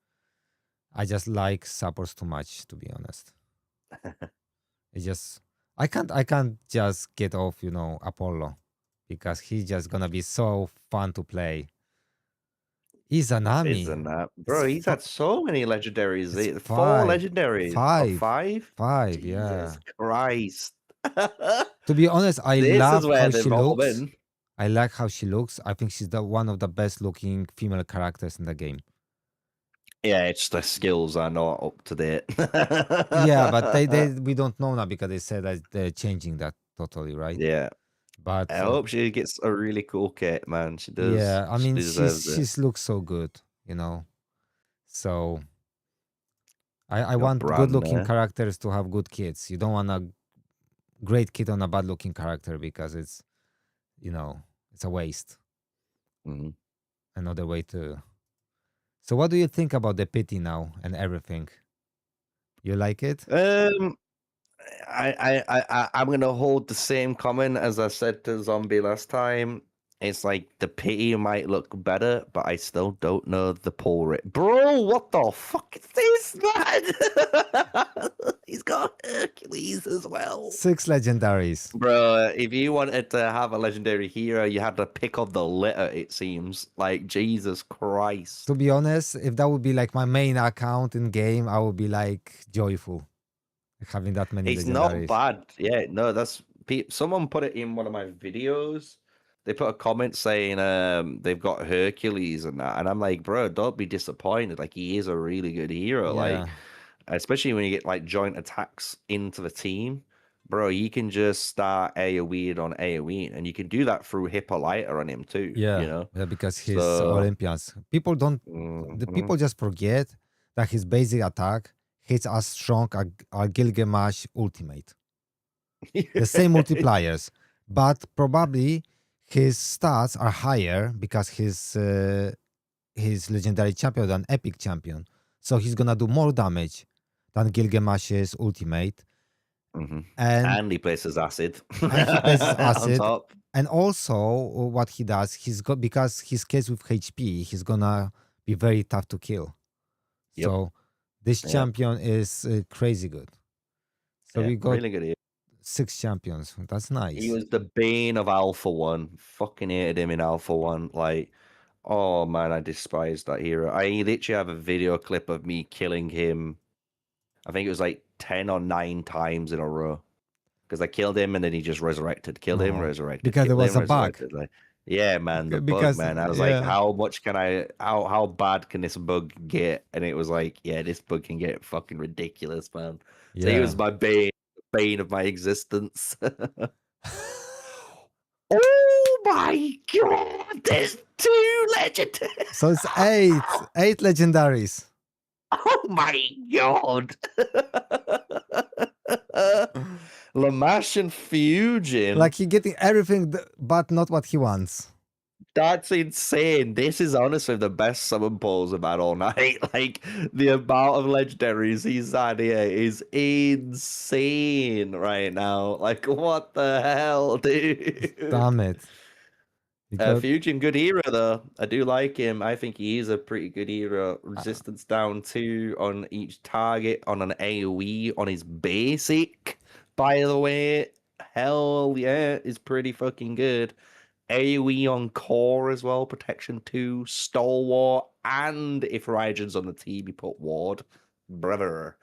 I just like supports too much, to be honest. It's just I can't just get off, Apollo, because he's just gonna be so fun to play. Izanami. Isn't that, It's bro? He's had so many legendaries. it's 4 five. legendaries. Or Five. 5? Five, Jesus yeah. Christ. To be honest, I This is love where how they've she all looks. been. I like how she looks. I think she's one of the best looking female characters in the game. Yeah, it's the skills are not up to date. Yeah, but we don't know now because they said that they're changing that totally, right? Yeah. But I hope she gets a really cool kit, man. She does. yeah, I She mean, deserves it. she's looks so good, So I Got want good Bran looking there. characters to have good kids. You don't want a great kid on a bad looking character because it's it's a waste. Mhm. Another way to. So what do you think about the pity now and everything? You like it? I'm gonna hold the same comment as I said to Zombie last time. It's like the pity might look better, but I still don't know the pull rate. Bro, what the fuck is this, man? He's got Hercules as well. 6 legendaries. Bro, if you wanted to have a legendary hero, you had to pick up the litter, it seems. Like, Jesus Christ. To be honest, if that would be like my main account in game, I would be like joyful having that many It's not legendaries. bad. Yeah, no, that's someone put it in one of my videos. They put a comment saying they've got Hercules and that, and I'm like, bro, don't be disappointed. Like, he is a really good hero. Like, Yeah. especially when you get like joint attacks into the team, bro, you can just start AoE on AoE, and you can do that through Hippolyta on him too. Yeah, because he's So Olympians. People don't. The mhm. people just forget that his basic attack hits as strong as Gilgamesh ultimate. The same multipliers, but probably his stats are higher because his legendary champion than epic champion. So he's gonna do more damage than Gilgamesh's ultimate. Mhm. And And he places acid. and he places on acid. top. And also, what he does, because he's kills with HP, he's gonna be very tough to kill. Yep. So this Yep. champion is crazy good. So Yeah, we got really good hero. 6 champions. That's nice. He was the bane of Alpha 1. Fucking hated him in Alpha 1. Like, oh man, I despised that hero. I literally have a video clip of me killing him. I think it was like 10 or 9 times in a row. Because I killed him and then he just resurrected. Killed him, Oh, resurrected. because there Killed was him, a bug. resurrected. Like, yeah, man, the bug, Because man. I was like, how much can how bad can this bug get? And it was like, yeah, this bug can get fucking ridiculous, man. So he was my bane of my existence. Oh my god, there's 2 legendaries. So it's 8 legendaries. Oh my god. Lamash and Fusion. Like he getting everything, but not what he wants. That's insane. This is honestly the best summon pulls I've had all night. Like, the amount of legendaries he's had here is insane right now. Like, what the hell, dude? Damn it. Fusion, good hero, though. I do like him. I think he is a pretty good hero. Resistance down 2 on each target, on an AoE, on his basic, by the way. Hell yeah, is pretty fucking good. AoE on core as well, protection 2, stalwart, and if Raijin's on the team, you put ward. Brother.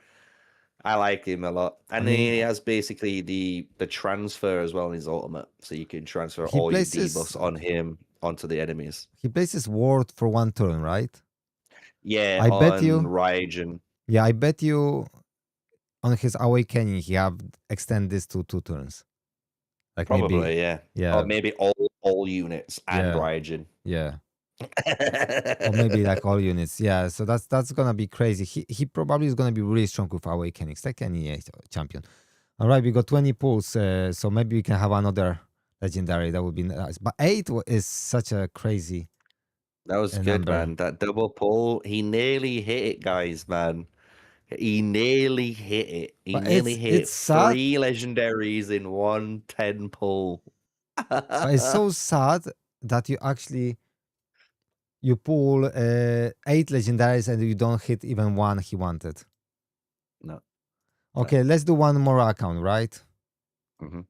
I like him a lot. And he has basically the transfer as well in his ultimate. So you can transfer all your debuffs on him onto the enemies. He places ward for 1 turn, right? Yeah, I bet you Raijin. Yeah, I bet you on his awakening he have extend this to 2 turns. Like Probably, maybe, yeah. Or maybe all units and Raijin. Yeah. Or maybe like all units. Yeah, so that's gonna be crazy. He probably is gonna be really strong with awakenings, like any champion. All right, we got 20 pulls, so maybe we can have another legendary. That would be nice. But 8 is such a crazy. That was good, man. That double pull, he nearly hit it, guys, man. He nearly hit it. He nearly hit 3 legendaries in 1 10 pull. But it's so sad that you actually you pull 8 legendaries and you don't hit even one he wanted. No. Okay, let's do one more account, right? Mm-hmm.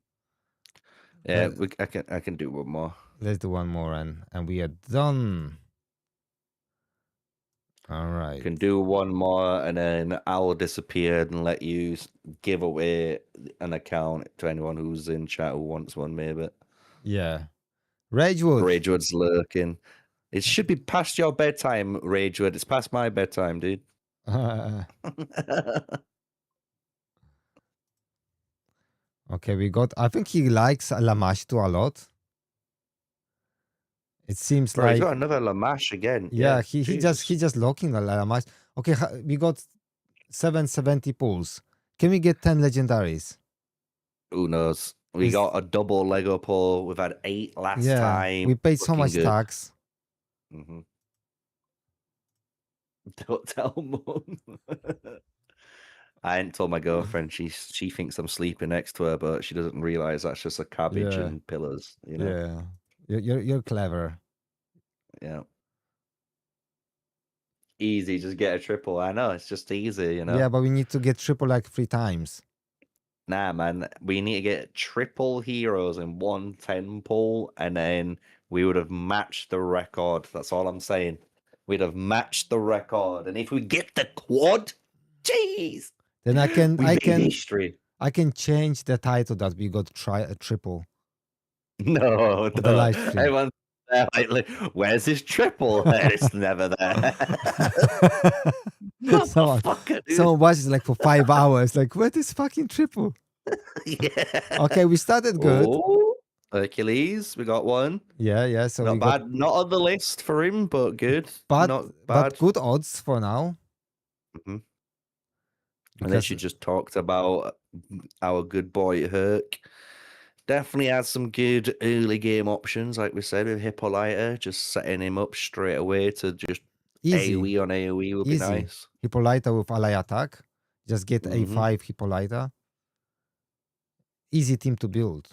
Yeah, I can do one more. Let's do one more and we are done. All right. Can do one more, and then I'll disappear and let you give away an account to anyone who's in chat who wants one, maybe. Yeah. Ragewood. Ragewood's lurking. It should be past your bedtime, Ragewood. It's past my bedtime, dude. Okay, we got. I think he likes Lamashtu a lot. It seems Bro, he's like got another Lamash again. yeah, Jesus. he just locking the Lamash. Okay, we got 770 pulls. Can we get 10 legendaries? Who knows? We got a double Lego pull. We've had 8 last time. We paid so Looking much good. tax. Mm-hmm. Don't tell Mum. I ain't told my girlfriend. She thinks I'm sleeping next to her, but she doesn't realize that's just a cabbage and pillars. You know. Yeah, you're clever. Yeah. Easy, just get a triple. I know, it's just easy, you know. Yeah, but we need to get triple like 3 times. Nah, man, we need to get triple heroes in 110 pull, and then we would have matched the record. That's all I'm saying. We'd have matched the record, and if we get the quad, jeez, then I can history. I can change the title that we got a triple. No, the live stream. Everyone's there, like, where's his triple? And it's never there. Someone watches like for 5 hours, like, where's this fucking triple? Yeah. Okay, we started good. Oh, Hercules, we got one. Yeah. So not we bad. got Not on the list for him, but good. But not bad. But good odds for now. Mm-hmm. And then she just talked about our good boy Herc. Definitely has some good early game options, like we said with Hippolyta, just setting him up straight away to just easy. AoE on AoE would be nice. Hippolyta with ally attack. Just get A5 Hippolyta. Easy team to build.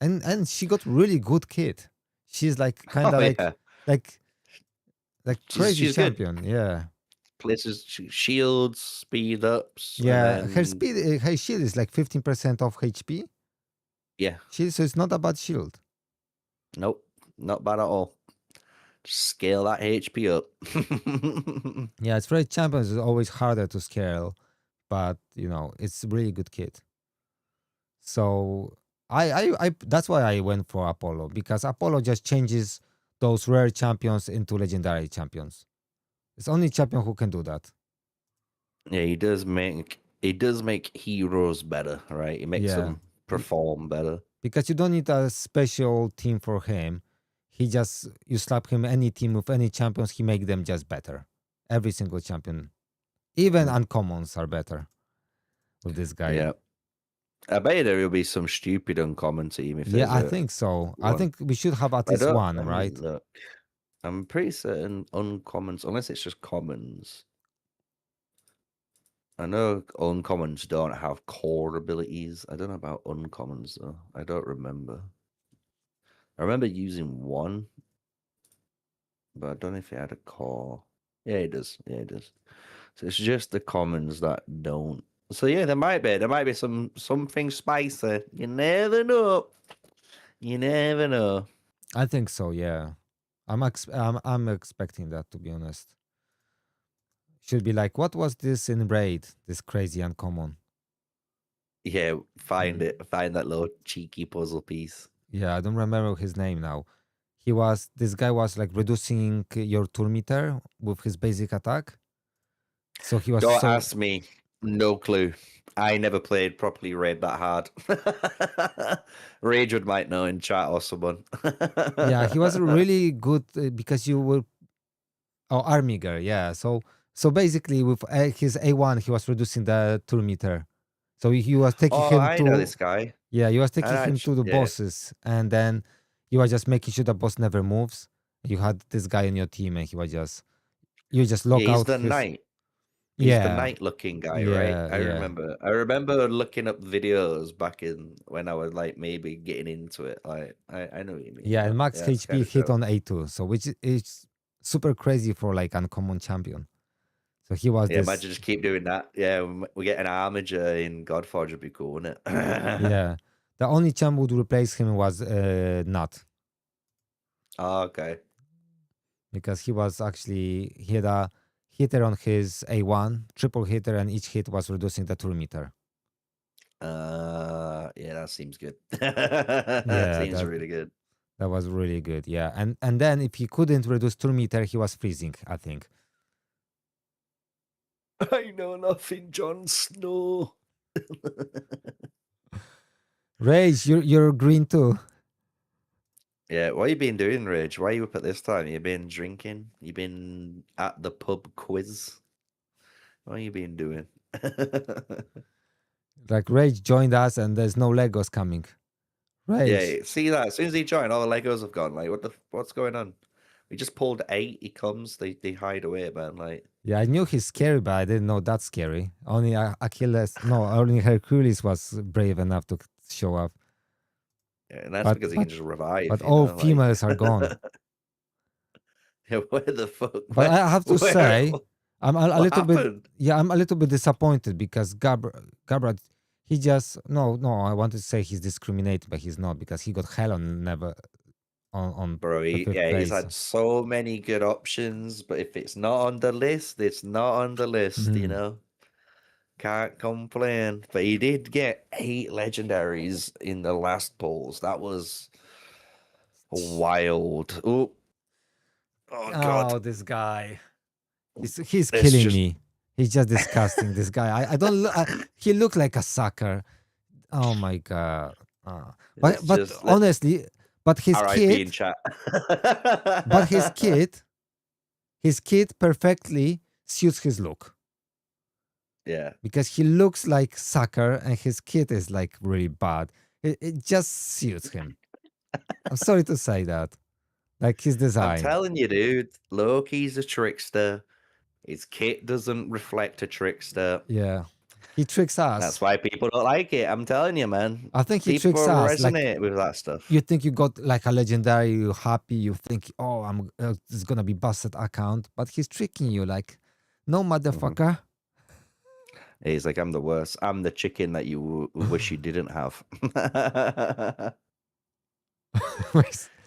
And she got really good kit. She's like kind of like crazy she's champion. Good. Yeah. Places shields, speed ups. Yeah, her shield is like 15% off HP. Yeah. So it's not a bad shield. Nope, not bad at all. Scale that HP up. Yeah, it's very champions is always harder to scale, but you know, it's really good kit. So I that's why I went for Apollo, because Apollo just changes those rare champions into legendary champions. It's only champion who can do that. Yeah, he does make heroes better, right? He makes them perform better. Because you don't need a special team for him. You slap him any team with any champions, he make them just better. Every single champion. Even uncommons are better with this guy. Yeah. I bet there will be some stupid uncommon team. I think so. I think we should have at least one, right? Look, I'm pretty certain uncommons, unless it's just commons. I know uncommons don't have core abilities. I don't know about uncommons, though. I don't remember. I remember using one, but I don't know if it had a core. Yeah, it does. So it's just the commons that don't. So yeah, there might be something spicy. You never know. I think so. Yeah, I'm expecting that, to be honest. Should be like, what was this in raid? This crazy uncommon. Yeah, find that little cheeky puzzle piece. Yeah, I don't remember his name now. This guy was like reducing your tool meter with his basic attack. So he was. Don't ask me. No clue. I never played properly raid that hard. Ragewood might know in chat or someone. Yeah, he was really good because you were. Oh, Armiger, yeah. So basically, with his A1, he was reducing the tool meter. So he was taking him to. I know this guy. Yeah, he was taking him to the bosses, and then you were just making sure the boss never moves. You had this guy in your team, and you just lock out. He's the knight. He's the knight-looking guy, right? I remember. I remember looking up videos back in when I was like maybe getting into it. Like I know what you mean. Yeah, and max HP hit on A2, so which is super crazy for like uncommon champion. So he was Yeah, this. imagine just keep doing that. Yeah, we get an Armiger in Godforge would be cool, wouldn't it? Yeah, the only champ would replace him was Nut, Oh, okay. because he was actually he had a hitter on his A1, triple hitter, and each hit was reducing the turn meter. Yeah, that seems good. Yeah, Seems really good. that was really good. Yeah, and then if he couldn't reduce turn meter, he was freezing, I think. I know nothing, Jon Snow. Rage, you're green too. Yeah, what you been doing, Rage? Why are you up at this time? You been drinking? You been at the pub quiz? What you been doing? Like Rage joined us, and there's no Legos coming. Rage. Yeah, see that? As soon as he joined, all the Legos have gone. Like, what's going on? We just pulled 8. He comes, they hide away, man. Like, Yeah, I knew he's scary, but I didn't know that's scary. Only only Hercules was brave enough to show up. yeah, and that's because he can just revive. But you all know, females are gone. Yeah, where the fuck? But I have to say, I'm a little happened? bit. Yeah, I'm a little bit disappointed because Gabrad, he just no. I wanted to say he's discriminated, but he's not, because he got hell on never on Bro, the fifth he's place. had so many good options, but if it's not on the list, it's not on the list, you know? Can't complain. But he did get 8 legendaries in the last polls. That was wild. Oh God. Oh, this guy. He's killing me. He's just disgusting. This guy. I don't. He looked like a sucker. Oh my god. But honestly, but his kid. In chat. But his kid perfectly suits his look. Yeah. Because he looks like sucker, and his kid is like really bad. It just suits him. I'm sorry to say that. Like his design. I'm telling you, dude. Loki's a trickster. His kit doesn't reflect a trickster. Yeah. He tricks us. That's why people don't like it. I'm telling you, man. I think he people tricks us. Resonate with that stuff. You think you got like a legendary, you're happy. You think, oh, it's gonna be busted account, but he's tricking you. Like, no, motherfucker. He's like, I'm the worst. I'm the chicken that you wish you didn't have.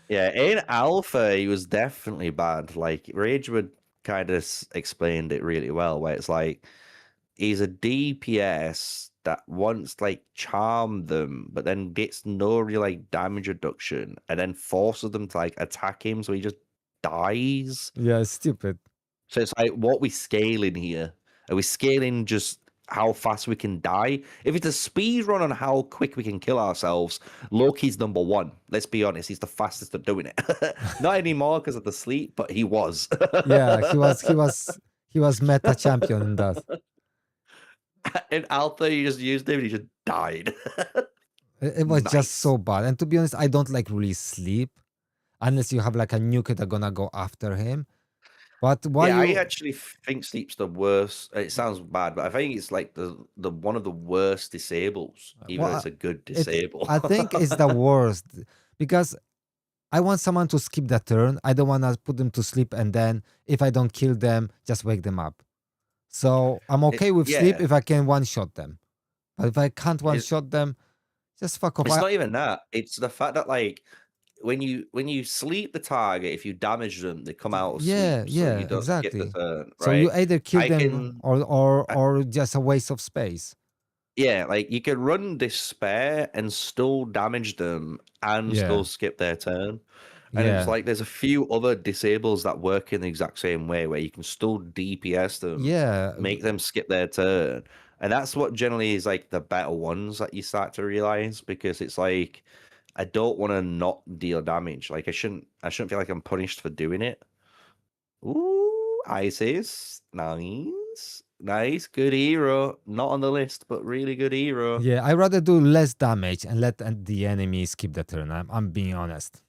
Yeah, in alpha, he was definitely bad. Like, Ragewood kind of explained it really well, where it's like, he's a DPS that wants like charm them, but then gets no real like damage reduction, and then forces them to like attack him, so he just dies. Yeah, it's stupid. So it's like, what we scaling here? Are we scaling just how fast we can die? If it's a speed run on how quick we can kill ourselves, Loki's number 1. Let's be honest, he's the fastest at doing it. Not anymore because of the sleep, but he was. Yeah, he was meta champion in that. In alpha, you just used him and he just died. It was just so bad. And to be honest, I don't like really sleep unless you have like a nuke that gonna go after him. But why? I actually think sleep's the worst. It sounds bad, but I think it's like the one of the worst disables, even though it's a good disable. I think it's the worst because I want someone to skip the turn. I don't want to put them to sleep, and then if I don't kill them, just wake them up. So I'm okay with sleep if I can one-shot them. But if I can't one-shot them, just fuck off. It's not even that. It's the fact that like when you sleep the target, if you damage them, they come out of sleep. So you don't exactly. skip the turn, right? So you either kill them or just a waste of space. Yeah, like you can run Despair and still damage them and still skip their turn. And it's like there's a few other disables that work in the exact same way where you can still DPS them, make them skip their turn. And that's what generally is like the better ones that you start to realize, because it's like, I don't want to not deal damage. Like I shouldn't feel like I'm punished for doing it. Ooh, Isis. Nice. Good hero. Not on the list, but really good hero. Yeah, I'd rather do less damage and let the enemy skip the turn. I'm being honest.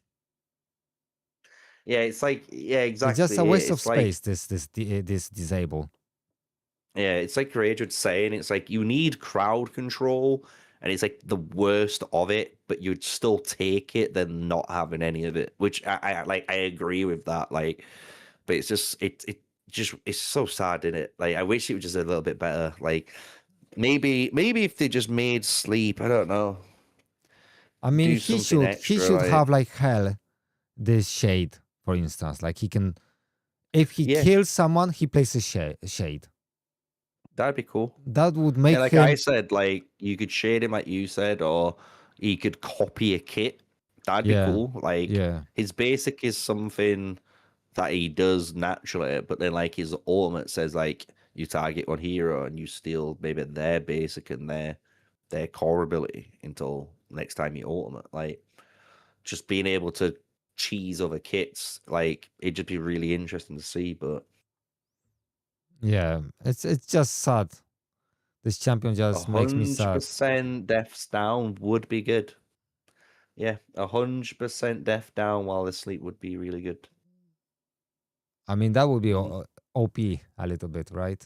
Yeah, it's like, exactly. It's just a waste of space, this disable. Yeah, it's like Rage was saying, it's like you need crowd control, and it's like the worst of it, but you'd still take it than not having any of it, which I agree with that. Like, but it's just it's so sad, isn't it? Like I wish it was just a little bit better. Like maybe if they just made sleep, I don't know, I mean, do he something should extra. Like have like hell this shade, for instance. Like he can, if he yeah, kills someone, he places shade. that'd be cool. That would Yeah, make like I him. said, like you could shade him, like you said, or he could copy a kit. That'd be Yeah, cool. Like yeah, his basic is something that he does naturally, but then like his ultimate says like you target one hero and you steal maybe their basic and their core ability until next time you ultimate. Like just being able to cheese other kits, like it'd just be really interesting to see. But yeah. It's just sad. This champion just makes me sad. 100% deaths down would be good. Yeah, 100% death down while they sleep would be really good. I mean, that would be Mhm. OP a little bit, right?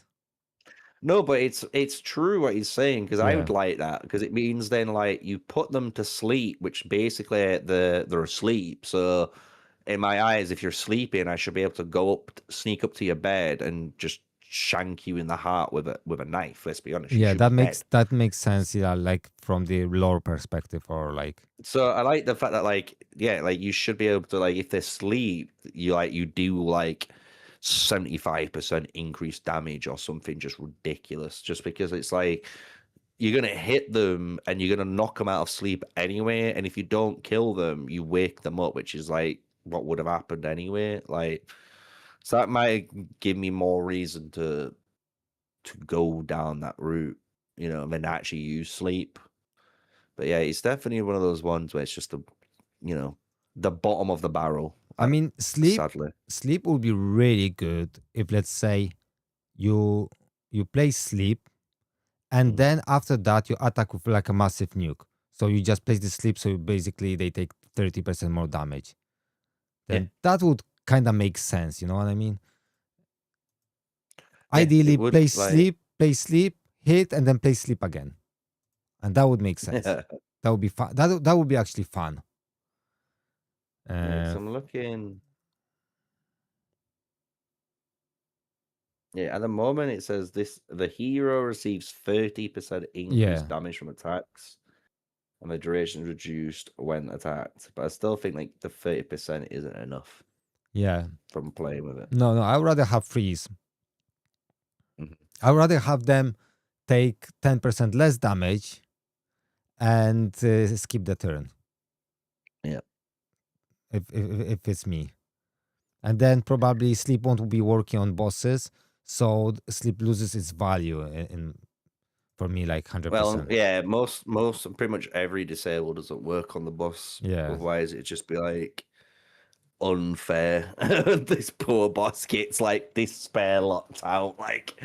No, but it's true what he's saying because I Yeah, would like that because it means then like you put them to sleep, which basically they're asleep. So in my eyes, if you're sleeping, I should be able to go up, sneak up to your bed, and just shank you in the heart with a knife. Let's be honest, you yeah. should be dead. That makes sense. Yeah, like from the lore perspective, or like So I like the fact that like yeah, like you should be able to like if they sleep, you do like 75% increased damage or something just ridiculous. Just because it's like you're gonna hit them and you're gonna knock them out of sleep anyway. And if you don't kill them, you wake them up, which is like what would have happened anyway. Like so that might give me more reason to go down that route, you know, than actually use sleep. But yeah, it's definitely one of those ones where it's just you know, the bottom of the barrel. I mean, sleep. Sadly, Sleep would be really good if, let's say, you play sleep, and Mhm. then after that you attack with like a massive nuke. So you just place the sleep, so basically they take 30% more damage. Yeah, Then that would kind of make sense. You know what I mean? yeah, it Ideally, would like play sleep, hit, and then play sleep again, and that would make sense. yeah. That would be fun. That would be actually fun. Yeah, because Uh, I'm looking. Yeah, at the moment it says the hero receives 30% increased yeah, damage from attacks, and the duration is reduced when attacked. But I still think like the 30% isn't enough yeah. from playing with it. No, I would rather have freeze. Mhm. I would rather have them take 10% less damage and skip the turn Yeah. if it's me. And then probably sleep won't be working on bosses, so sleep loses its value in for me like Well, 100%. yeah, most pretty much every disable doesn't work on the boss. Yeah, Otherwise, it'd just be like unfair. This poor boss gets like despair locked out, like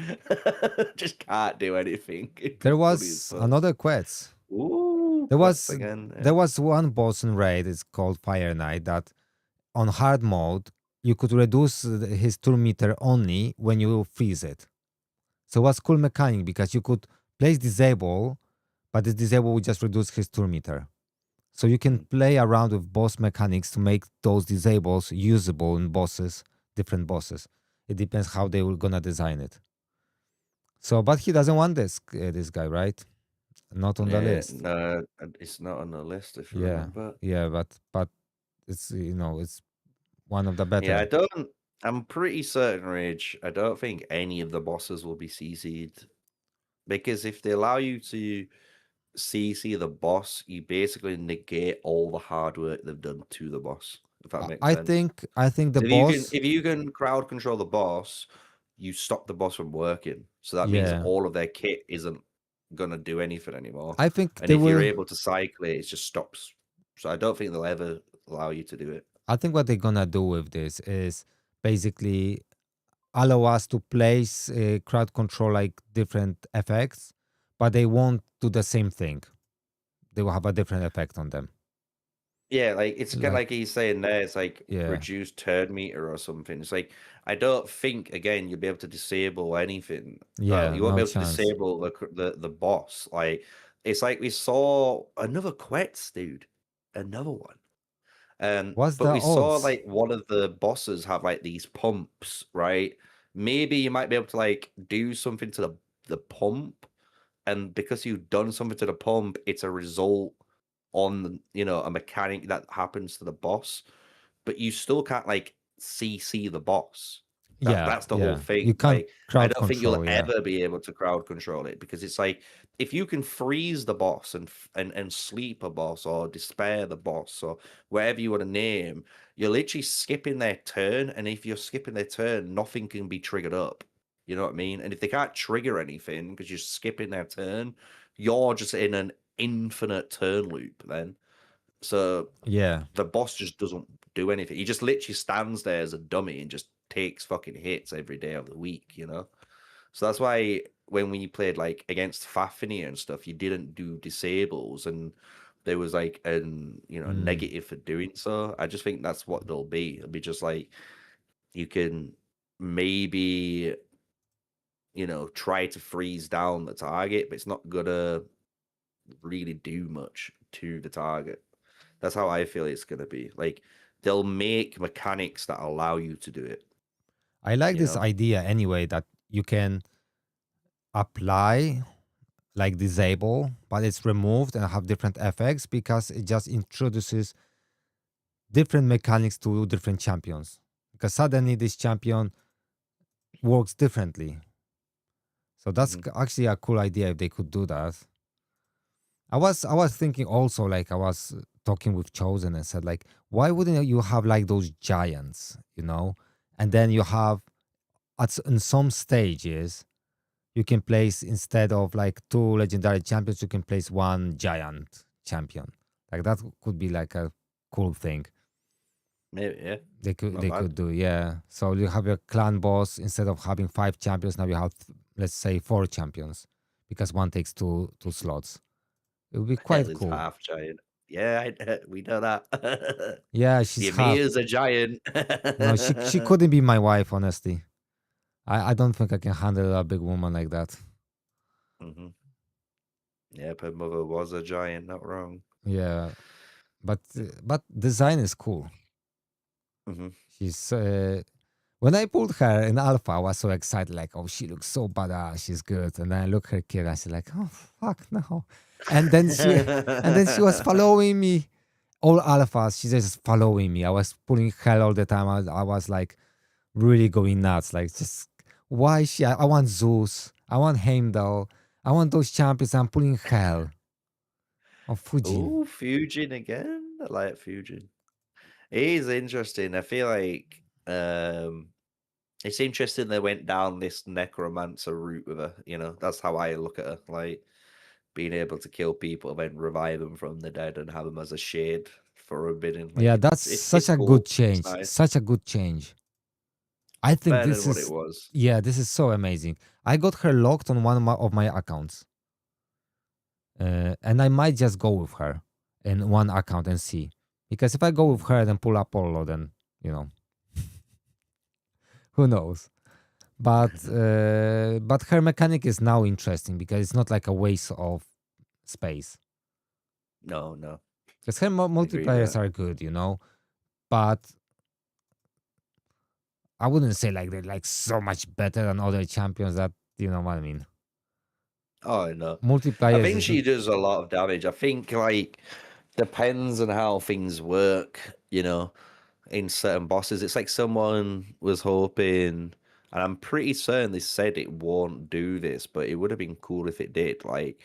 just can't do anything. It'd be there funny as was fuck. another quest. Ooh, There quest was again. Yeah. there was one boss in raid. It's called Fire Knight. That on hard mode you could reduce his turn meter only when you freeze it. So it was cool mechanic because you could place disable, but this disable would just reduce his turn meter. So you can Mm. play around with boss mechanics to make those disables usable in bosses, different bosses. It depends how they were gonna design it. So, but he doesn't want this guy, right? Not on the Yeah, list. no, it's not on the list if you Yeah, remember. yeah, but it's it's one of the Yeah, I better. don't. I'm pretty certain, Rage. I don't think any of the bosses will be CC'd because if they allow you to CC the boss, you basically negate all the hard work they've done to the boss. If that makes sense. I think the So boss. if you can crowd control the boss, you stop the boss from working. So that means Yeah, all of their kit isn't gonna do anything anymore. I think And they if you're will. able to cycle it, it just stops. So I don't think they'll ever allow you to do it. I think what they're gonna do with this is basically allow us to place crowd control like different effects, but they won't do the same thing. They will have a different effect on them. Yeah, like it's kind of Like like he's saying there, it's like yeah, reduced turn meter or something. It's like I don't think again you'll be able to disable anything. yeah, You won't be no able to chance. disable the boss. Like it's like we saw another quest, dude, another one. What's But the we saw odds? like one of the bosses have like these pumps, right? Maybe you might be able to like do something to the pump, and because you've done something to the pump, it's a result on a mechanic that happens to the boss, but you still can't like CC the boss. Yeah, That's the whole yeah. You thing. can't Like, I crowd don't think you'll control. Yeah, ever be able to crowd control it, because it's like if you can freeze the boss and sleep a boss or despair the boss or whatever you want to name, you're literally skipping their turn, and if you're skipping their turn, nothing can be triggered up. You know what I mean? And if they can't trigger anything because you're skipping their turn, you're just in an infinite turn loop then. So yeah. the boss just doesn't do anything. He just literally stands there as a dummy and just takes fucking hits every day of the week. So that's why when we played like against Fafnir and stuff, you didn't do disables, and there was like an Mm. negative for doing so. I just think that's what they'll be. It'll be just like you can maybe try to freeze down the target, but it's not gonna really do much to the target. That's how I feel it's gonna be. Like they'll make mechanics that allow you to do it. I like You this know? idea anyway that you can apply like disable, but it's removed and have different effects because it just introduces different mechanics to different champions. Because suddenly this champion works differently. So that's Mhm. actually a cool idea if they could do that. I was thinking also, like I was talking with Chosen and said, like, why wouldn't you have like those giants, and then you have in some stages you can place, instead of like two legendary champions, you can place one giant champion. Like that could be like a cool thing. Maybe, yeah. They could Not they bad. could do, yeah. So you have your clan boss, instead of having 5 champions, now you have, let's say, 4 champions, because one takes two slots. It would be quite Hell is cool. half giant. Yeah, we know that. Yeah, The she's half. Emir's a giant. No, she couldn't be my wife, honestly. I don't think I can handle a big woman like that. hmm Yeah, her mother was a giant, not wrong. Yeah, but design is cool. hmm She's when I pulled her in alpha, I was so excited, like, oh, she looks so badass, she's good. And then I look at her kid, I said, like, oh fuck no. And then she was following me. All alphas, she's just following me. I was pulling hell all the time. I was like really going nuts. Like, just why she? I want Zeus. I want Heimdall. I want those champions. I'm pulling hell. Oh, Fujin. Oh, Fujin again. I like Fujin. He's interesting. I feel like it's interesting they went down this necromancer route with her. That's how I look at her. Like being able to kill people and then revive them from the dead and have them as a shade for a bidding. Like Yeah, that's it's such a good cool. It's change. nice. Such a good change. I think Better this than what it is, was. yeah, this is so amazing. I got her locked on one of my accounts, and I might just go with her in one account and see, because if I go with her and pull Apollo, then you know, who knows. But her mechanic is now interesting because it's not like a waste of space. No. Because her I agree with multiplayers that. are good, but I wouldn't say like they're like so much better than other champions, that you know what I mean. Oh no. I Multipliers think is she does a lot of damage. I think like depends on how things work, in certain bosses. It's like someone was hoping, and I'm pretty certain they said it won't do this, but it would have been cool if it did. Like,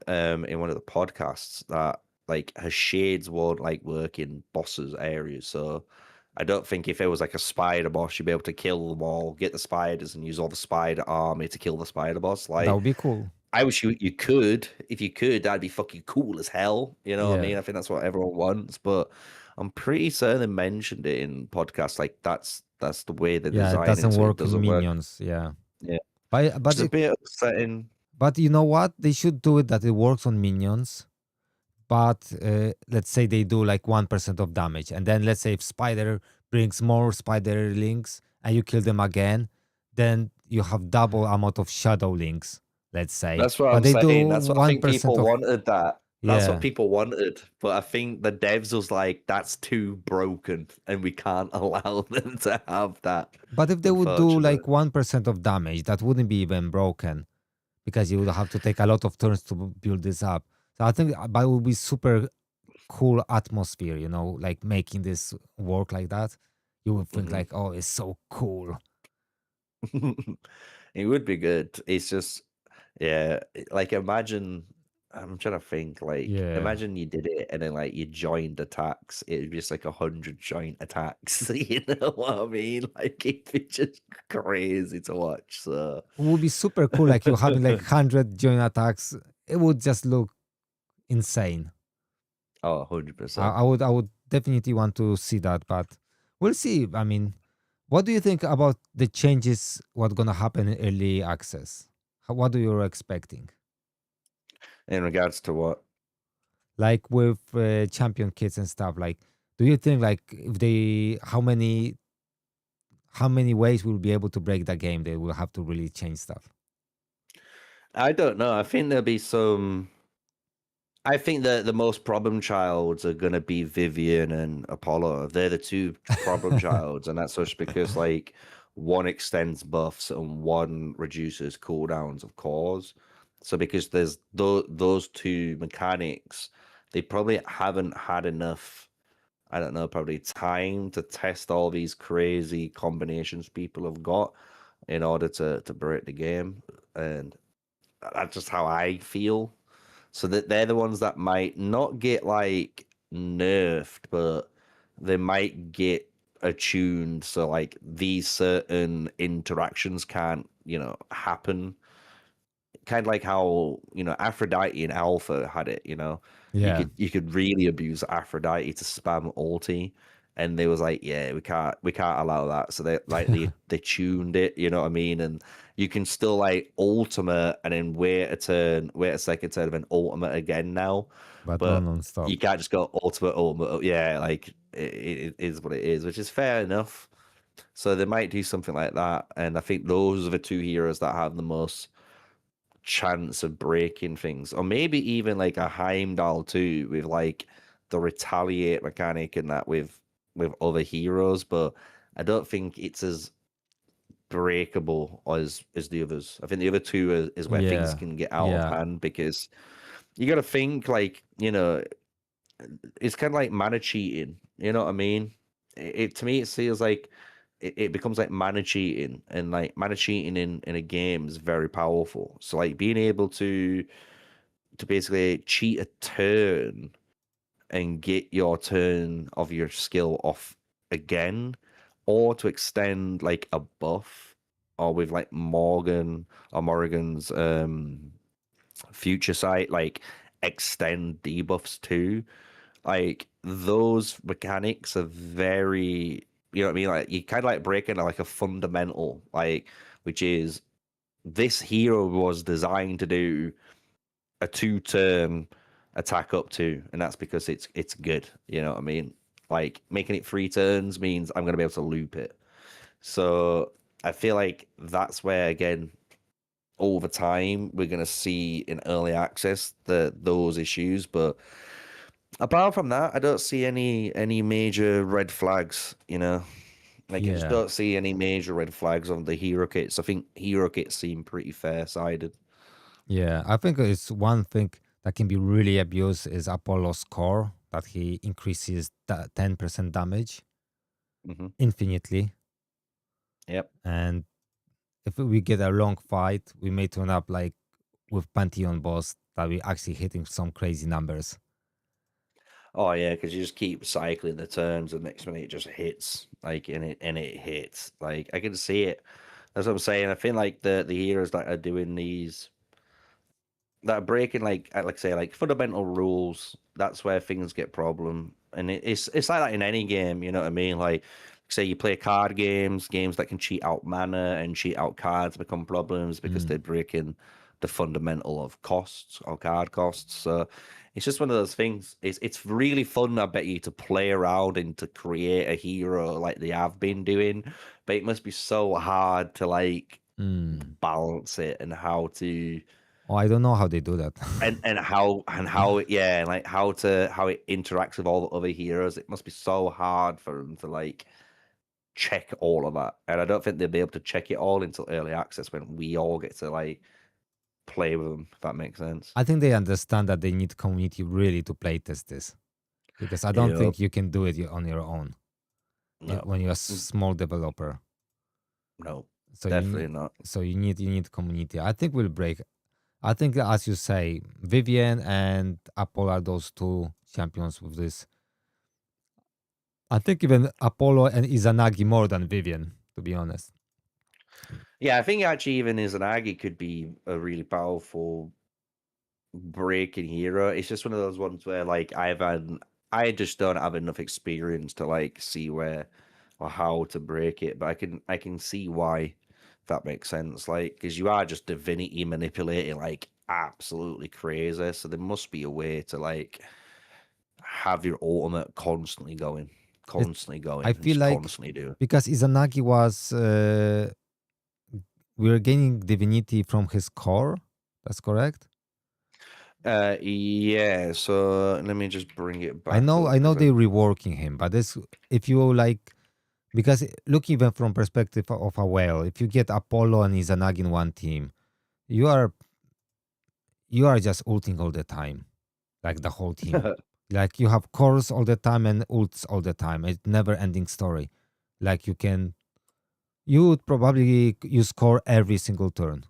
in one of the podcasts, that like her shades won't like work in bosses areas. So I don't think if it was like a spider boss, you'd be able to kill them all, get the spiders, and use all the spider army to kill the spider boss. that Like, would be cool. I wish you could. If you could, that'd be fucking cool as hell. You know what I Yeah, mean? I think that's what everyone wants. But I'm pretty certain they mentioned it in podcasts. Like that's the way they're yeah, it designing it, doesn't so it work in doesn't work. minions. Yeah, Yeah, but which but is a it, bit upsetting. but you know what? They should do it that it works on minions. But let's say they do like 1% of damage, and then let's say if Spider brings more Spider links and you kill them again, then you have double amount of Shadow links. Let's say, That's what but I'm they do saying. That's what I one think percent people of. wanted. That. That's what Yeah. people wanted, but I think the devs was like, that's too broken, and we can't allow them to have that. But if they would do Unfortunately, like 1% of damage, that wouldn't be even broken because you would have to take a lot of turns to build this up. So I think but it would be super cool atmosphere, you know, like making this work like that. You would think like, oh, it's so cool. it would be good. It's just, yeah, like imagine. I'm trying to think. Like, Yeah. imagine you did it and then like you joined attacks. It would be just like 100 joint attacks. You know what I mean? Like it'd be just crazy to watch. So, It would be super cool, like you having like 100 joint attacks. It would just look insane. oh, 100%. I would definitely want to see that, but we'll see. I mean, what do you think about the changes? What's gonna happen in early access? What do you expecting? In regards to what? Like with champion kits and stuff. Like, do you think like if they how many ways we'll be able to break the game? They will have to really change stuff. I don't know. I think there'll be some. I think that the most problem childs are gonna be Vivian and Apollo. They're the two problem childs, and that's just because like one extends buffs and one reduces cooldowns of cores. So because there's those two mechanics, they probably haven't had enough. I don't know, probably time to test all these crazy combinations people have got in order to break the game, and that's just how I feel. So that they're the ones that might not get like nerfed, but they might get attuned. So like these certain interactions can't, happen. Kind of like how, Aphrodite in Alpha had it, You Yeah, could really abuse Aphrodite to spam ulti. And they was like, yeah, we can't allow that. So they tuned it, you know what I mean? And you can still like ultimate and then wait a second turn, and then ultimate again now. but no But non-stop. you can't just go ultimate. Yeah, like it is what it is, which is fair enough. So they might do something like that. And I think those are the two heroes that have the most chance of breaking things, or maybe even like a Heimdall too, with like the retaliate mechanic and that with other heroes. But I don't think it's as breakable as the others. I think the other two is where things Yeah, can get out of yeah, hand, because you got to think like, it's kind of like mana cheating. You know what I mean? It to me it feels like it becomes like mana cheating, and like mana cheating in a game is very powerful. So like being able to basically cheat a turn and get your turn of your skill off again, or to extend like a buff, or with like Morgan's future sight, like extend debuffs too. Like those mechanics are very, you know what I mean? Like you kind of like breaking like a fundamental, like, which is this hero was designed to do a 2-turn attack up to, and that's because it's good. You know what I mean? Like making it 3 turns means I'm gonna be able to loop it. So I feel like that's where again over time we're gonna see in early access those issues. But apart from that, I don't see any major red flags. Like I just yeah, don't see any major red flags on the hero kits. I think hero kits seem pretty fair sided. yeah. I think it's one thing that can be really abused is Apollo's core, that he increases 10% damage Hmm. infinitely. Yep. And if we get a long fight, we may turn up like with Pantheon boss that we actually hitting some crazy numbers. Oh yeah, because you just keep cycling the turns, and next minute it just hits, like, and it hits. Like I can see it. That's what I'm saying. I feel like the heroes that are doing these, that are breaking like say like fundamental rules. That's where things get problem, and it's like that in any game. You know what I mean? Like say you play card games that can cheat out mana and cheat out cards become problems because they're Mm. breaking the fundamental of costs or card costs. So it's just one of those things. It's really fun, I bet you, to play around and to create a hero like they have been doing, but it must be so hard to like Mm. balance it and how to Oh, I don't know how they do that. and how yeah, like how it interacts with all the other heroes. It must be so hard for them to like check all of that, and I don't think they'll be able to check it all until early access when we all get to like play with them. If that makes sense. I think they understand that they need community really to playtest this, because I don't Yep. think you can do it on your own No, when you're a small developer. no, So definitely not. So you need community. I think we'll break. I think, as you say, Vivian and Apollo are those two champions with this. I think even Apollo and Izanagi more than Vivian, to be honest. Yeah, I think actually even Izanagi could be a really powerful breaking hero. It's just one of those ones where like I just don't have enough experience to like see where or how to break it, but I can see why, if that makes sense. Like, because you are just divinity manipulating like absolutely crazy, so there must be a way to like have your ultimate constantly going, I and feel just like constantly do. because Izanagi was, we were gaining divinity from his core. That's correct. Yeah. So let me just bring it back. I know up, 'cause they're reworking him, but this, if you like, because look, even from perspective of a whale, if you get Apollo and Izanagi in one team, you are just ulting all the time, like the whole team. Like you have cores all the time and ults all the time. It's never ending story. Like you would probably use core every single turn.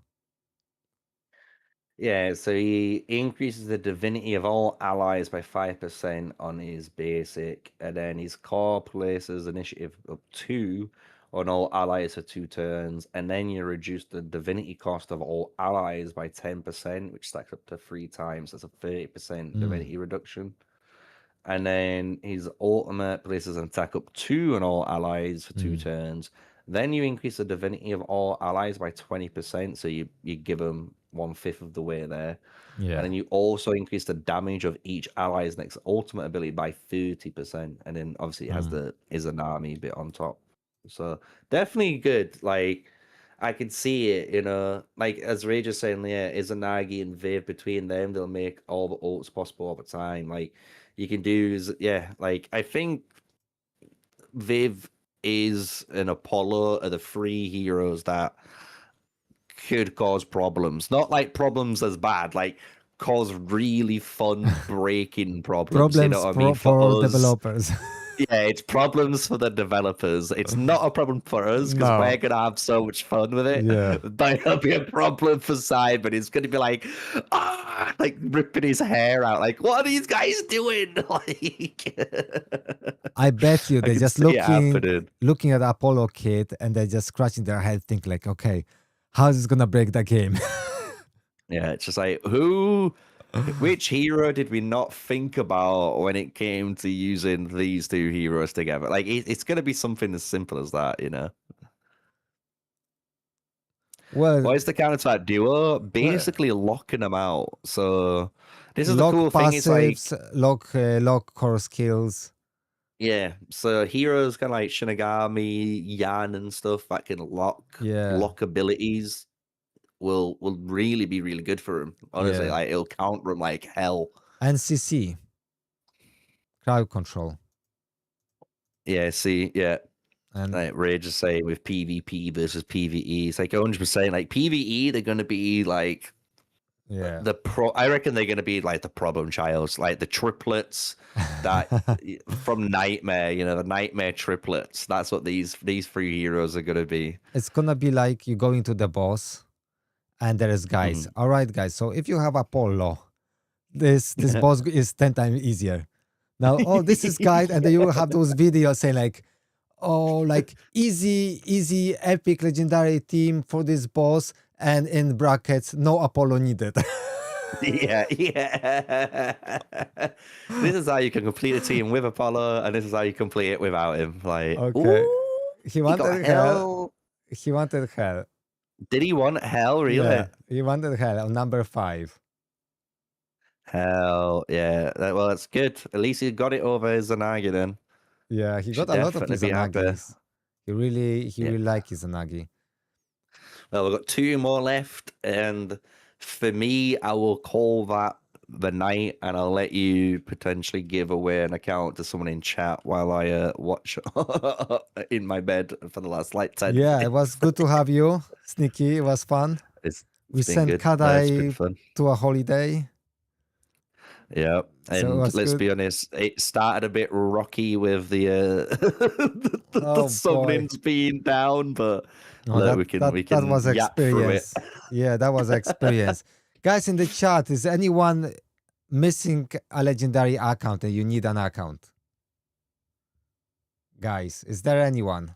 Yeah, so he increases the divinity of all allies by 5% on his basic, and then his core places initiative up 2 on all allies for 2 turns, and then you reduce the divinity cost of all allies by 10%, which stacks up to 3 times. That's a 30% divinity reduction. And then his ultimate places an attack up 2 on all allies for 2 turns. Then you increase the divinity of all allies by 20%, so you give them 1/5 of the way there. Yeah. And then you also increase the damage of each ally's next ultimate ability by 30%. And then obviously it has the Izanami bit on top. So definitely good. Like I can see it, you know, like as Ray just saying, yeah, Izanagi and Viv, between them, they'll make all the ults possible all the time. Like you can do, yeah, like I think Viv is an Apollo are the 3 heroes that could cause problems. Not like problems as bad, like cause really fun breaking problems. You know what I mean? For us, developers. yeah, it's problems for the developers. It's not a problem for us because No. we're gonna have so much fun with it. Yeah. But it'll be a problem for Simon. It's gonna be like, like ripping his hair out. Like, what are these guys doing? Like, I bet you I they're can just see it happening. looking at Apollo kit and they're just scratching their head, think like, okay, how is this gonna break the game? Yeah, it's just like which hero did we not think about when it came to using these 2 heroes together? Like it's gonna be something as simple as that, you know. Well, What is the counterattack duo? Basically locking them out. So this is the lock cool thing. It's like, passives, lock core skills. yeah. So heroes kind of like Shinigami, Yan, and stuff that can lock abilities will really be really good for him. Honestly, Yeah. like it'll counter him like hell. NCC, crowd control. Yeah. See. Yeah. And Like Ray just saying with PvP versus PvE, it's like 100%. Like PvE, they're gonna be like, yeah, I reckon they're gonna be like the problem childs, like the triplets that from Nightmare, you know, the Nightmare triplets. That's what these 3 heroes are gonna be. it's gonna be like you go into the boss and there is guys. All right, guys. So if you have Apollo, this boss is 10 times easier. Now, oh, this is guide, and then you will have those videos saying like, oh, like easy, epic, legendary team for this boss, and in brackets, no Apollo needed. Yeah. This is how you can complete a team with Apollo, and this is how you complete it without him. Like, Okay. ooh, He got wanted hell. He wanted hell. Did he want hell? Really? Yeah, he wanted hell on number 5. Hell yeah. Well, that's good. At least he got it over Izanagi then. Yeah, he Should got a lot of definitely be happy. Izanagis. He really like Izanagi. Well, we've got 2 more left, and For me, I will call that the night, and I'll let you potentially give away an account to someone in chat while I watch in my bed for the last like 10 Yeah, it minutes. was good to have you, Sneaky. It was fun. It's We been sent good. No, it's been Kadai fun. to a holiday. Yeah, So it and was let's good. be honest, it started a bit rocky with the the Oh boy. summonings being down, but No, look, that we that can was yap through it. experience. Yeah, that was experience. Guys in the chat, is anyone missing a legendary account and you need an account? Guys, is there anyone?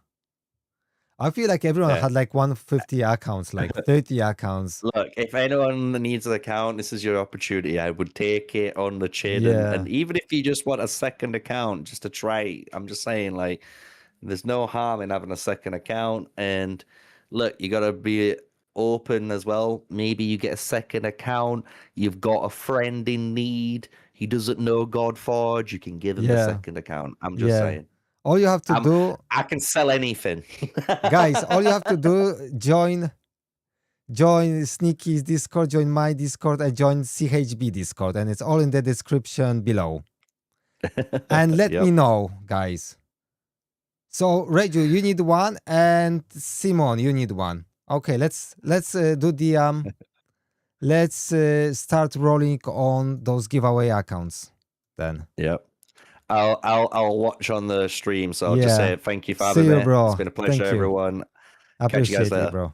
I feel like everyone Yeah. had like 150 accounts, like 30 accounts. Look, if anyone needs an account, this is your opportunity. I would take it on the chin, Yeah. and even if you just want a second account just to try, I'm just saying, like, there's no harm in having a second account. And look, you gotta be open as well. Maybe you get a second account, you've got a friend in need, he doesn't know Godforge, you can give him the Yeah. second account. I'm just Yeah. saying. All you have to do, I can sell anything. guys, all you have to do, join Sneaky's Discord, join my Discord, and join CHB Discord, and it's all in the description below. And let me know, guys. So Reju, you need one, and Simon, you need one. Okay, let's do the let's start rolling on those giveaway accounts then. Yep. I'll watch on the stream. So I'll just say thank you for See having you, me. bro. It's been a pleasure, Thank you. everyone. Catch you guys Appreciate later. it, bro.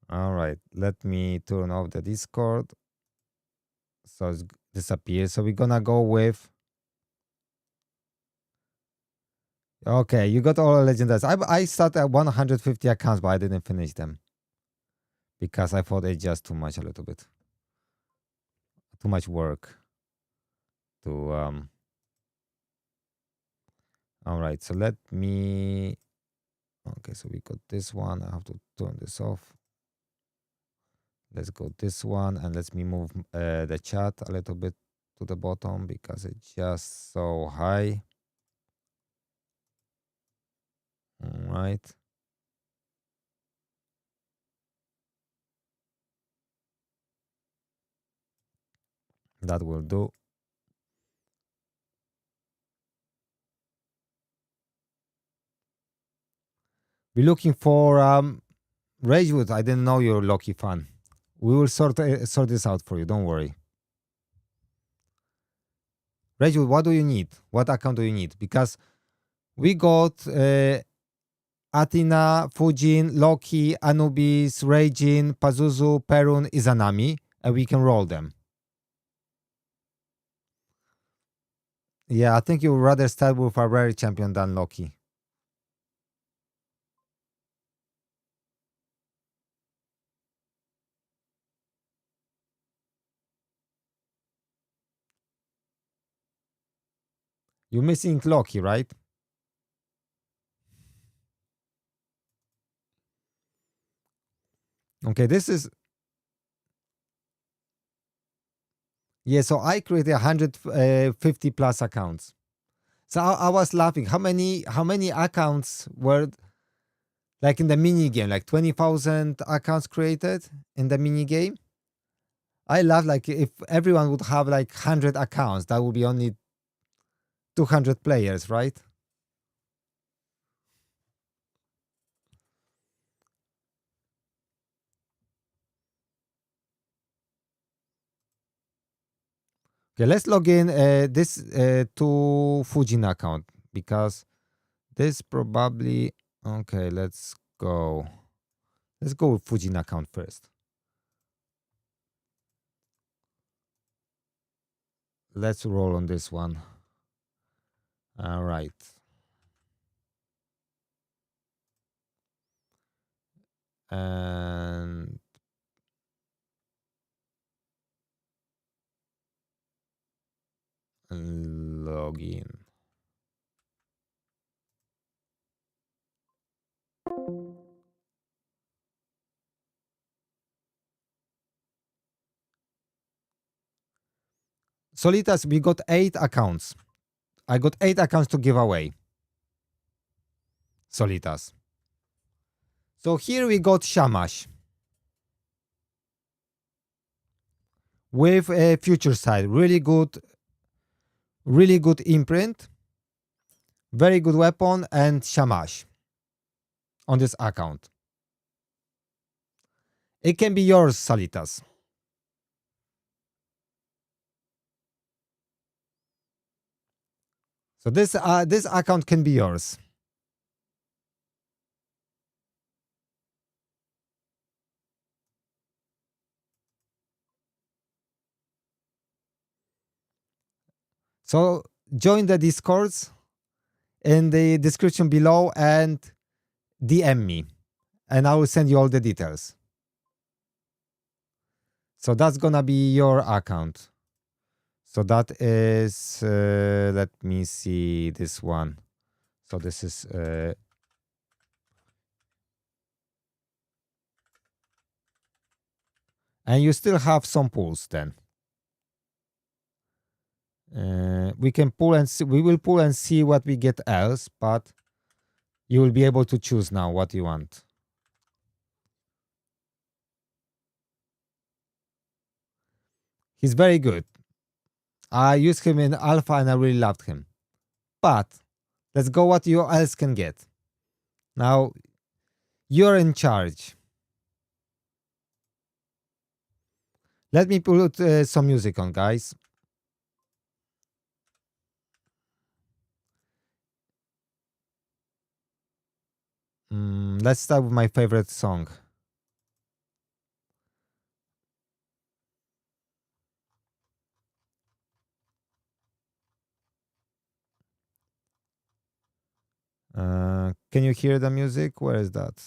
All right, let me turn off the Discord so it disappears. So we're gonna go with. Okay, you got all the legendaries. I started at 150 accounts, but I didn't finish them because I thought it's just too much, a little bit too much work to All right, so let me. Okay, so we got this one. I have to turn this off. Let's go this one, and let me move the chat a little bit to the bottom because it's just so high. All right. That will do. We're looking for Ragewood. I didn't know you're a Loki fan. We will sort this out for you. Don't worry. Ragewood, what do you need? What account do you need? Because we got Athena, Fujin, Loki, Anubis, Raging, Pazuzu, Perun, Izanami, and we can roll them. Yeah, I think you would rather start with a rare champion than Loki. You're missing Loki, right? Okay, this is. Yeah, so I created 150 plus accounts. So I was laughing. How many accounts were like in the mini game? Like 20,000 accounts created in the mini game. I love, like, if everyone would have like 100 accounts, that would be only 200 players, right? Okay, let's log in this to Fujin account because this probably. Okay, let's go. Let's go with Fujin account first. Let's roll on this one. All right. And log in. Solitas, we got 8 accounts. I got 8 accounts to give away. Solitas. So here we got Shamash with a future side, really good imprint, very good weapon, and Shamash on this account. It can be yours, Salitas. So this account can be yours. So join the Discords in the description below and DM me, and I will send you all the details. So that's gonna be your account. So that is, let me see this one. So this is, and you still have some pools then. We can pull and see, we will pull and see what we get else, but you will be able to choose now what you want. He's very good. I used him in alpha and I really loved him. But let's go what you else can get. Now you're in charge. Let me put some music on, guys. Let's start with my favorite song. Can you hear the music? Where is that?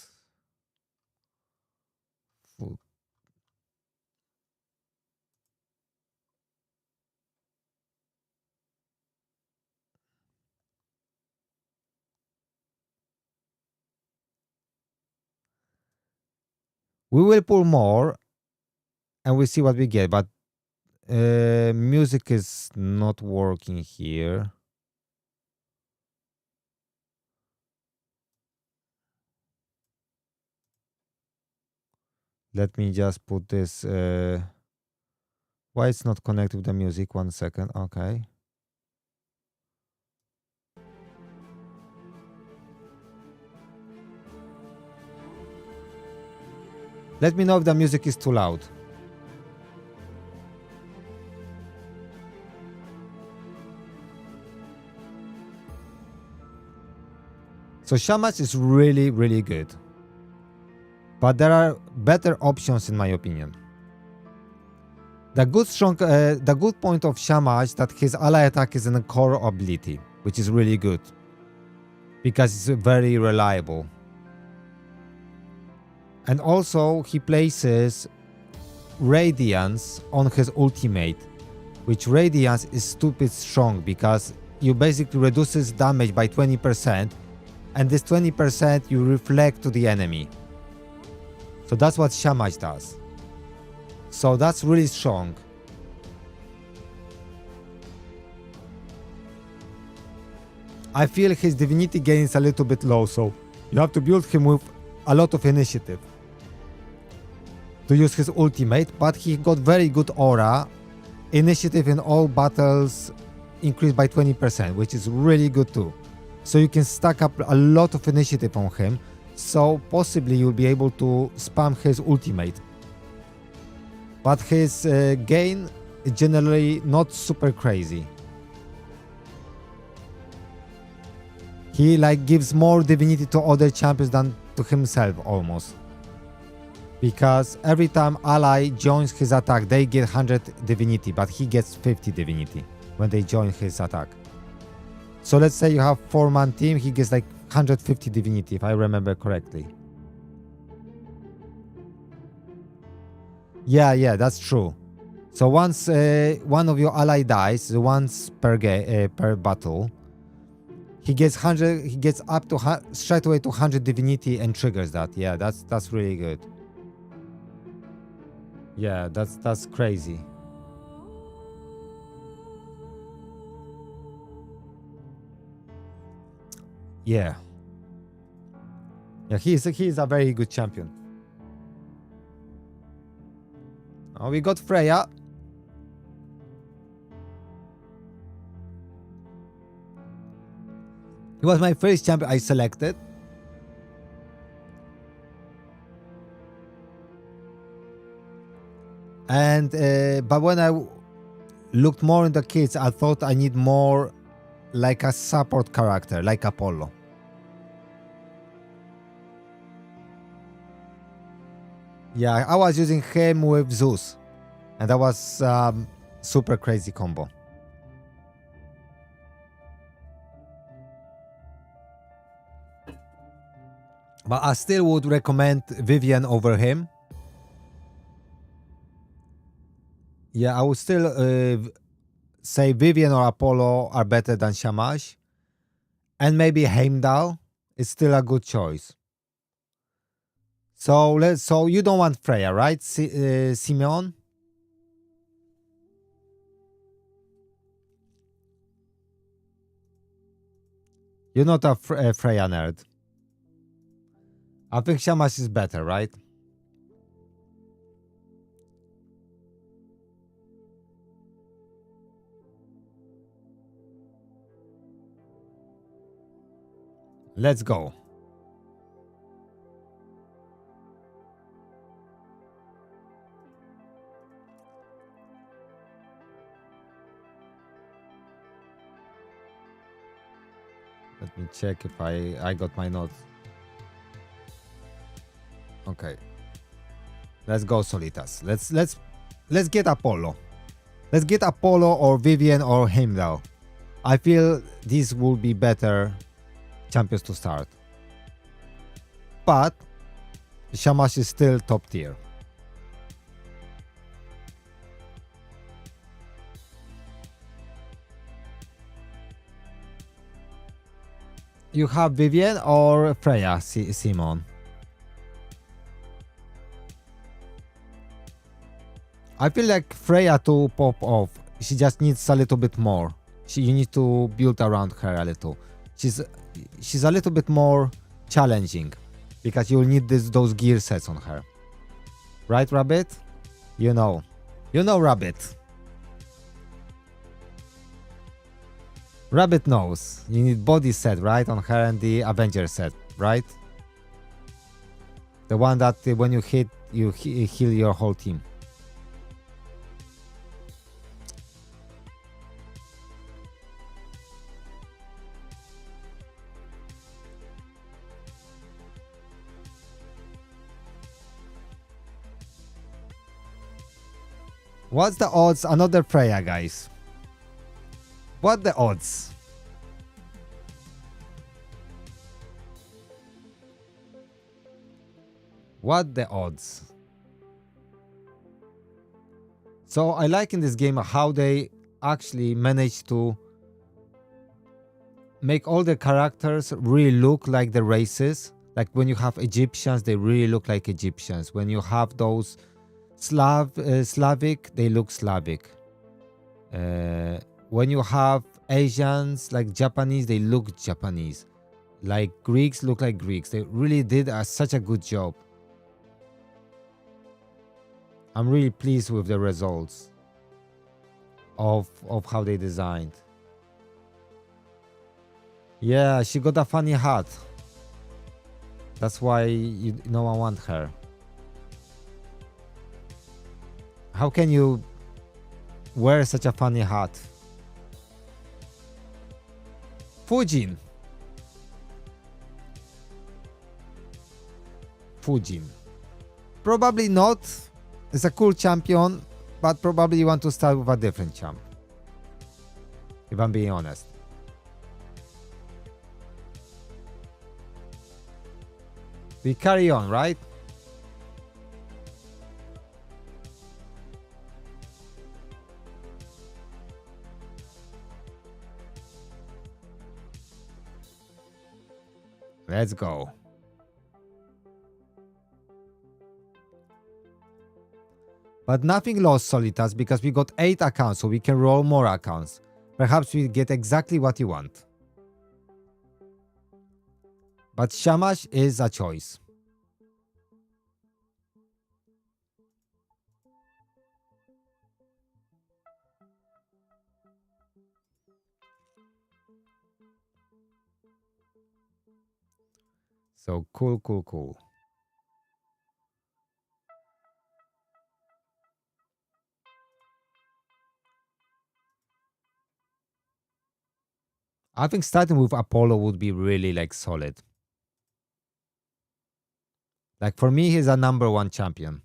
We will pull more and we see what we get, but music is not working here. Let me just put this. Why it's not connected with the music? 1 second. Okay. Let me know if the music is too loud. So Shamash is really, really good. But there are better options in my opinion. The good point of Shamash that his ally attack is an core ability, which is really good. Because it's very reliable. And also he places Radiance on his ultimate, which Radiance is stupid strong because you basically reduces damage by 20%, and this 20% you reflect to the enemy. So that's what Shamash does. So that's really strong. I feel his divinity gain is a little bit low, so you have to build him with a lot of initiative to use his ultimate, but he got very good aura. Initiative in all battles increased by 20%, which is really good too. So you can stack up a lot of initiative on him, so possibly you'll be able to spam his ultimate. But his gain is generally not super crazy. He like gives more divinity to other champions than to himself almost. Because every time ally joins his attack, they get 100 divinity, but he gets 50 divinity when they join his attack. So let's say you have 4-man team, he gets like 150 divinity, if I remember correctly. Yeah, that's true. So once one of your ally dies, once per battle, he gets 100. He gets up to straight away to 100 divinity and triggers that. Yeah, that's really good. Yeah, that's crazy. Yeah. Yeah, he's a very good champion. Oh, we got Freya. He was my first champion I selected. And but when I looked more into kits, I thought I need more like a support character, like Apollo. Yeah, I was using him with Zeus, and that was super crazy combo. But I still would recommend Vivian over him. Yeah, I would still say Vivian or Apollo are better than Shamash. And maybe Heimdall is still a good choice. So you don't want Freya, right, Simeon? You're not a Freya nerd. I think Shamash is better, right? Let's go. Let me check if I got my notes. Okay. Let's go, Solitas. Let's get Apollo. Let's get Apollo or Vivian or Heimdall. I feel these will be better champions to start. But Shamash is still top tier. You have Vivian or Freya, Simon? I feel like Freya to pop off, she just needs a little bit more. You need to build around her a little. She's a little bit more challenging because you'll need those gear sets on her. Right, Rabbit? You know, Rabbit. Rabbit knows. You need body set, right, on her and the Avenger set, right? The one that when you hit, you heal your whole team. What's the odds? Another Freya, guys. What the odds? What the odds? So I like in this game how they actually manage to make all the characters really look like the races. Like when you have Egyptians, they really look like Egyptians. When you have those Slavic, they look Slavic. When you have Asians like Japanese, they look Japanese. Like Greeks look like Greeks. They really did such a good job. I'm really pleased with the results of how they designed. Yeah, she got a funny hat. That's why no one wants her. How can you wear such a funny hat? Fujin. Probably not. It's a cool champion, but probably you want to start with a different champ. If I'm being honest. We carry on, right? Let's go. But nothing lost, Solitas, because we got 8 accounts, so we can roll more accounts. Perhaps we get exactly what you want. But Shamash is a choice. So cool. I think starting with Apollo would be really like solid. Like for me, he's a #1 champion.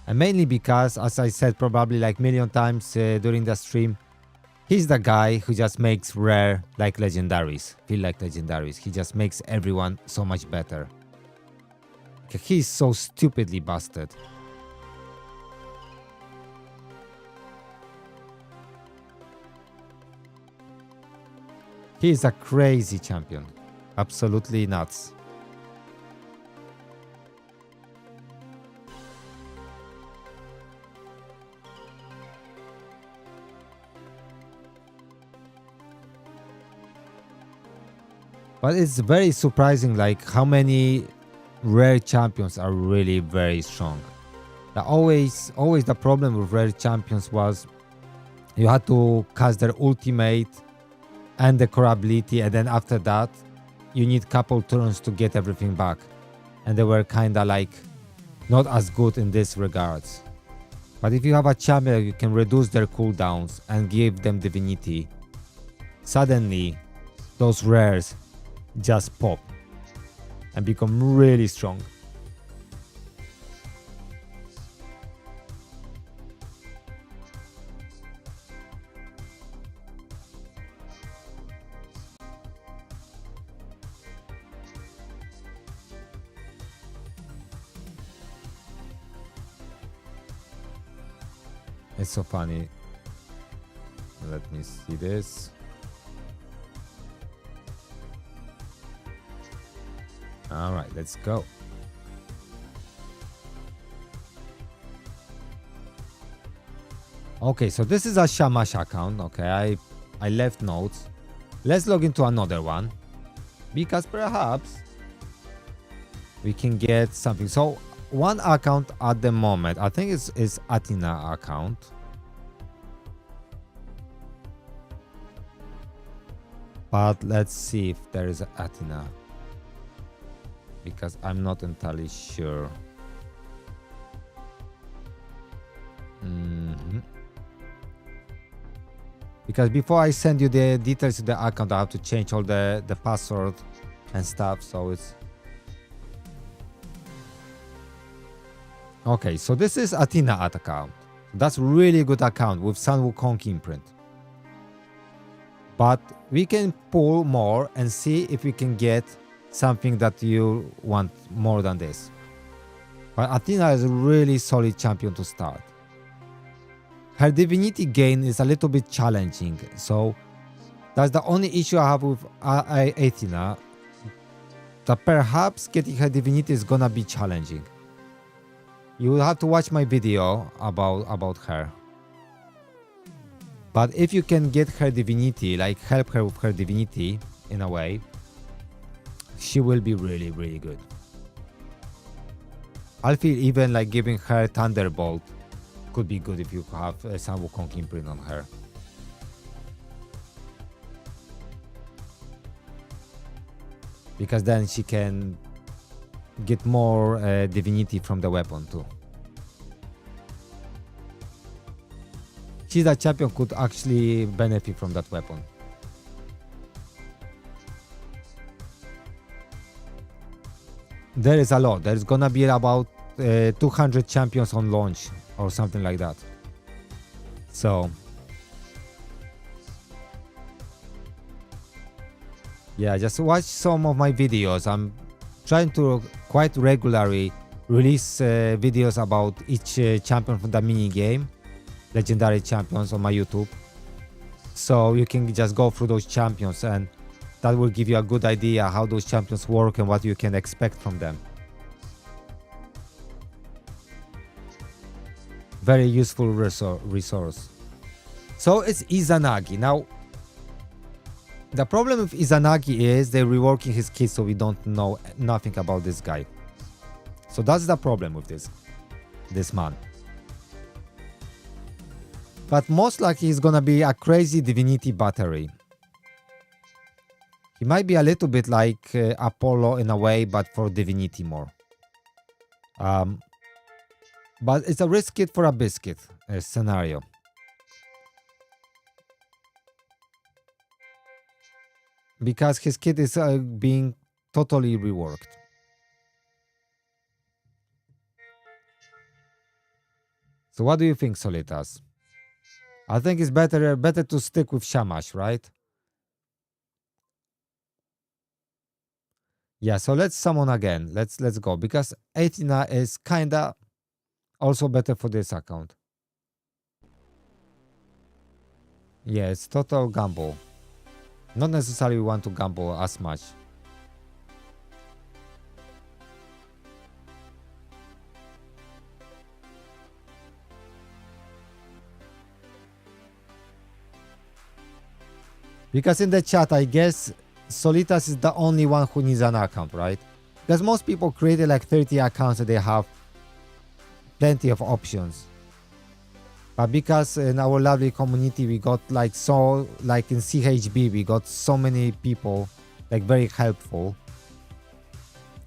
And mainly because, as I said probably like million times during the stream, he's the guy who just makes rare like legendaries, feel like legendaries. He just makes everyone so much better. He's so stupidly busted. He's a crazy champion. Absolutely nuts. But it's very surprising like how many rare champions are really very strong. Always the problem with rare champions was you had to cast their ultimate and the core ability, and then after that you need couple turns to get everything back, and they were kinda like not as good in this regards. But if you have a champion you can reduce their cooldowns and give them divinity, suddenly those rares just pop and become really strong. It's so funny. Let me see this. All right, let's go. Okay, so this is a Shamash account. Okay, I left notes. Let's log into another one because perhaps we can get something. So one account at the moment, I think is Athena account. But let's see if there is Athena, because I'm not entirely sure. Because before I send you the details to the account, I have to change all the password and stuff, so it's okay. So this is Athena account. That's really good account with Sun Wukong imprint. But we can pull more and see if we can get something that you want more than this. But Athena is a really solid champion to start. Her divinity gain is a little bit challenging, so that's the only issue I have with Athena. That perhaps getting her divinity is gonna be challenging. You will have to watch my video about her. But if you can get her divinity, like help her with her divinity in a way, she will be really, really good. I feel even like giving her Thunderbolt could be good if you have Sun Wukong imprint on her. Because then she can get more divinity from the weapon too. She's a champion could actually benefit from that weapon. There is a lot. There's gonna be about 200 champions on launch or something like that. So yeah, just watch some of my videos. I'm trying to quite regularly release videos about each champion from the mini game, legendary champions, on my YouTube. So you can just go through those champions, and that will give you a good idea how those champions work and what you can expect from them. Very useful resource. So it's Izanagi. Now, The problem with Izanagi is they're reworking his kit, so we don't know nothing about this guy. So that's the problem with this man. But most likely he's gonna be a crazy divinity battery. He might be a little bit like Apollo in a way, but for divinity more. But it's a risk kit for a biscuit scenario. Because his kit is being totally reworked. So what do you think, Solitas? I think it's better to stick with Shamash, right? Yeah, so let's summon again. Let's go. Because Athena is kinda also better for this account. Yeah, it's total gamble. Not necessarily want to gamble as much. Because in the chat, I guess Solitas is the only one who needs an account, right? Because most people created like 30 accounts and they have plenty of options. But because in our lovely community we got like in CHB we got so many people like very helpful,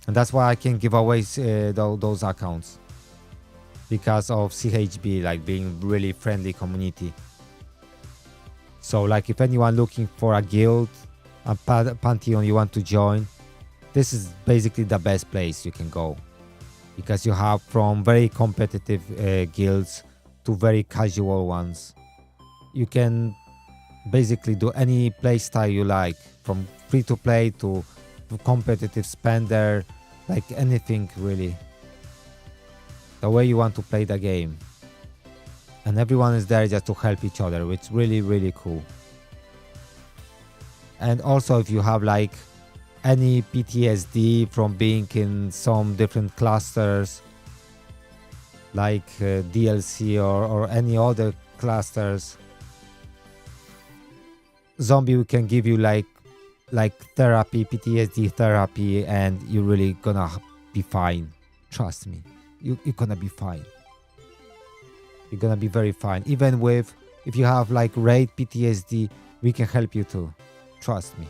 and that's why I can give away those accounts, because of CHB like being really friendly community. So like if anyone looking for a guild, a pantheon you want to join, this is basically the best place you can go, because you have from very competitive guilds to very casual ones. You can basically do any playstyle you like, from free to play to competitive spender, like anything really. The way you want to play the game. And everyone is there just to help each other, which is really, really cool. And also if you have like any PTSD from being in some different clusters, like DLC or any other clusters, Zombie can give you like therapy, PTSD therapy, and you're really gonna be fine. Trust me, you're gonna be fine. You're gonna be very fine. Even if you have like raid PTSD, we can help you too. Trust me.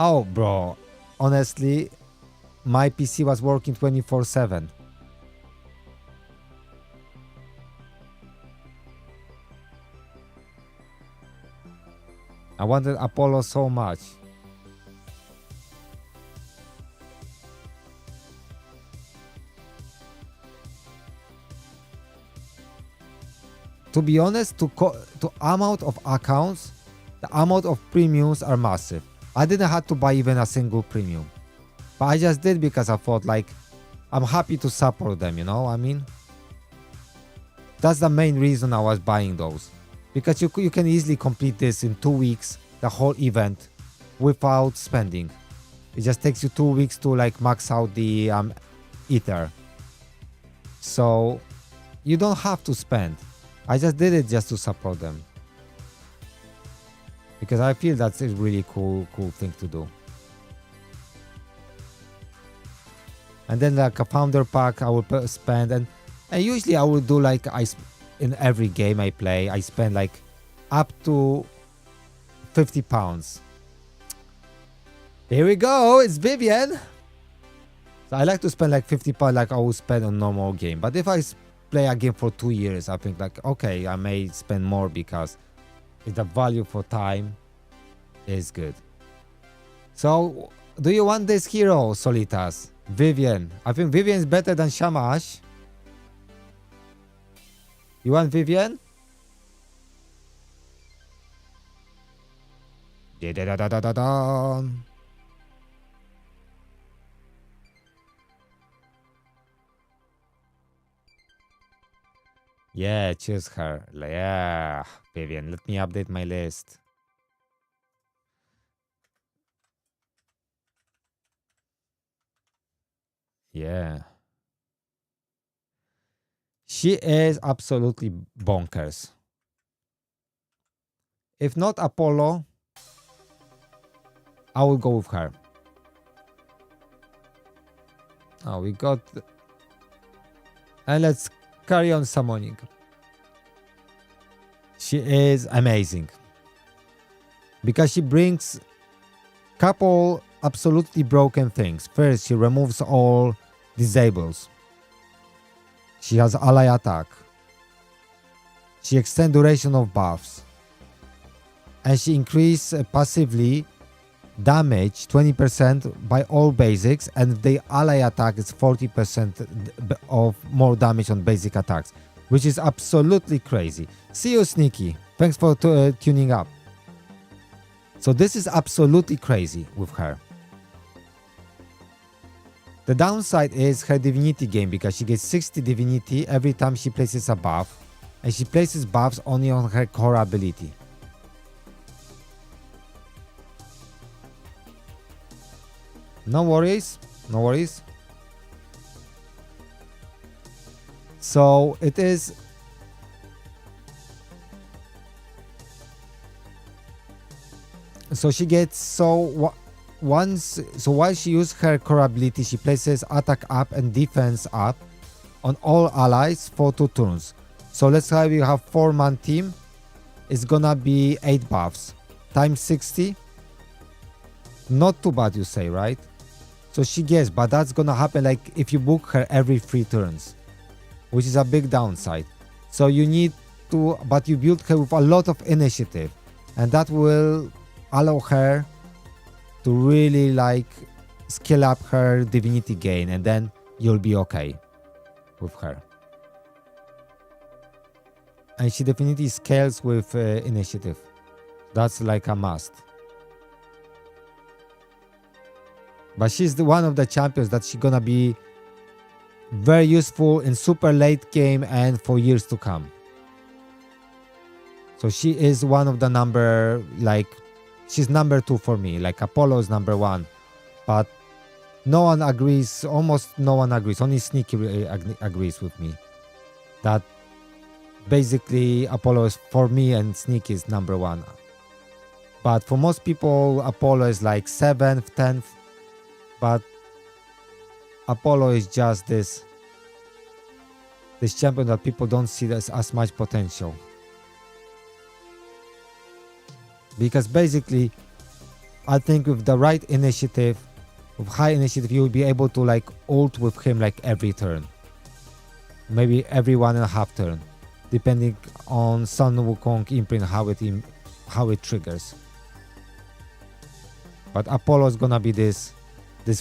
Oh, bro. Honestly, my PC was working 24/7. I wanted Apollo so much. To be honest, to amount of accounts, the amount of premiums are massive. I didn't have to buy even a single premium, but I just did because I thought like I'm happy to support them, you know what I mean? That's the main reason I was buying those, because you can easily complete this in 2 weeks, the whole event, without spending. It just takes you 2 weeks to like max out the ether, so you don't have to spend. I just did it just to support them, because I feel that's a really cool thing to do. And then like a founder pack I would spend, and usually I would do like in every game I play I spend like up to £50. Here we go, it's Vivian. So I like to spend like £50 like I would spend on normal game, but if I play a game for 2 years, I think like okay, I may spend more, because the value for time is good. So do you want this hero, Solitas? Vivian. I think Vivian is better than Shamash. You want Vivian? Da-da-da-da-da-da. Yeah, choose her. Yeah, Vivian. Let me update my list. Yeah. She is absolutely bonkers. If not Apollo, I will go with her. Oh, we got... And let's carry on summoning. She is amazing. Because she brings couple absolutely broken things. First, she removes all disables. She has ally attack. She extends duration of buffs. And she increases passively damage 20% by all basics, and the ally attack is 40% of more damage on basic attacks, which is absolutely crazy. See you, Sneaky. Thanks for tuning up. So this is absolutely crazy with her. The downside is her divinity game, because she gets 60 divinity every time she places a buff, and she places buffs only on her core ability. No worries, no worries. So it is... So she gets... Once, so while she uses her core ability, she places attack up and defense up on all allies for 2 turns. So let's say we have 4-man team. It's gonna be 8 buffs times 60. Not too bad, you say, right? So she gets, but that's gonna happen like if you book her every 3 turns, which is a big downside. So you need to, but you build her with a lot of initiative, and that will allow her to really like skill up her divinity gain, and then you'll be okay with her. And she definitely scales with initiative. That's like a must. But she's one of the champions that she's gonna be very useful in super late game and for years to come. So she is one of the number, like, she's number 2 for me. Like Apollo is number 1, but no one agrees. Almost no one agrees. Only Sneaky agrees with me that basically Apollo is for me and Sneaky is number 1. But for most people, Apollo is like 7th, 10th. But Apollo is just this champion that people don't see as much potential. Because basically, I think with the right initiative, with high initiative, you will be able to like ult with him like every turn. Maybe every 1.5 turn. Depending on Sun Wukong imprint, how it triggers. But Apollo is gonna be this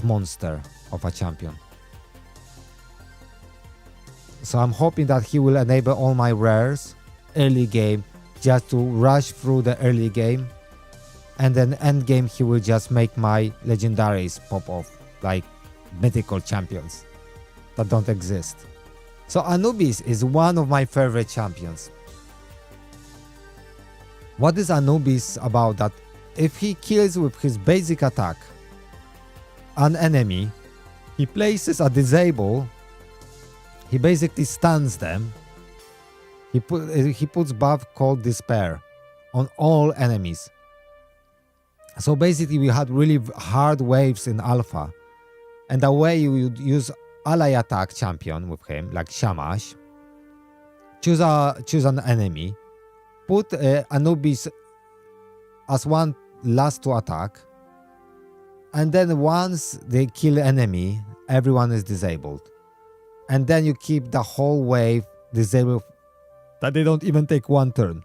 monster of a champion. So I'm hoping that he will enable all my rares early game, just to rush through the early game, and then end game he will just make my legendaries pop off like mythical champions that don't exist. So Anubis is one of my favorite champions. What is Anubis about? That if he kills with his basic attack an enemy, he places a disable, he basically stuns them. He puts buff called Despair on all enemies. So basically we had really hard waves in alpha, and the way you would use ally attack champion with him, like Shamash, choose an enemy, put Anubis as one last to attack, and then once they kill enemy, everyone is disabled. And then you keep the whole wave disabled, that they don't even take 1 turn.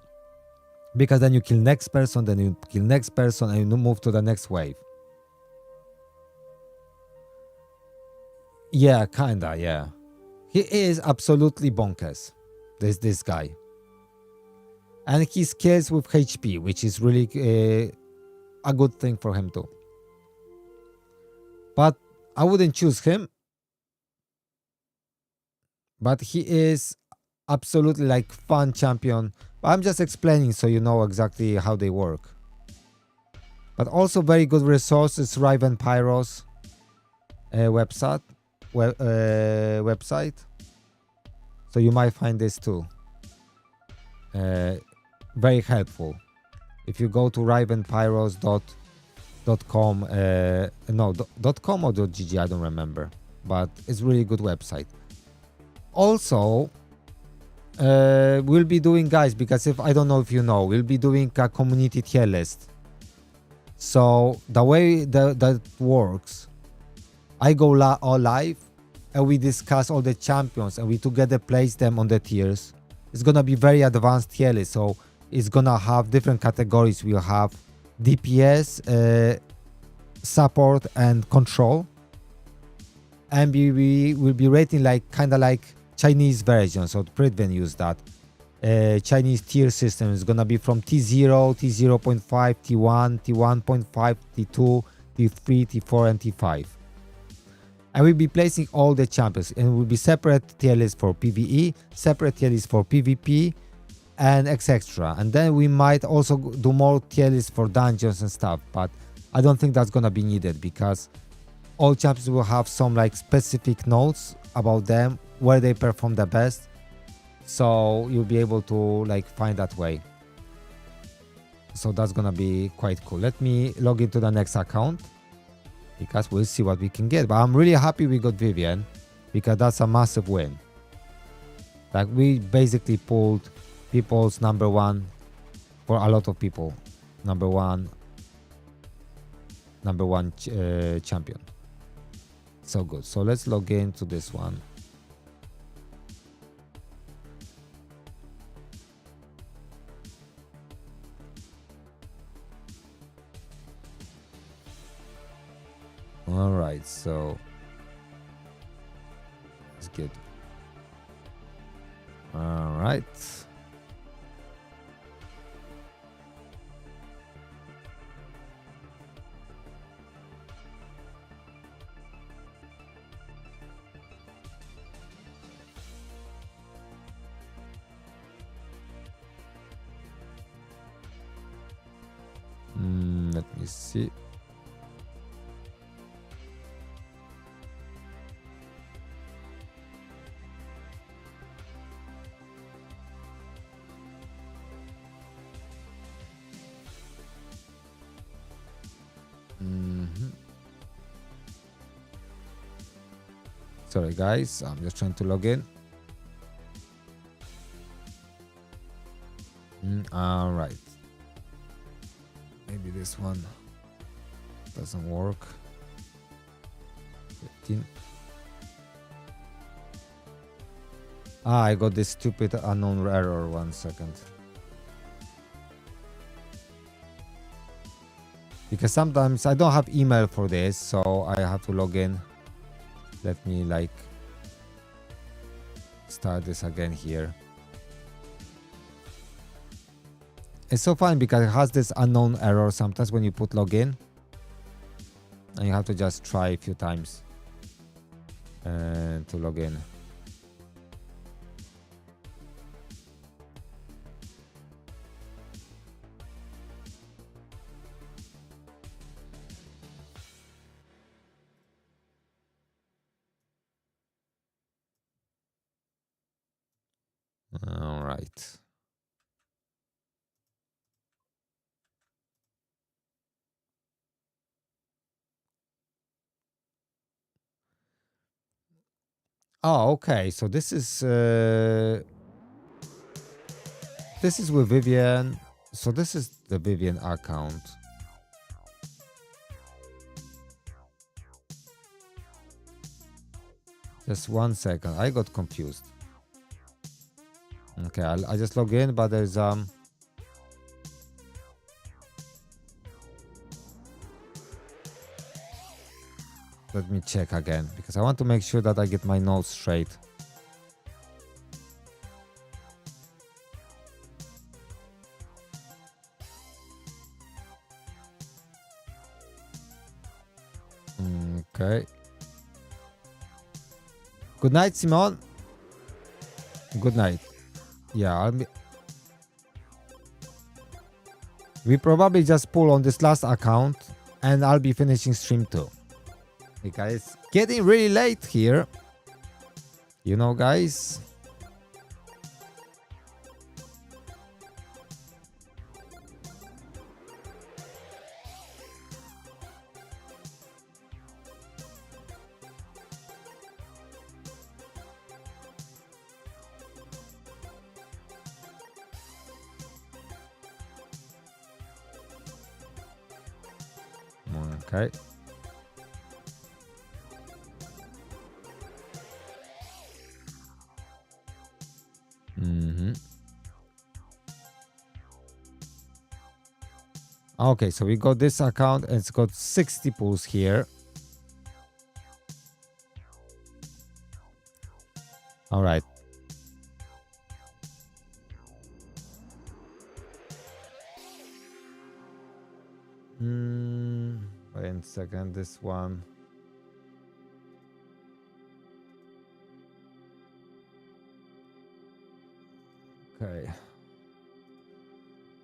Because then you kill next person, then you kill next person, and you move to the next wave. Yeah, kinda, yeah. He is absolutely bonkers, this guy. And he scales with HP, which is really a good thing for him too. But I wouldn't choose him. But he is absolutely like fun champion. But I'm just explaining so you know exactly how they work. But also very good resources, Riven Pyros website. So you might find this too very helpful. If you go to rivenpyros.com, no, .com or .gg, I don't remember, but it's really good website. Also, we'll be doing, guys, because if I don't know if you know, we'll be doing a community tier list. So the way that works, I go all live and we discuss all the champions and we together place them on the tiers. It's gonna be very advanced tier list, so it's gonna have different categories. We'll have DPS, support, and control, and we will be rating like kind of like Chinese version. So Pritven used that Chinese tier system. Is gonna be from T0, T0.5, T1, T1.5, T2, T3, T4, and T5. And we'll be placing all the champions, and will be separate tier list for PvE, separate tier list for PvP, and etc. And then we might also do more tier lists for dungeons and stuff, but I don't think that's gonna be needed because all champions will have some like specific notes about them, where they perform the best. So you'll be able to like find that way. So that's gonna be quite cool. Let me log into the next account, because we'll see what we can get. But I'm really happy we got Vivian, because that's a massive win. Like we basically pulled people's number one for a lot of people. Number one champion. So good. So let's log into this one. All right, so it's good. All right. Let me see. Sorry guys, I'm just trying to log in. All right. Maybe this one doesn't work. 15. I got this stupid unknown error. 1 second. Because sometimes I don't have email for this, so I have to log in. Let me like start this again here. It's so fun because it has this unknown error sometimes when you put login, and you have to just try a few times to log in. All right. Oh, okay. So this is with Vivian. So this is the Vivian account. Just 1 second. I got confused. Okay, I just log in, but there's let me check again because I want to make sure that I get my notes straight. Okay. Good night, Simon. Good night. Yeah, we probably just pull on this last account and I'll be finishing stream 2. Because it's getting really late here. You know, guys. Okay. Okay, so we got this account and it's got 60 pulls here. All right. Wait a second, this one. Okay.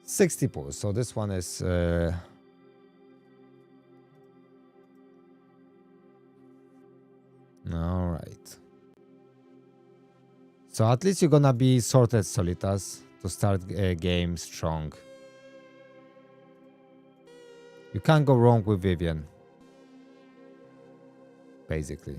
60 pulls. So this one is all right. So at least you're gonna be sorted Solitas to start a game strong. You can't go wrong with Vivian. Basically.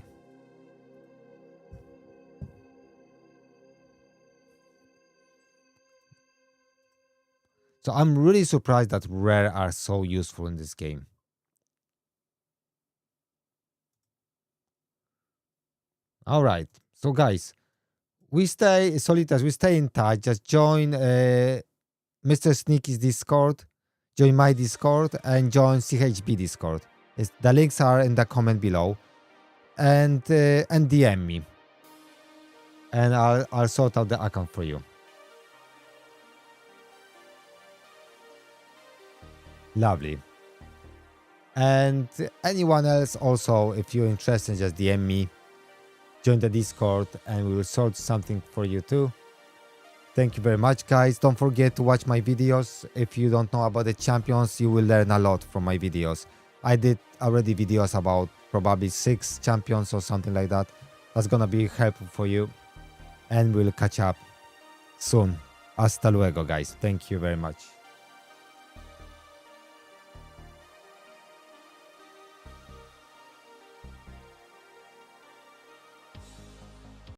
So I'm really surprised that rare are so useful in this game. All right. So guys, we stay Solitas, we stay in touch. Just join MrSneaky's Discord, join my Discord, and join CHB Discord. The links are in the comment below. And DM me. And I'll sort out the account for you. Lovely. And anyone else also, if you're interested, just DM me. Join the Discord and we will sort something for you too. Thank you very much, guys. Don't forget to watch my videos. If you don't know about the champions, you will learn a lot from my videos. I did already videos about probably 6 champions or something like that. That's gonna be helpful for you. And we'll catch up soon. Hasta luego, guys. Thank you very much.